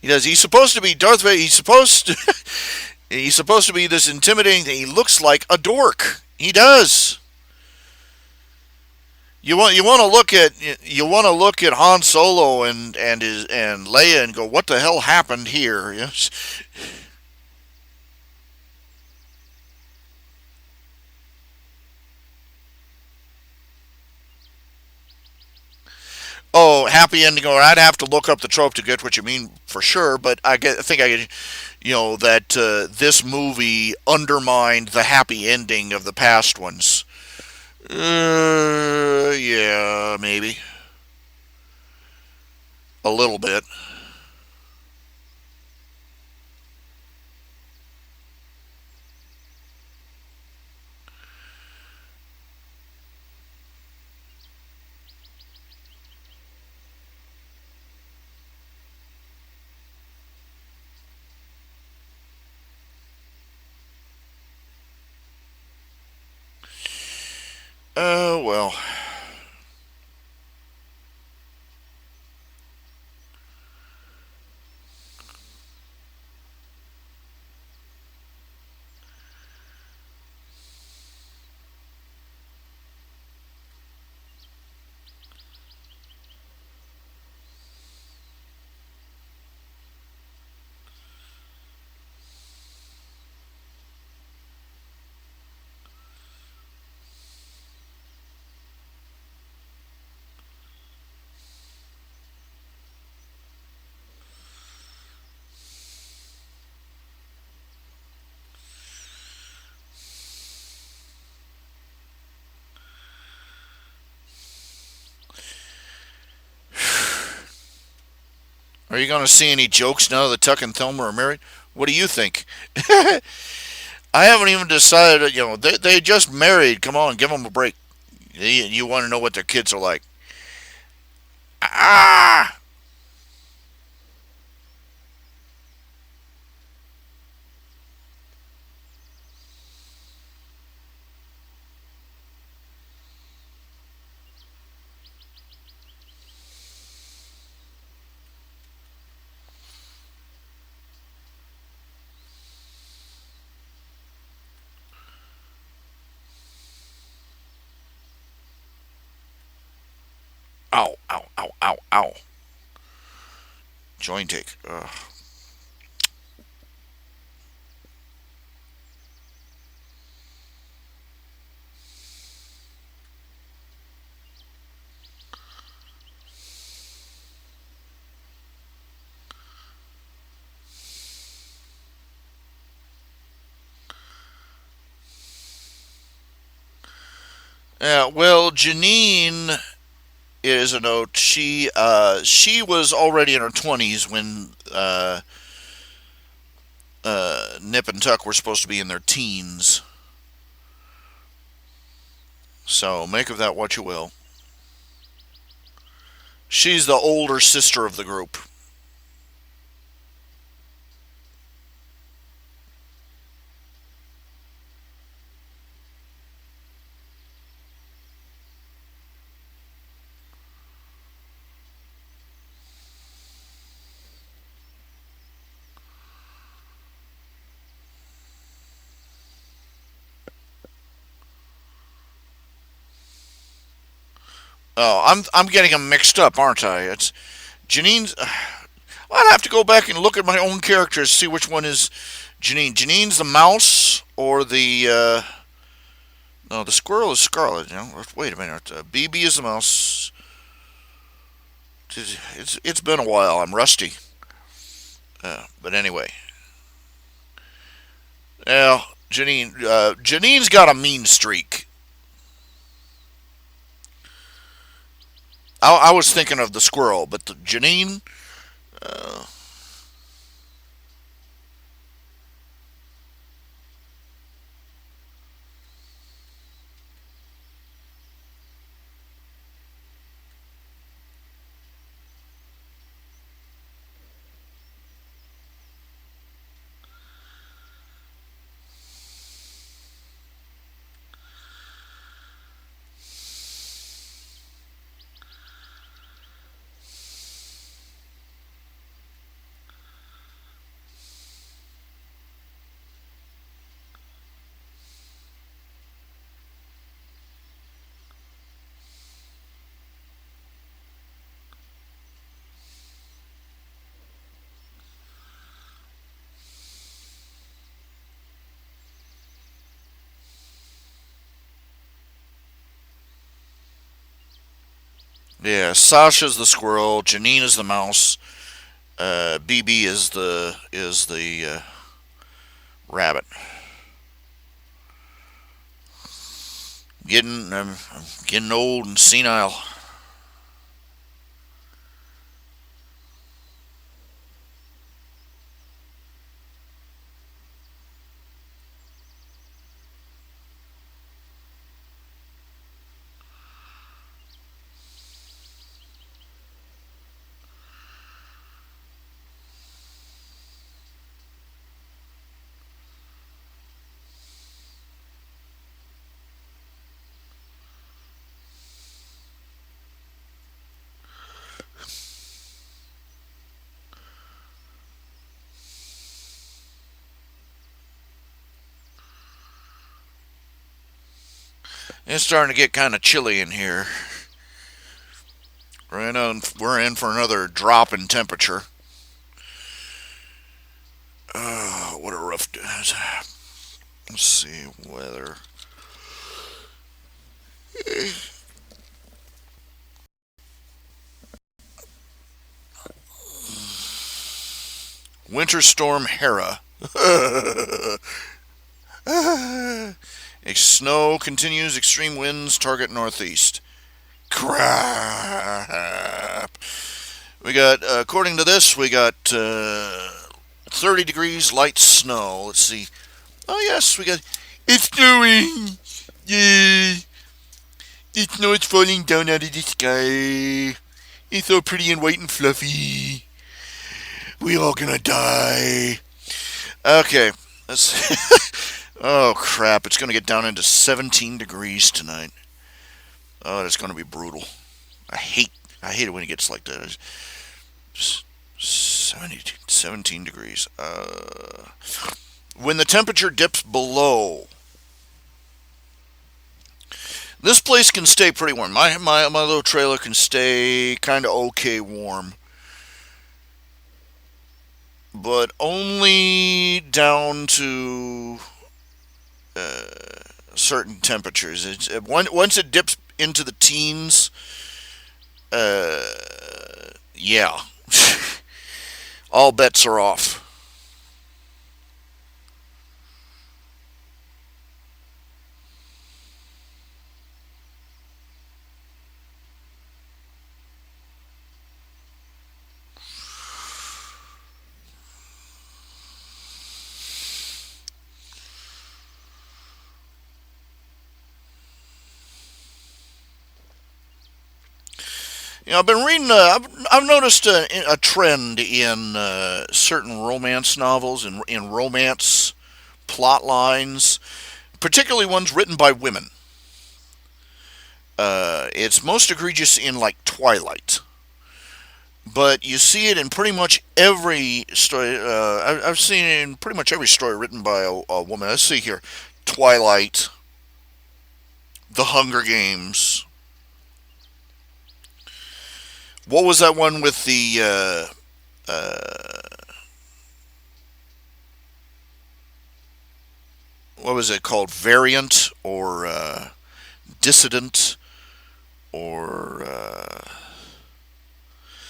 He does. He's supposed to be Darth Vader. He's supposed to be this intimidating thing. He looks like a dork. He does. You want to look at Han Solo and Leia and go, what the hell happened here? Yes. Oh, happy ending, or I'd have to look up the trope to get what you mean for sure. But I think I get, that this movie undermined the happy ending of the past ones. Yeah, maybe a little bit. Well. Are you going to see any jokes now that Tuck and Thelma are married? What do you think? I haven't even decided. They just married. Come on, give them a break. You want to know what their kids are like? Ah! Ow! Ow! Ow! Ow! Ow! Joint take. Ugh. Yeah. Well, Janine is a note. She was already in her 20s when Nip and Tuck were supposed to be in their teens. So make of that what you will. She's the older sister of the group. Oh, I'm getting them mixed up, aren't I? It's Janine's. I'd have to go back and look at my own characters, see which one is Janine. Janine's the mouse, or the no, the squirrel is Scarlet. Wait a minute. BB is the mouse. It's been a while. I'm rusty. But anyway, yeah, Janine's got a mean streak. I was thinking of the squirrel, but the Janine. Uh, yeah, Sasha's the squirrel. Janine is the mouse. BB is the rabbit. I'm getting old and senile. It's starting to get kind of chilly in here. We're in for another drop in temperature. What a rough day. Let's see weather. Winter storm Hera. Snow continues. Extreme winds target northeast. Crap. We got, according to this, we got 30 degrees, light snow. Let's see. Oh, yes, we got. It's snowing! Yay! The snow is falling down out of the sky. It's so pretty and white and fluffy. We all gonna die. Okay. Oh, crap. It's gonna get down into 17 degrees tonight. Oh, that's gonna be brutal. I hate I hate it when it gets like that. 17 degrees. When the temperature dips below, this place can stay pretty warm. My little trailer can stay kind of okay warm, but only down to certain temperatures. Once it dips into the teens, uh, yeah, all bets are off. I've been reading. I've noticed a trend in certain romance novels and in romance plot lines, particularly ones written by women. It's most egregious in like Twilight, but you see it in pretty much every story. I've seen it in pretty much every story written by a woman. Let's see here: Twilight, The Hunger Games. What was that one with the what was it called? Variant or Dissident or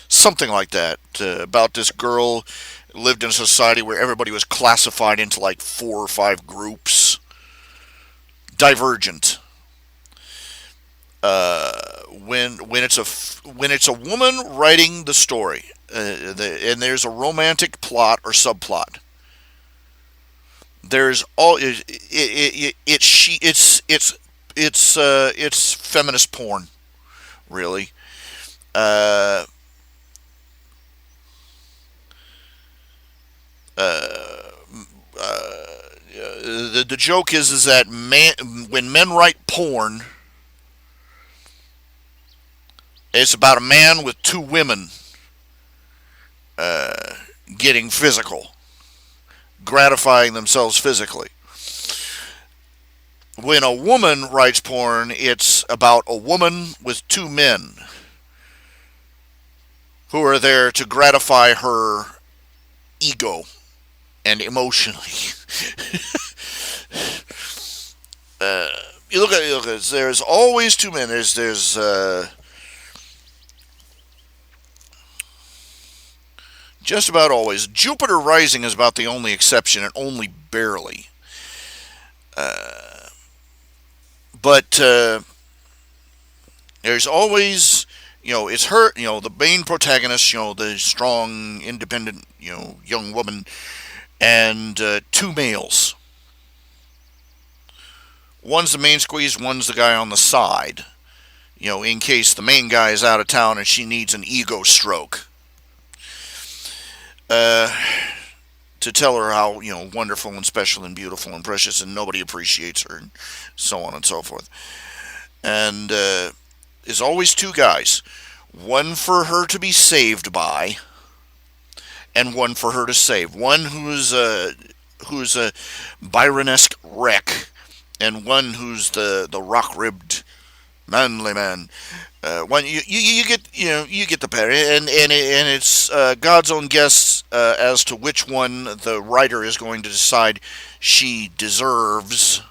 something like that, about this girl lived in a society where everybody was classified into like 4 or 5 groups. Divergent. When it's a woman writing the story, and there's a romantic plot or subplot, there's all it's feminist porn, really. Uh, uh, the joke is that when men write porn, it's about a man with 2 women uh, getting physical, gratifying themselves physically. When a woman writes porn, it's about a woman with 2 men who are there to gratify her ego and emotionally. uh, you look at there's always 2 men. There's just about always. Jupiter Rising is about the only exception, and only barely. Uh, but there's always, it's her, the main protagonist, the strong, independent, young woman, and 2 males. One's the main squeeze, one's the guy on the side, in case the main guy is out of town and she needs an ego stroke. Uh, to tell her how wonderful and special and beautiful and precious, and nobody appreciates her, and so on and so forth. And there's always 2 guys, one for her to be saved by, and one for her to save. One who's a Byron-esque wreck, and one who's the rock-ribbed manly man. One you get you get the pattern, and it's God's own guess as to which one the writer is going to decide she deserves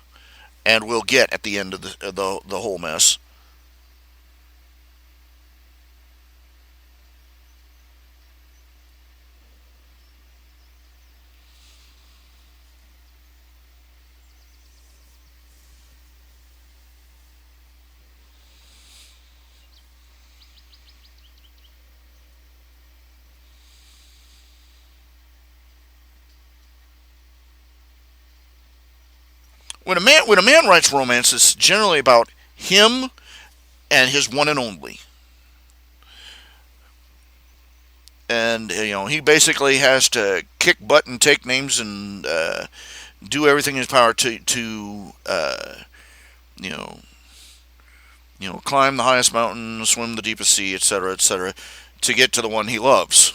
and will get at the end of the whole mess. When a man writes romance, it's generally about him and his one and only. And he basically has to kick butt and take names and do everything in his power to you know climb the highest mountain, swim the deepest sea, etc., to get to the one he loves.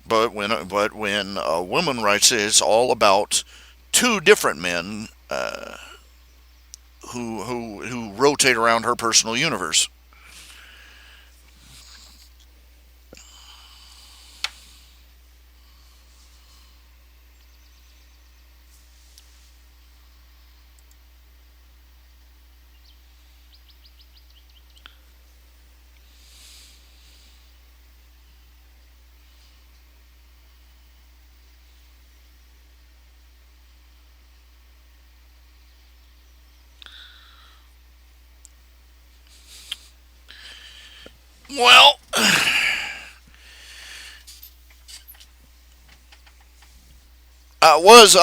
But when a woman writes it, it's all about two different men who rotate around her personal universe.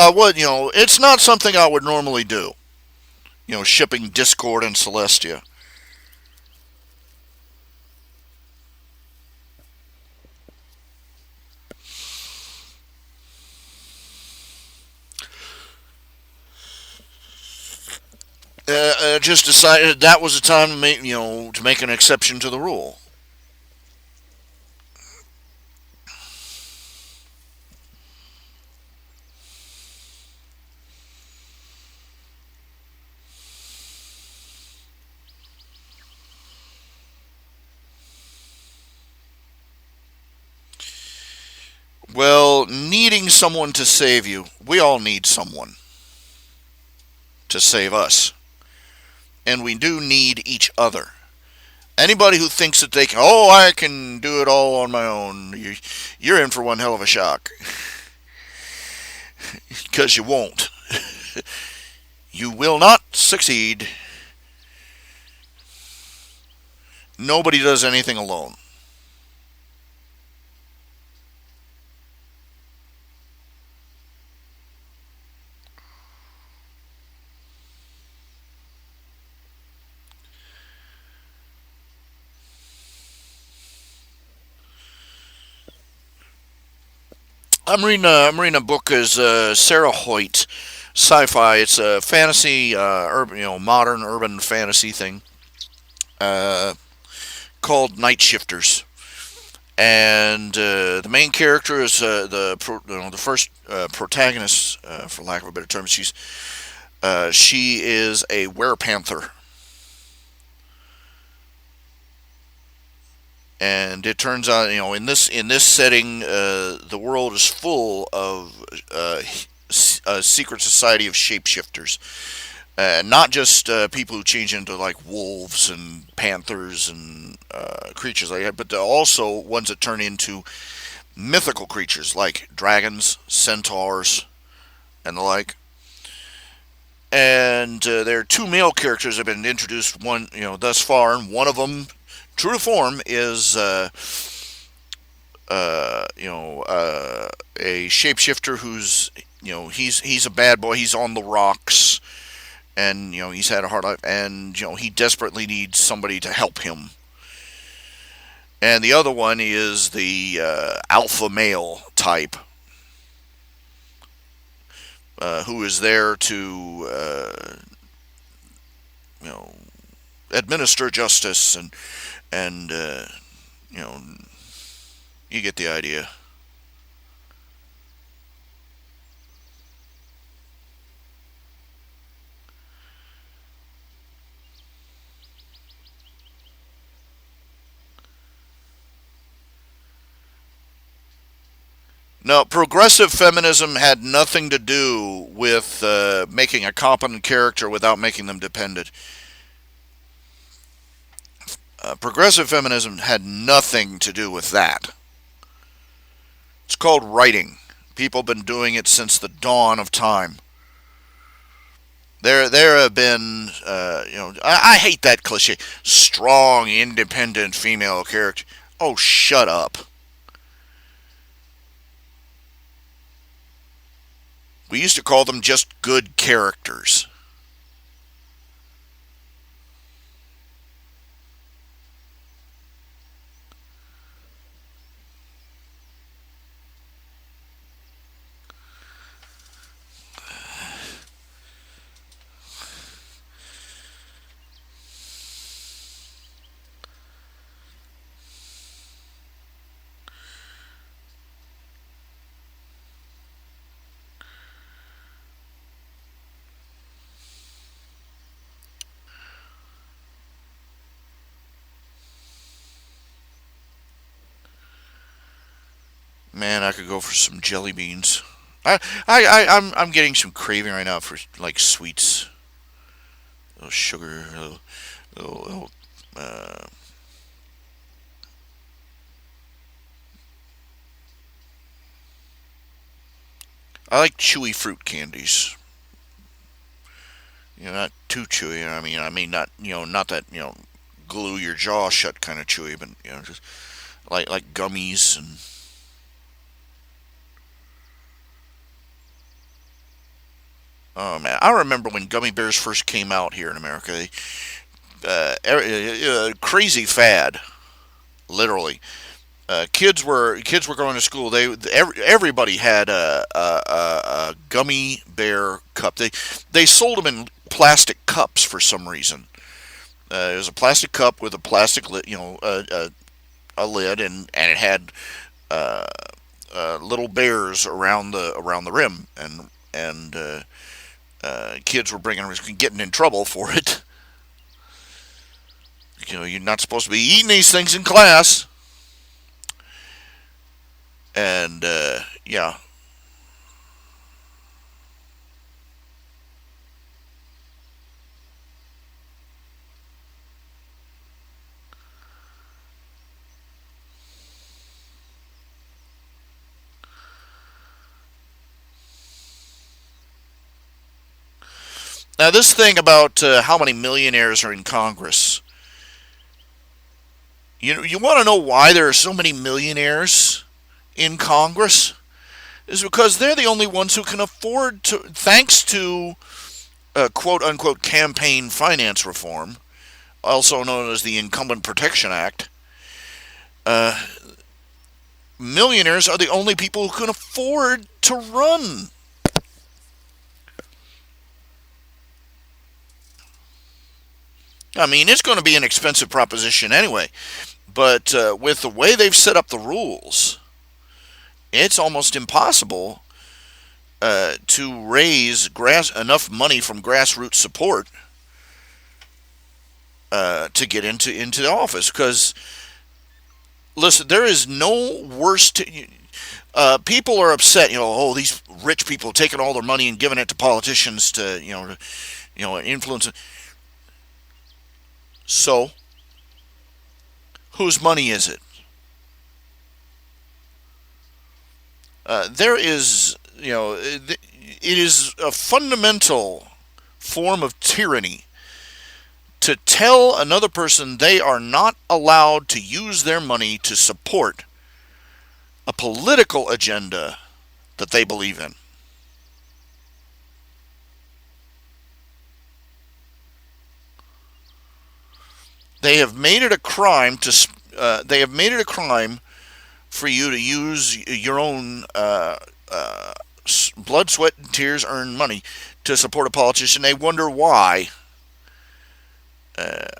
Well, it's not something I would normally do. Shipping Discord and Celestia. Just decided that was the time to make an exception to the rule. Well, needing someone to save you, we all need someone to save us, and we do need each other. Anybody who thinks that they can, oh, I can do it all on my own, you're in for one hell of a shock, because you won't. You will not succeed. Nobody does anything alone. I'm reading a book as Sarah Hoyt, sci-fi. It's a fantasy, urban, modern urban fantasy thing uh, called Night Shifters. And the main character is the first protagonist, for lack of a better term. She is a werepanther, and it turns out in this setting, the world is full of a secret society of shapeshifters. Not just people who change into like wolves and panthers and creatures like that, but also ones that turn into mythical creatures like dragons, centaurs, and the like. And there are two male characters that have been introduced thus far, and one of them, true to form, is a shapeshifter who's he's a bad boy. He's on the rocks, and he's had a hard life, and he desperately needs somebody to help him. And the other one is the alpha male type, who is there to you know administer justice, and you know you get the idea. No, progressive feminism had nothing to do with making a competent character without making them dependent. Progressive feminism had nothing to do with that. It's called writing. People have been doing it since the dawn of time. There have been, I hate that cliche, strong, independent female character. Oh, shut up. We used to call them just good characters. Man, I could go for some jelly beans. I'm getting some craving right now for like sweets, a little sugar, little I like chewy fruit candies. Not too chewy. I mean, not not that glue your jaw shut kind of chewy, but just like gummies and. Oh man, I remember when gummy bears first came out here in America. Crazy fad, literally. Kids were going to school. Everybody had a gummy bear cup. They sold them in plastic cups for some reason. It was a plastic cup with a plastic lid, a lid, and it had uh, little bears around the rim, and kids were getting in trouble for it. You're not supposed to be eating these things in class, and yeah. Now this thing about how many millionaires are in Congress. You want to know why there are so many millionaires in Congress? Is because they're the only ones who can afford to, thanks to quote unquote campaign finance reform, also known as the Incumbent Protection Act. Uh, Millionaires are the only people who can afford to run. I mean, it's going to be an expensive proposition anyway, but with the way they've set up the rules, it's almost impossible to raise enough money from grassroots support to get into the office. Because listen, there is no worse. People are upset. Oh, these rich people taking all their money and giving it to politicians to influence. So, whose money is it? There is, it is a fundamental form of tyranny to tell another person they are not allowed to use their money to support a political agenda that they believe in. They have made it a crime to. They have made it a crime for you to use your own blood, sweat, and tears earned money to support a politician. They wonder why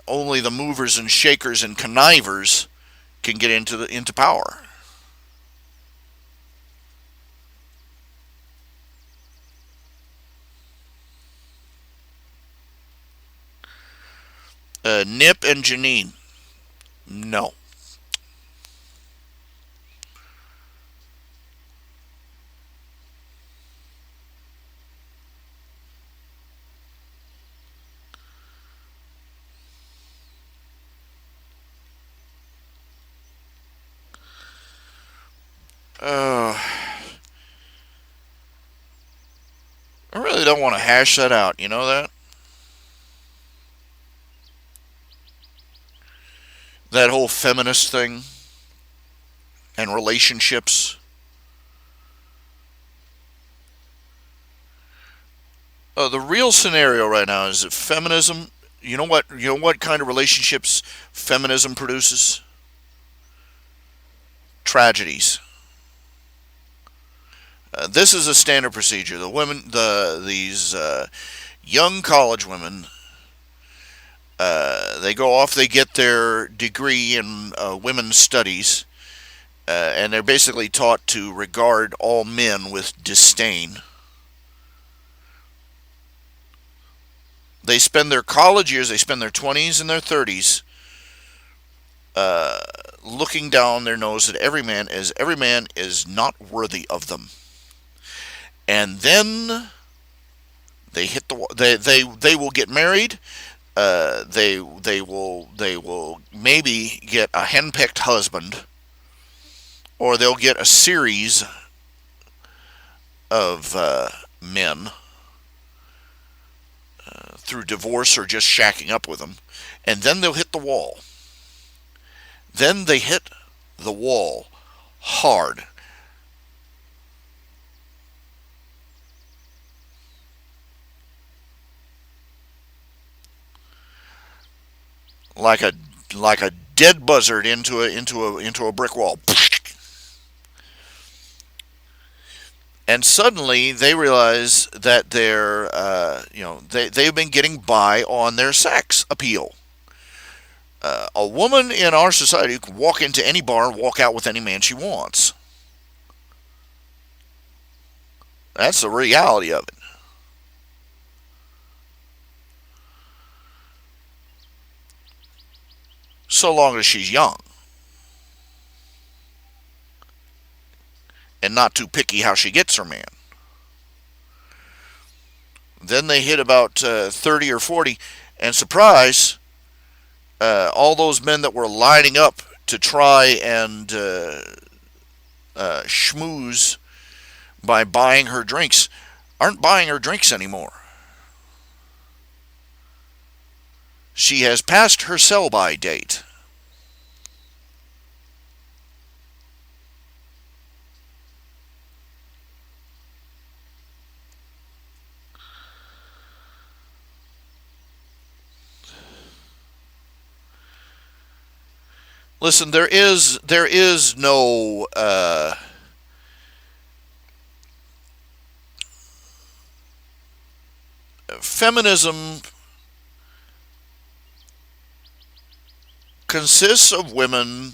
only the movers and shakers and connivers can get into power. Nip and Janine, no. Uh, I really don't want to hash that out. You know that whole feminist thing and relationships. The real scenario right now is that feminism. You know what? You know what kind of relationships feminism produces? Tragedies. This is a standard procedure. The women, these young college women, they go off, they get their degree in women's studies, and they're basically taught to regard all men with disdain. They spend their college years, they spend their 20s and their 30s uh, looking down their nose at every man is not worthy of them. And then they hit the they will get married. They will maybe get a henpecked husband, or they'll get a series of men through divorce or just shacking up with them, and then they'll hit the wall. Then they hit the wall hard. like a like a dead buzzard into a brick wall. And suddenly they realize that they've been getting by on their sex appeal. A woman in our society can walk into any bar and walk out with any man she wants. That's the reality of it. So long as she's young and not too picky how she gets her man. Then they hit about 30 or 40, and surprise, all those men that were lining up to try and schmooze by buying her drinks aren't buying her drinks anymore. She has passed her sell-by date. Listen, there is no feminism consists of women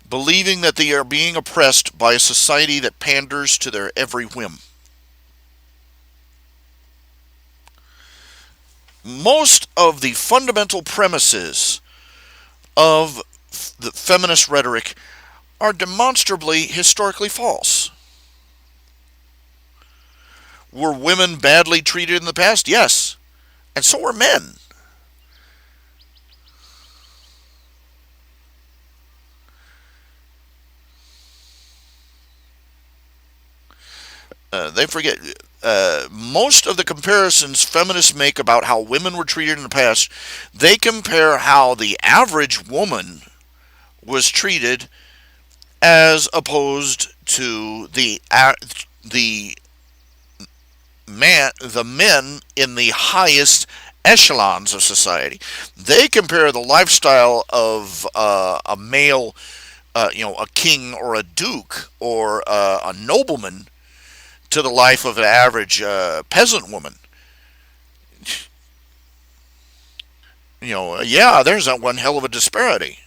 believing that they are being oppressed by a society that panders to their every whim. Most of the fundamental premises of the feminist rhetoric are demonstrably historically false. Were women badly treated in the past? Yes. And so were men. They forget most of the comparisons feminists make about how women were treated in the past. They compare how the average woman was treated as opposed to the men in the highest echelons of society. They compare the lifestyle of a male, a king or a duke or a nobleman to the life of an average peasant woman. Yeah, there's that one hell of a disparity.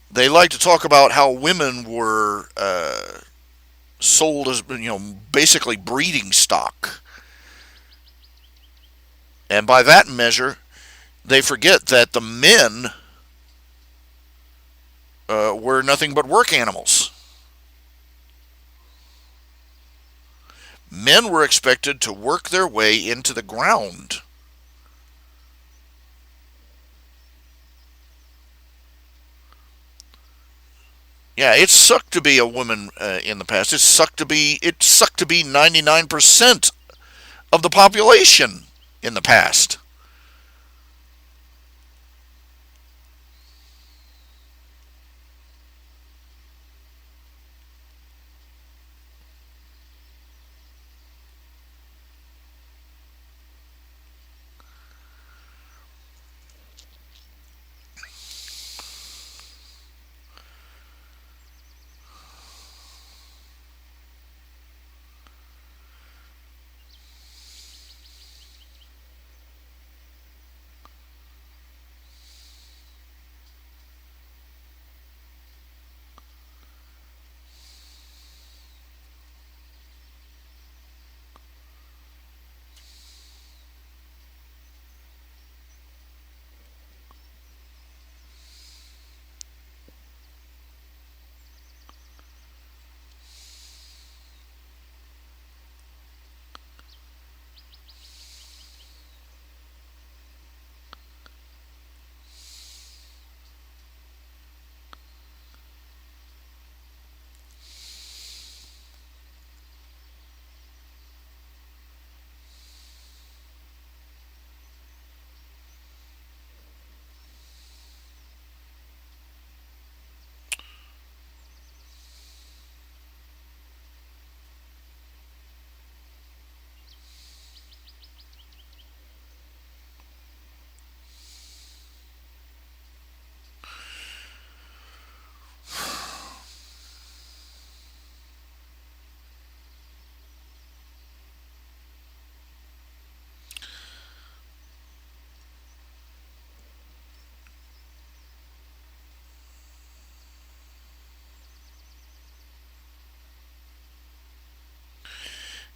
They like to talk about how women were sold as, basically breeding stock. And by that measure, they forget that the men were nothing but work animals. Men were expected to work their way into the ground. Yeah, it sucked to be a woman in the past. It sucked to be 99% of the population in the past.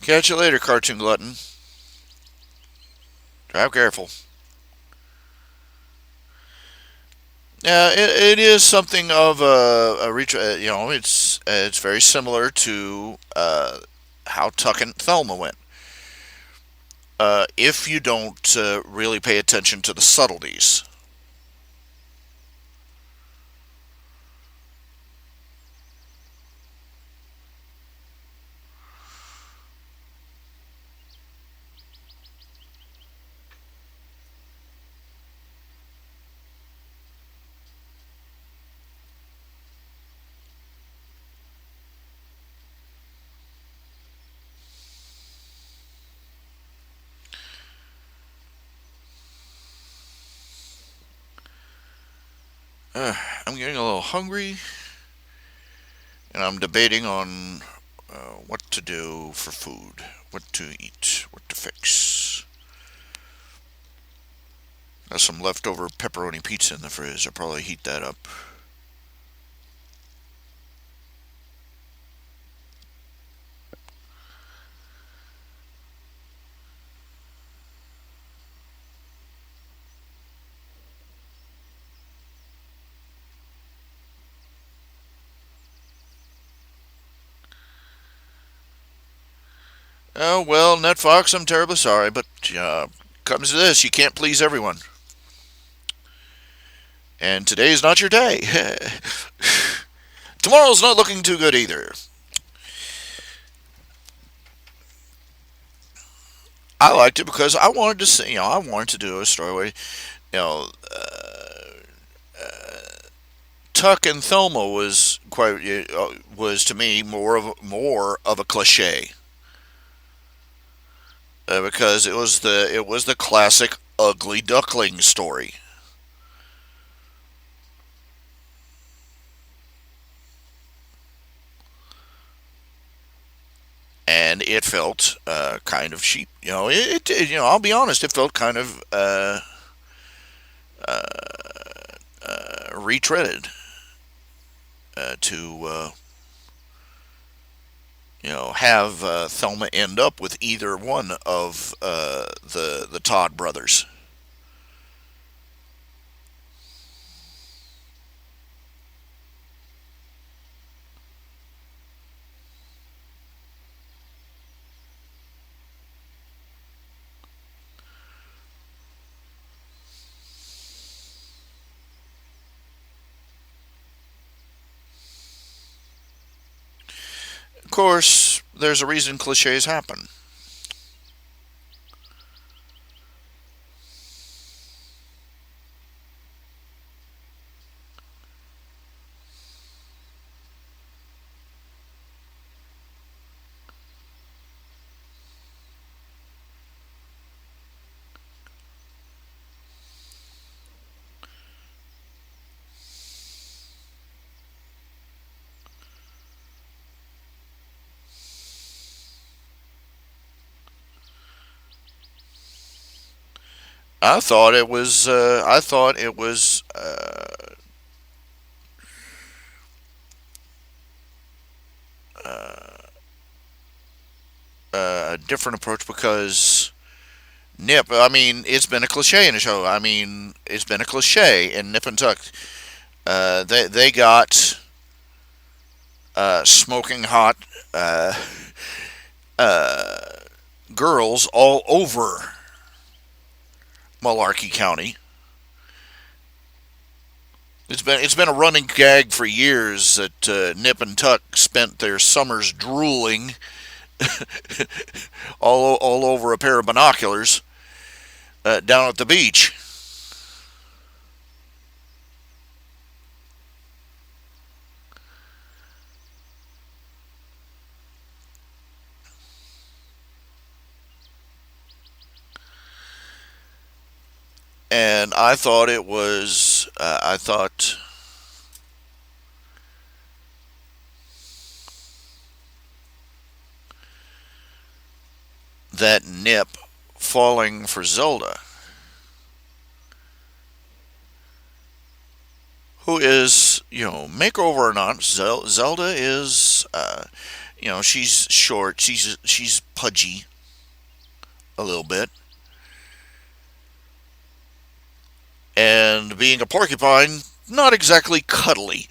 Catch you later, cartoon glutton. Drive careful. Yeah, it is something of a reach. It's very similar to how Tuck and Thelma went. If you don't really pay attention to the subtleties. I'm getting a little hungry, and I'm debating on what to do for food, what to eat, what to fix. There's some leftover pepperoni pizza in the fridge. I'll probably heat that up. Oh, well, NetFox, I'm terribly sorry, but comes to this, you can't please everyone. And today's not your day. Tomorrow's not looking too good either. I liked it because I wanted to see, I wanted to do a story where, know, Tuck and Thelma was to me more of a cliche because it was the classic ugly duckling story, and it felt kind of cheap. I'll be honest, it felt kind of retreaded to have Thelma end up with either one of the Todd brothers. Of course, there's a reason cliches happen. I thought it was. I thought it was a different approach because Nip. I mean, it's been a cliche in the show. I mean, it's been a cliche in Nip and Tuck. They got smoking hot uh, girls all over Malarkey County. It's been a running gag for years that Nip and Tuck spent their summers drooling all over a pair of binoculars down at the beach. And I thought it was. I thought that Nip falling for Zelda, who is, makeover or not, Zelda is She's short. She's pudgy a little bit, and being a porcupine, not exactly cuddly.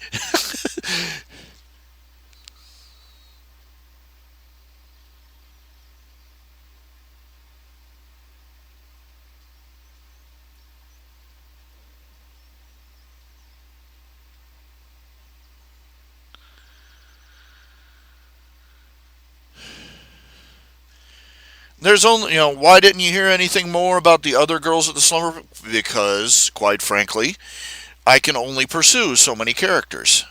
There's only, why didn't you hear anything more about the other girls at the slumber? Because, quite frankly, I can only pursue so many characters.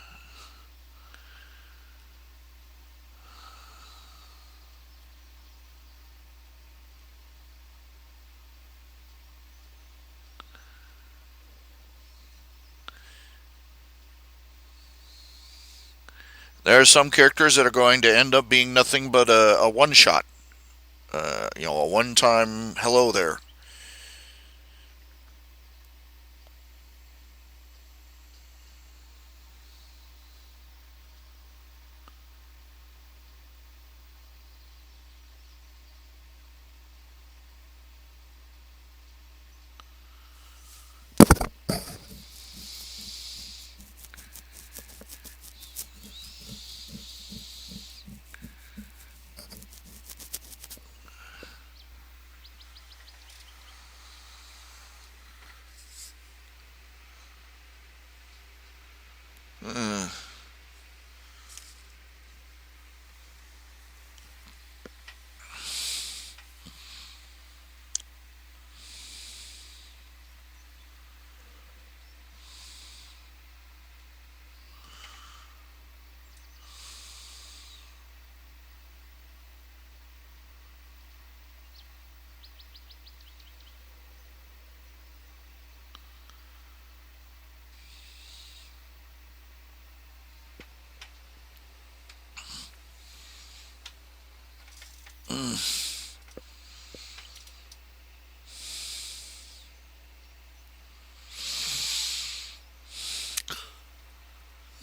There are some characters that are going to end up being nothing but a one shot. A one time hello there.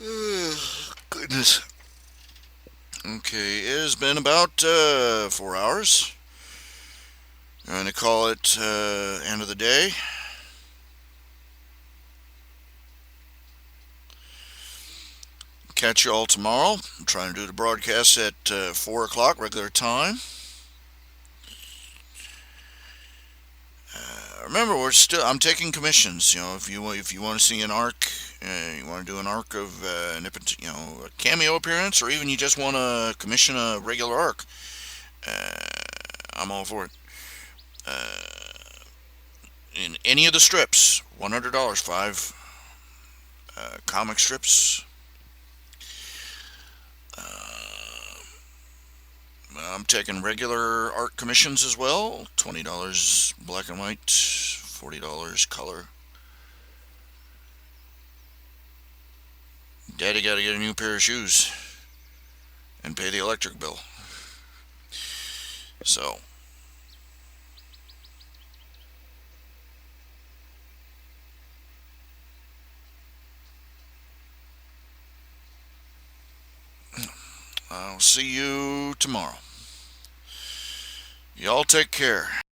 Uh, Goodness. Okay, it has been about 4 hours. I'm going to call it end of the day. Catch you all tomorrow. I'm trying to do the broadcast at 4 o'clock regular time. Remember, I'm taking commissions. If you want to see an arc, you want to do an arc of a cameo appearance, or even you just want to commission a regular arc, uh, I'm all for it. In any of the strips, $100, five comic strips. I'm taking regular art commissions as well. $20 black and white, $40 color. Daddy got to get a new pair of shoes and pay the electric bill. So, I'll see you tomorrow. Y'all take care.